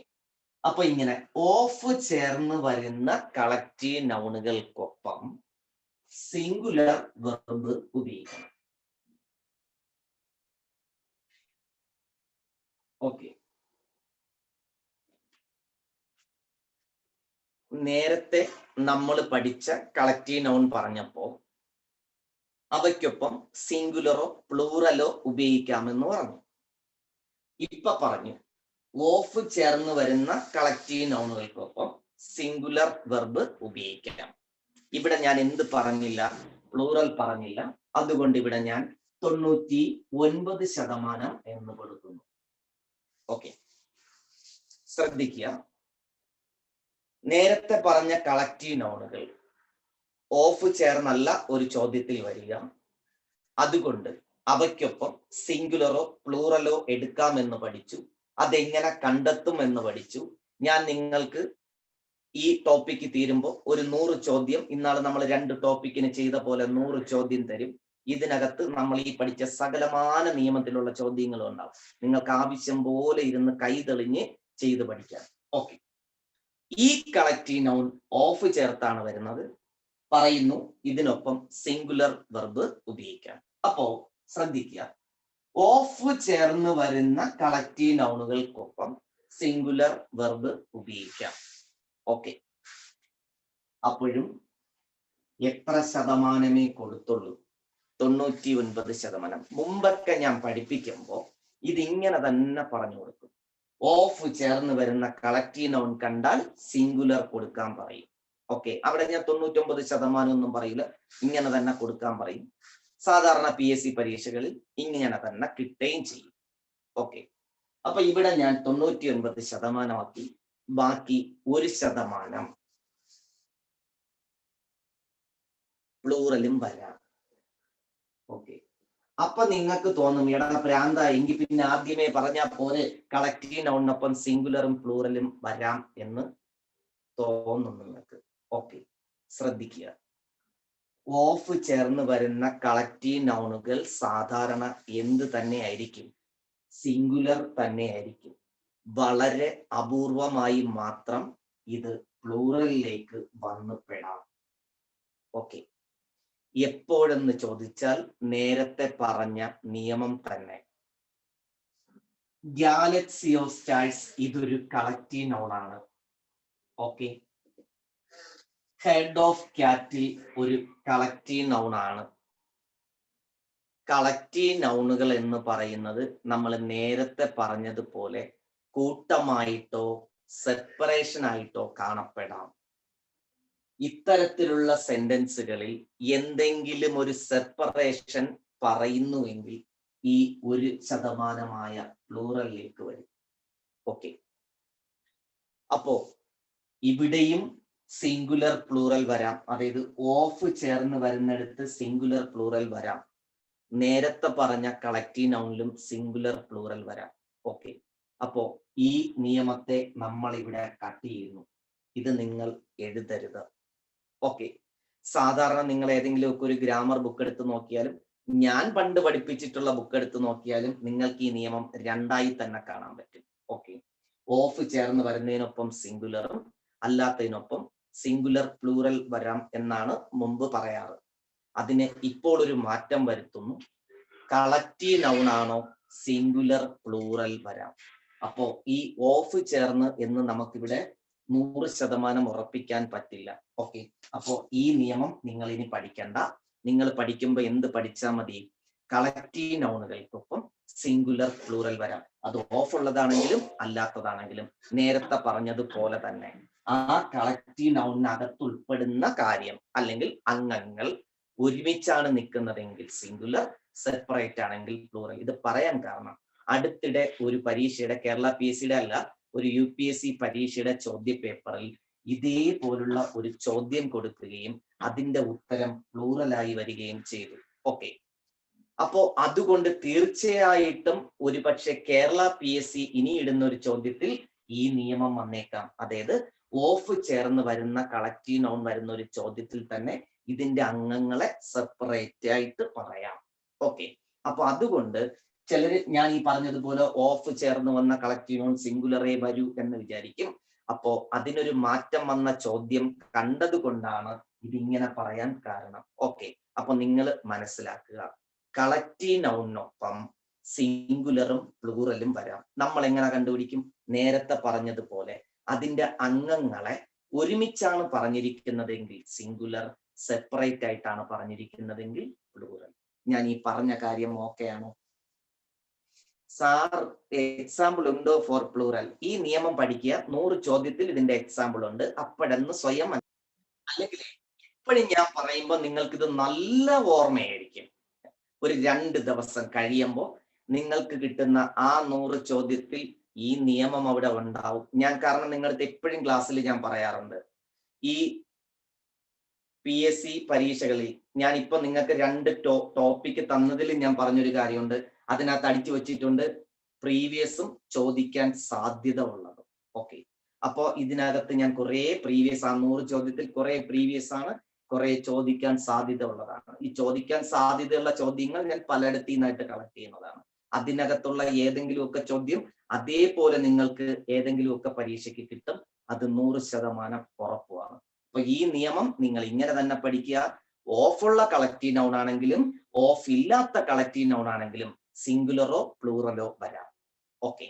അപ്പൊ ഇങ്ങനെ ഓഫ് ചേർന്ന് വരുന്ന കളക്റ്റീവ് നൗണുകൾക്കൊപ്പം സിംഗുലർ വെർബ് ഉപയോഗിക്കണം. ഓക്കെ, നേരത്തെ നമ്മൾ പഠിച്ച കളക്റ്റീവ് നൗൺ പറഞ്ഞപ്പോ അവയ്ക്കൊപ്പം സിംഗുലറോ പ്ലൂറലോ ഉപയോഗിക്കാമെന്ന് പറഞ്ഞു. ഇപ്പൊ പറഞ്ഞു ഓഫ് ചേർന്ന് വരുന്ന കളക്റ്റീവ് നൗണുകൾക്കൊപ്പം സിംഗുലർ വെർബ് ഉപയോഗിക്കാം. ഇവിടെ ഞാൻ എന്ത് പറഞ്ഞില്ല? പ്ലൂറൽ പറഞ്ഞില്ല. അതുകൊണ്ട് ഇവിടെ ഞാൻ 99% എന്ന് കൊടുക്കുന്നു. ഓക്കെ, ശ്രദ്ധിക്കുക. നേരത്തെ പറഞ്ഞ കളക്റ്റീവ് നൗണുകൾ ഓഫ് ചേർന്നല്ല ഒരു ചോദ്യത്തിൽ വരിക. അതുകൊണ്ട് അവയ്ക്കൊപ്പം സിംഗുലറോ പ്ലൂറലോ എടുക്കാമെന്ന് പഠിച്ചു. അതെങ്ങനെ കണ്ടെത്തും എന്ന് പഠിച്ചു. ഞാൻ നിങ്ങൾക്ക് ഈ ടോപ്പിക്ക് തീരുമ്പോൾ ഒരു 100 ചോദ്യം, ഇന്നാൾ നമ്മൾ 2 ടോപ്പിക്കിന് ചെയ്ത പോലെ 100 ചോദ്യം തരും. ഇതിനകത്ത് നമ്മൾ ഈ പഠിച്ച സകലമാന നിയമത്തിലുള്ള ചോദ്യങ്ങളും ഉണ്ടാവും. നിങ്ങൾക്ക് ആവശ്യം പോലെ ഇരുന്ന് കൈതെളിഞ്ഞ് ചെയ്ത് പഠിക്കാം. ഓക്കെ, ഈ കളക്റ്റീവ് നൗൺ ഓഫ് ചേർത്താണ് വരുന്നത്. പറയുന്നു ഇതിനൊപ്പം സിംഗുലർ വെർബ് ഉപയോഗിക്കാം. അപ്പോ ശ്രദ്ധിക്കുക, ഓഫ് ചേർന്ന് വരുന്ന കളക്റ്റീവ് നൗണുകൾക്കൊപ്പം സിംഗുലർ വെർബ് ഉപയോഗിക്കാം. ഓക്കെ, അപ്പോഴും എത്ര ശതമാനമേ കൊടുത്തുള്ളൂ? 99%. മുമ്പൊക്കെ ഞാൻ പഠിപ്പിക്കുമ്പോൾ ഇതിങ്ങനെ തന്നെ പറഞ്ഞു കൊടുക്കും. ഓഫ് ചേർന്ന് വരുന്ന കളക്റ്റീവ് നൗൺ കണ്ടാൽ സിംഗുലർ കൊടുക്കാൻ പറയും. ഓക്കെ, അവിടെ ഞാൻ 99% ഒന്നും പറയില്ല, ഇങ്ങനെ തന്നെ കൊടുക്കാൻ പറയും. സാധാരണ PSC പരീക്ഷകളിൽ ഇങ്ങനെ തന്നെ കിട്ടുകയും ചെയ്യും. ഓക്കെ, അപ്പൊ ഇവിടെ ഞാൻ 99% ബാക്കി 1% പ്ലൂറലും വരാം. ഓക്കെ, അപ്പൊ നിങ്ങൾക്ക് തോന്നും എടാ പ്രാന്ത, എങ്കിൽ പിന്നെ ആദ്യമേ പറഞ്ഞാൽ പോലെ കളക്റ്റീവ് നൗണിനൊപ്പം സിംഗുലറും പ്ലൂറലും വരാം എന്ന്. തോന്നും നിങ്ങൾക്ക്. ഓക്കെ, ശ്രദ്ധിക്കുക. ഓഫ് ചേർന്ന് വരുന്ന കളക്റ്റീവ് നൗണുകൾ സാധാരണ എന്ത് തന്നെ ആയിരിക്കും? സിംഗുലർ തന്നെ ആയിരിക്കും. വളരെ അപൂർവമായി മാത്രം ഇത് പ്ലൂറലിലേക്ക് വന്നു പെടാം. ഓക്കെ, എപ്പോഴെന്ന് ചോദിച്ചാൽ നേരത്തെ പറഞ്ഞ നിയമം തന്നെ. ഗാലക്സി ഓഫ് സ്റ്റാർസ് ഇതൊരു കളക്റ്റീവ് നൗണാണ്. ഓക്കെ, ഹെഡ് ഓഫ് ക്യാറ്റിൽ ഒരു കളക്റ്റീവ് നൗണാണ്. കളക്റ്റീവ് നൗണുകൾ എന്ന് പറയുന്നത് നമ്മൾ നേരത്തെ പറഞ്ഞതുപോലെ കൂട്ടമായിട്ടോ സെപ്പറേഷൻ ആയിട്ടോ കാണപ്പെടാം. ഇത്തരത്തിലുള്ള സെന്റൻസുകളിൽ എന്തെങ്കിലും ഒരു സെപ്പറേഷൻ പറയുന്നുവെങ്കിൽ ഈ 1% പ്ലൂറലിലേക്ക് വരും. ഓക്കെ, അപ്പോ ഇവിടെയും സിംഗുലർ പ്ലൂറൽ വരാം. അതായത് ഓഫ് ചേർന്ന് വരുന്നിടത്ത് സിംഗുലർ പ്ലൂറൽ വരാം. നേരത്തെ പറഞ്ഞ കളക്റ്റീവ് നൗണിലും സിംഗുലർ പ്ലൂറൽ വരാം. ഓക്കെ, അപ്പോ ഈ നിയമത്തെ നമ്മൾ ഇവിടെ കട്ട് ചെയ്യുന്നു. ഇത് നിങ്ങൾ എഴുതരുത്. ഓക്കെ, സാധാരണ നിങ്ങൾ ഏതെങ്കിലും ഒക്കെ ഒരു ഗ്രാമർ ബുക്ക് എടുത്ത് നോക്കിയാലും ഞാൻ പണ്ട് പഠിപ്പിച്ചിട്ടുള്ള ബുക്ക് എടുത്ത് നോക്കിയാലും നിങ്ങൾക്ക് ഈ നിയമം 2ആയി തന്നെ കാണാൻ പറ്റും. ഓക്കെ, ഓഫ് ചേർന്ന് വരുന്നതിനൊപ്പം സിംഗുലറും അല്ലാത്തതിനൊപ്പം സിംഗുലർ പ്ലൂറൽ വരാം എന്നാണ് മുമ്പ് പറയാറ്. അതിന് ഇപ്പോൾ ഒരു മാറ്റം വരുത്തുന്നു. കളക്റ്റീവ് നൗൺ ആണോ സിംഗുലർ പ്ലൂറൽ വരാം. അപ്പോ ഈ ഓഫ് ചേർന്ന് എന്ന് നമുക്കിവിടെ 100% ഉറപ്പിക്കാൻ പറ്റില്ല. ഓക്കെ, അപ്പോ ഈ നിയമം നിങ്ങൾ ഇനി പഠിക്കണ്ട. നിങ്ങൾ പഠിക്കുമ്പോൾ എന്ത് പഠിച്ചാൽ മതി? കളക്റ്റീവ് നൗണുകൾക്കൊപ്പം സിംഗുലർ പ്ലൂറൽ വരാം. അത് ഓഫ് ഉള്ളതാണെങ്കിലും അല്ലാത്തതാണെങ്കിലും നേരത്തെ പറഞ്ഞതുപോലെ തന്നെ ആ കളക്റ്റീവ് നൗണിനകത്ത് ഉൾപ്പെടുന്ന കാര്യം അല്ലെങ്കിൽ അംഗങ്ങൾ ഒരുമിച്ചാണ് നിൽക്കുന്നതെങ്കിൽ സിംഗുലർ, സെപ്പറേറ്റ് ആണെങ്കിൽ പ്ലൂറൽ. ഇത് പറയാൻ കാരണം അടുത്തിടെ ഒരു പരീക്ഷയുടെ, കേരള PSC അല്ല, ഒരു UPSC പരീക്ഷയുടെ ചോദ്യ പേപ്പറിൽ ഇതേപോലുള്ള ഒരു ചോദ്യം കൊടുക്കുകയും അതിന്റെ ഉത്തരം പ്ലൂറലായി വരികയും ചെയ്തു. ഓക്കെ, അപ്പോ അതുകൊണ്ട് തീർച്ചയായിട്ടും ഒരുപക്ഷെ കേരള PSC ഇനി ഇടുന്ന ഒരു ചോദ്യത്തിൽ ഈ നിയമം വന്നേക്കാം. അതായത് ഓഫ് ചേർന്ന് വരുന്ന കളക്റ്റീവ് നൗൺ വരുന്ന ഒരു ചോദ്യത്തിൽ തന്നെ ഇതിന്റെ അംഗങ്ങളെ സെപ്പറേറ്റ് ആയിട്ട് പറയാം. ഓക്കെ, അപ്പൊ അതുകൊണ്ട് ചിലര് ഞാൻ ഈ പറഞ്ഞതുപോലെ ഓഫ് ചേർന്ന് വന്ന കളക്റ്റീവ് നൗൺ സിംഗുലറേ വരൂ എന്ന് വിചാരിക്കും. അപ്പോ അതിനൊരു മാറ്റം വന്ന ചോദ്യം കണ്ടത് കൊണ്ടാണ് ഇതിങ്ങനെ പറയാൻ കാരണം. ഓക്കെ, അപ്പൊ നിങ്ങൾ മനസ്സിലാക്കുക, കളക്റ്റീവ് നൗണിനൊപ്പം സിംഗുലറും പ്ലൂറലും വരാം. നമ്മൾ എങ്ങനെ കണ്ടുപിടിക്കും? നേരത്തെ പറഞ്ഞതുപോലെ അതിന്റെ അംഗങ്ങളെ ഒരുമിച്ചാണ് പറഞ്ഞിരിക്കുന്നതെങ്കിൽ സിംഗുലർ, സെപ്പറേറ്റ് ആയിട്ടാണ് പറഞ്ഞിരിക്കുന്നതെങ്കിൽ പ്ലൂറൽ. ഞാൻ ഈ പറഞ്ഞ കാര്യം ഓക്കെ ആണോ? സാർ എക്സാമ്പിൾ ഉണ്ടോ ഫോർ പ്ലൂറൽ? ഈ നിയമം പഠിക്കുക. 100 ചോദ്യത്തിൽ ഇതിന്റെ എക്സാമ്പിൾ ഉണ്ട്. അപ്പോഴെന്ന് സ്വയം, അല്ലെങ്കിൽ ഇപ്പോഴും ഞാൻ പറയുമ്പോൾ നിങ്ങൾക്കിത് നല്ല ഓർമ്മയായിരിക്കും. ഒരു 2 ദിവസം കഴിയുമ്പോൾ നിങ്ങൾക്ക് കിട്ടുന്ന ആ 100 ചോദ്യത്തിൽ ഈ നിയമം അവിടെ ഉണ്ടാവും. ഞാൻ കാരണം നിങ്ങളുടെ എപ്പോഴും ക്ലാസ്സിൽ ഞാൻ പറയാറുണ്ട്, ഈ PSC പരീക്ഷകളിൽ ഞാൻ ഇപ്പൊ നിങ്ങൾക്ക് 2 ടോപ്പിക്ക് തന്നതിൽ ഞാൻ പറഞ്ഞൊരു കാര്യമുണ്ട്. അതിനകത്ത് അടിച്ചു വെച്ചിട്ടുണ്ട് പ്രീവിയസും ചോദിക്കാൻ സാധ്യത ഉള്ളത്. ഓക്കെ, അപ്പോ ഇതിനകത്ത് ഞാൻ കുറെ പ്രീവിയസ്, ആ 100 ചോദ്യത്തിൽ കുറെ പ്രീവിയസ് ആണ്, കുറെ ചോദിക്കാൻ സാധ്യത ഉള്ളതാണ്. ഈ ചോദിക്കാൻ സാധ്യതയുള്ള ചോദ്യങ്ങൾ ഞാൻ പലയിടത്തു നിന്നായിട്ട് കളക്ട് ചെയ്യുന്നതാണ്. അതിനകത്തുള്ള ഏതെങ്കിലുമൊക്കെ ചോദ്യം അതേപോലെ നിങ്ങൾക്ക് ഏതെങ്കിലുമൊക്കെ പരീക്ഷയ്ക്ക് കിട്ടും. അത് 100% ഉറപ്പുമാണ്. അപ്പൊ ഈ നിയമം നിങ്ങൾ ഇങ്ങനെ തന്നെ പഠിക്കുക. ഓഫുള്ള കളക്റ്റീവ് നൗൺ ആണെങ്കിലും ഓഫ് ഇല്ലാത്ത കളക്റ്റീവ് നൗൺ ആണെങ്കിലും സിംഗുലറോ പ്ലൂറലോ വരാം. ഓക്കെ,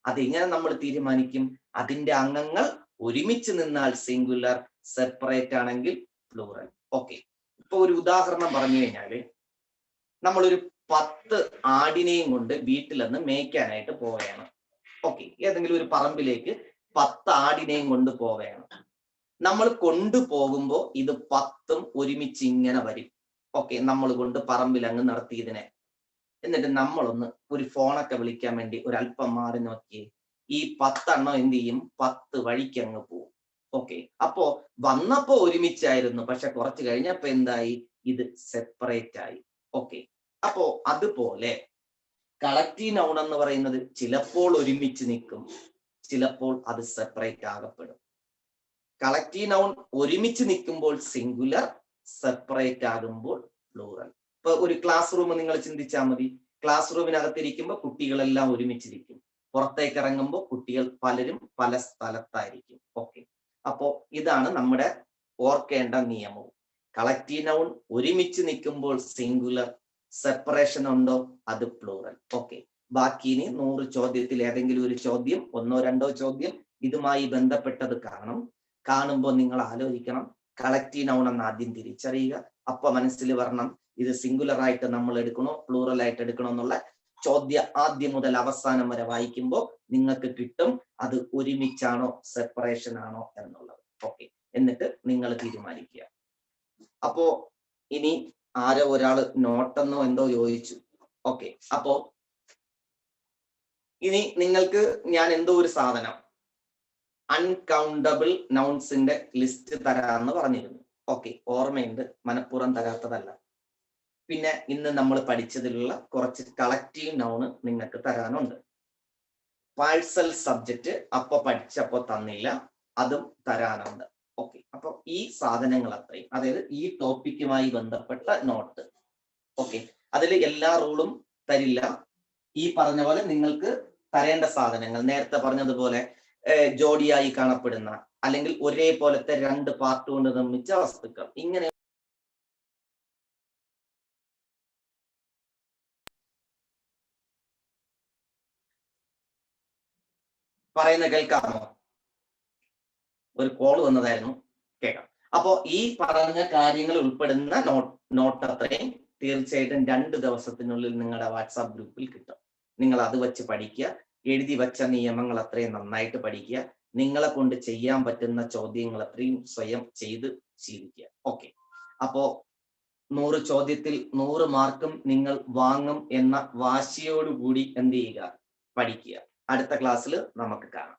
അതെങ്ങനെ നമ്മൾ തീരുമാനിക്കും? അതിന്റെ അംഗങ്ങൾ ഒരുമിച്ച് നിന്നാൽ സിംഗുലർ, സെപ്പറേറ്റ് ആണെങ്കിൽ പ്ലൂറൽ. ഓക്കെ, ഇപ്പൊ ഒരു ഉദാഹരണം പറഞ്ഞു കഴിഞ്ഞാല്, നമ്മളൊരു 10 ആടിനെയും കൊണ്ട് വീട്ടിൽ നിന്ന് മേയ്ക്കാനായിട്ട് പോവുകയാണ്. ഓക്കെ, ഏതെങ്കിലും ഒരു പറമ്പിലേക്ക് 10 ആടിനെയും കൊണ്ട് പോവുകയാണ്. നമ്മൾ കൊണ്ടുപോകുമ്പോൾ ഇത് 10ഉം ഒരുമിച്ച് ഇങ്ങനെ വരും. ഓക്കെ, നമ്മൾ കൊണ്ട് പറമ്പിൽ അങ്ങ് നിർത്തി ഇതിനെ. എന്നിട്ട് നമ്മളൊന്ന് ഒരു ഫോണൊക്കെ വിളിക്കാൻ വേണ്ടി ഒരല്പം മാറി നോക്കിയേ, ഈ 10 എണ്ണം എന്ത് ചെയ്യും? 10 വഴിക്ക് അങ്ങ് പോവും. ഓക്കെ, അപ്പോ വന്നപ്പോ ഒരുമിച്ചായിരുന്നു, പക്ഷെ കുറച്ച് കഴിഞ്ഞപ്പോ എന്തായി? ഇത് സെപ്പറേറ്റ് ആയി. ഓക്കെ, അപ്പോ അതുപോലെ കളക്റ്റീവ് നൗൺ എന്ന് പറയുന്നത് ചിലപ്പോൾ ഒരുമിച്ച് നിൽക്കും, ചിലപ്പോൾ അത് സെപ്പറേറ്റ് ആകപ്പെടും. കളക്റ്റീവ് നൗൺ ഒരുമിച്ച് നിൽക്കുമ്പോൾ സിംഗുലർ, സെപ്പറേറ്റ് ആകുമ്പോൾ പ്ലൂറൽ. ഇപ്പൊ ഒരു ക്ലാസ് റൂം നിങ്ങൾ ചിന്തിച്ചാൽ മതി. ക്ലാസ് റൂമിനകത്തിരിക്കുമ്പോൾ കുട്ടികളെല്ലാം ഒരുമിച്ചിരിക്കും, പുറത്തേക്ക് ഇറങ്ങുമ്പോൾ കുട്ടികൾ പലരും പല സ്ഥലത്തായിരിക്കും. ഓക്കെ, അപ്പോ ഇതാണ് നമ്മുടെ ഓർക്കേണ്ട നിയമവും. കളക്റ്റീവ് നൗൺ ഒരുമിച്ച് നിൽക്കുമ്പോൾ സിംഗുലർ, സെപ്പറേഷൻ ഉണ്ടോ അത് പ്ലൂറൽ. ഓക്കെ, ബാക്കി ഇനി 100 ചോദ്യത്തിൽ ഏതെങ്കിലും ഒരു ചോദ്യം, 1 or 2 ചോദ്യം ഇതുമായി ബന്ധപ്പെട്ടത് കാണുമ്പോൾ നിങ്ങൾ ആലോചിക്കണം, കളക്റ്റീവ് നൗൺ എന്ന് ആദ്യം തിരിച്ചറിയുക. അപ്പൊ മനസ്സിൽ വരണം ഇത് സിംഗുലർ ആയിട്ട് നമ്മൾ എടുക്കണോ പ്ലൂറൽ ആയിട്ട് എടുക്കണോ എന്നുള്ള ചോദ്യം ആദ്യം മുതൽ അവസാനം വരെ വായിക്കുമ്പോൾ നിങ്ങൾക്ക് കിട്ടും അത് ഒരുമിച്ചാണോ സെപ്പറേഷൻ ആണോ എന്നുള്ളത്. ഓക്കെ, എന്നിട്ട് നിങ്ങൾ തീരുമാനിക്കുക. അപ്പോ ഇനി ആരോ ഒരാള് നോട്ടെന്നോ എന്തോ ചോദിച്ചു. ഓക്കെ, അപ്പോ ഇനി നിങ്ങൾക്ക് ഞാൻ എന്തോ ഒരു സാധനം അൺകൗണ്ടബിൾ നൗൺസിന്റെ ലിസ്റ്റ് തരാമെന്ന് പറഞ്ഞിരുന്നു. ഓക്കെ, ഓർമ്മയുണ്ട്, മനഃപൂർവ്വം തരാത്തതല്ല. പിന്നെ ഇന്ന് നമ്മൾ പഠിച്ചതിലുള്ള കുറച്ച് കളക്റ്റീവ് നൗണ് നിങ്ങൾക്ക് തരാനുണ്ട്. പാഴ്സൽ സബ്ജക്റ്റ് അപ്പൊ പഠിച്ചപ്പോ തന്നില്ല, അതും തരാനുണ്ട്. ഓക്കെ, അപ്പൊ ഈ സാധനങ്ങൾ അത്രയും, അതായത് ഈ ടോപ്പിക്കുമായി ബന്ധപ്പെട്ട നോട്ട്. ഓക്കെ, അതിൽ എല്ലാ റൂളും തരില്ല. ഈ പറഞ്ഞ പോലെ നിങ്ങൾക്ക് തരേണ്ട സാധനങ്ങൾ നേരത്തെ പറഞ്ഞതുപോലെ ജോഡിയായി കാണപ്പെടുന്ന അല്ലെങ്കിൽ ഒരേപോലത്തെ 2 പാർട്ട് കൊണ്ട് നിർമ്മിച്ച വസ്തുക്കൾ, ഇങ്ങനെ പറയുന്ന കേൾക്കാമോ? ഒരു കോൾ വന്നതായിരുന്നു, കേൾക്കാം. അപ്പോ ഈ പറഞ്ഞ കാര്യങ്ങൾ ഉൾപ്പെടുന്ന നോട്ട് അത്രയും തീർച്ചയായിട്ടും 2 ദിവസത്തിനുള്ളിൽ നിങ്ങളുടെ വാട്സാപ്പ് ഗ്രൂപ്പിൽ കിട്ടും. നിങ്ങൾ അത് വെച്ച് പഠിക്കുക. എഴുതി വെച്ച നിയമങ്ങൾ അത്രയും നന്നായിട്ട് പഠിക്കുക. നിങ്ങളെ കൊണ്ട് ചെയ്യാൻ പറ്റുന്ന ചോദ്യങ്ങൾ അത്രയും സ്വയം ചെയ്ത് ശീലിക്കുക. ഓക്കെ, അപ്പോ 100 ചോദ്യത്തിൽ 100 മാർക്കും നിങ്ങൾ വാങ്ങും എന്ന വാശിയോടുകൂടി എന്ത് ചെയ്യുക, പഠിക്കുക. അടുത്ത ക്ലാസ്സിൽ നമുക്ക് കാണാം.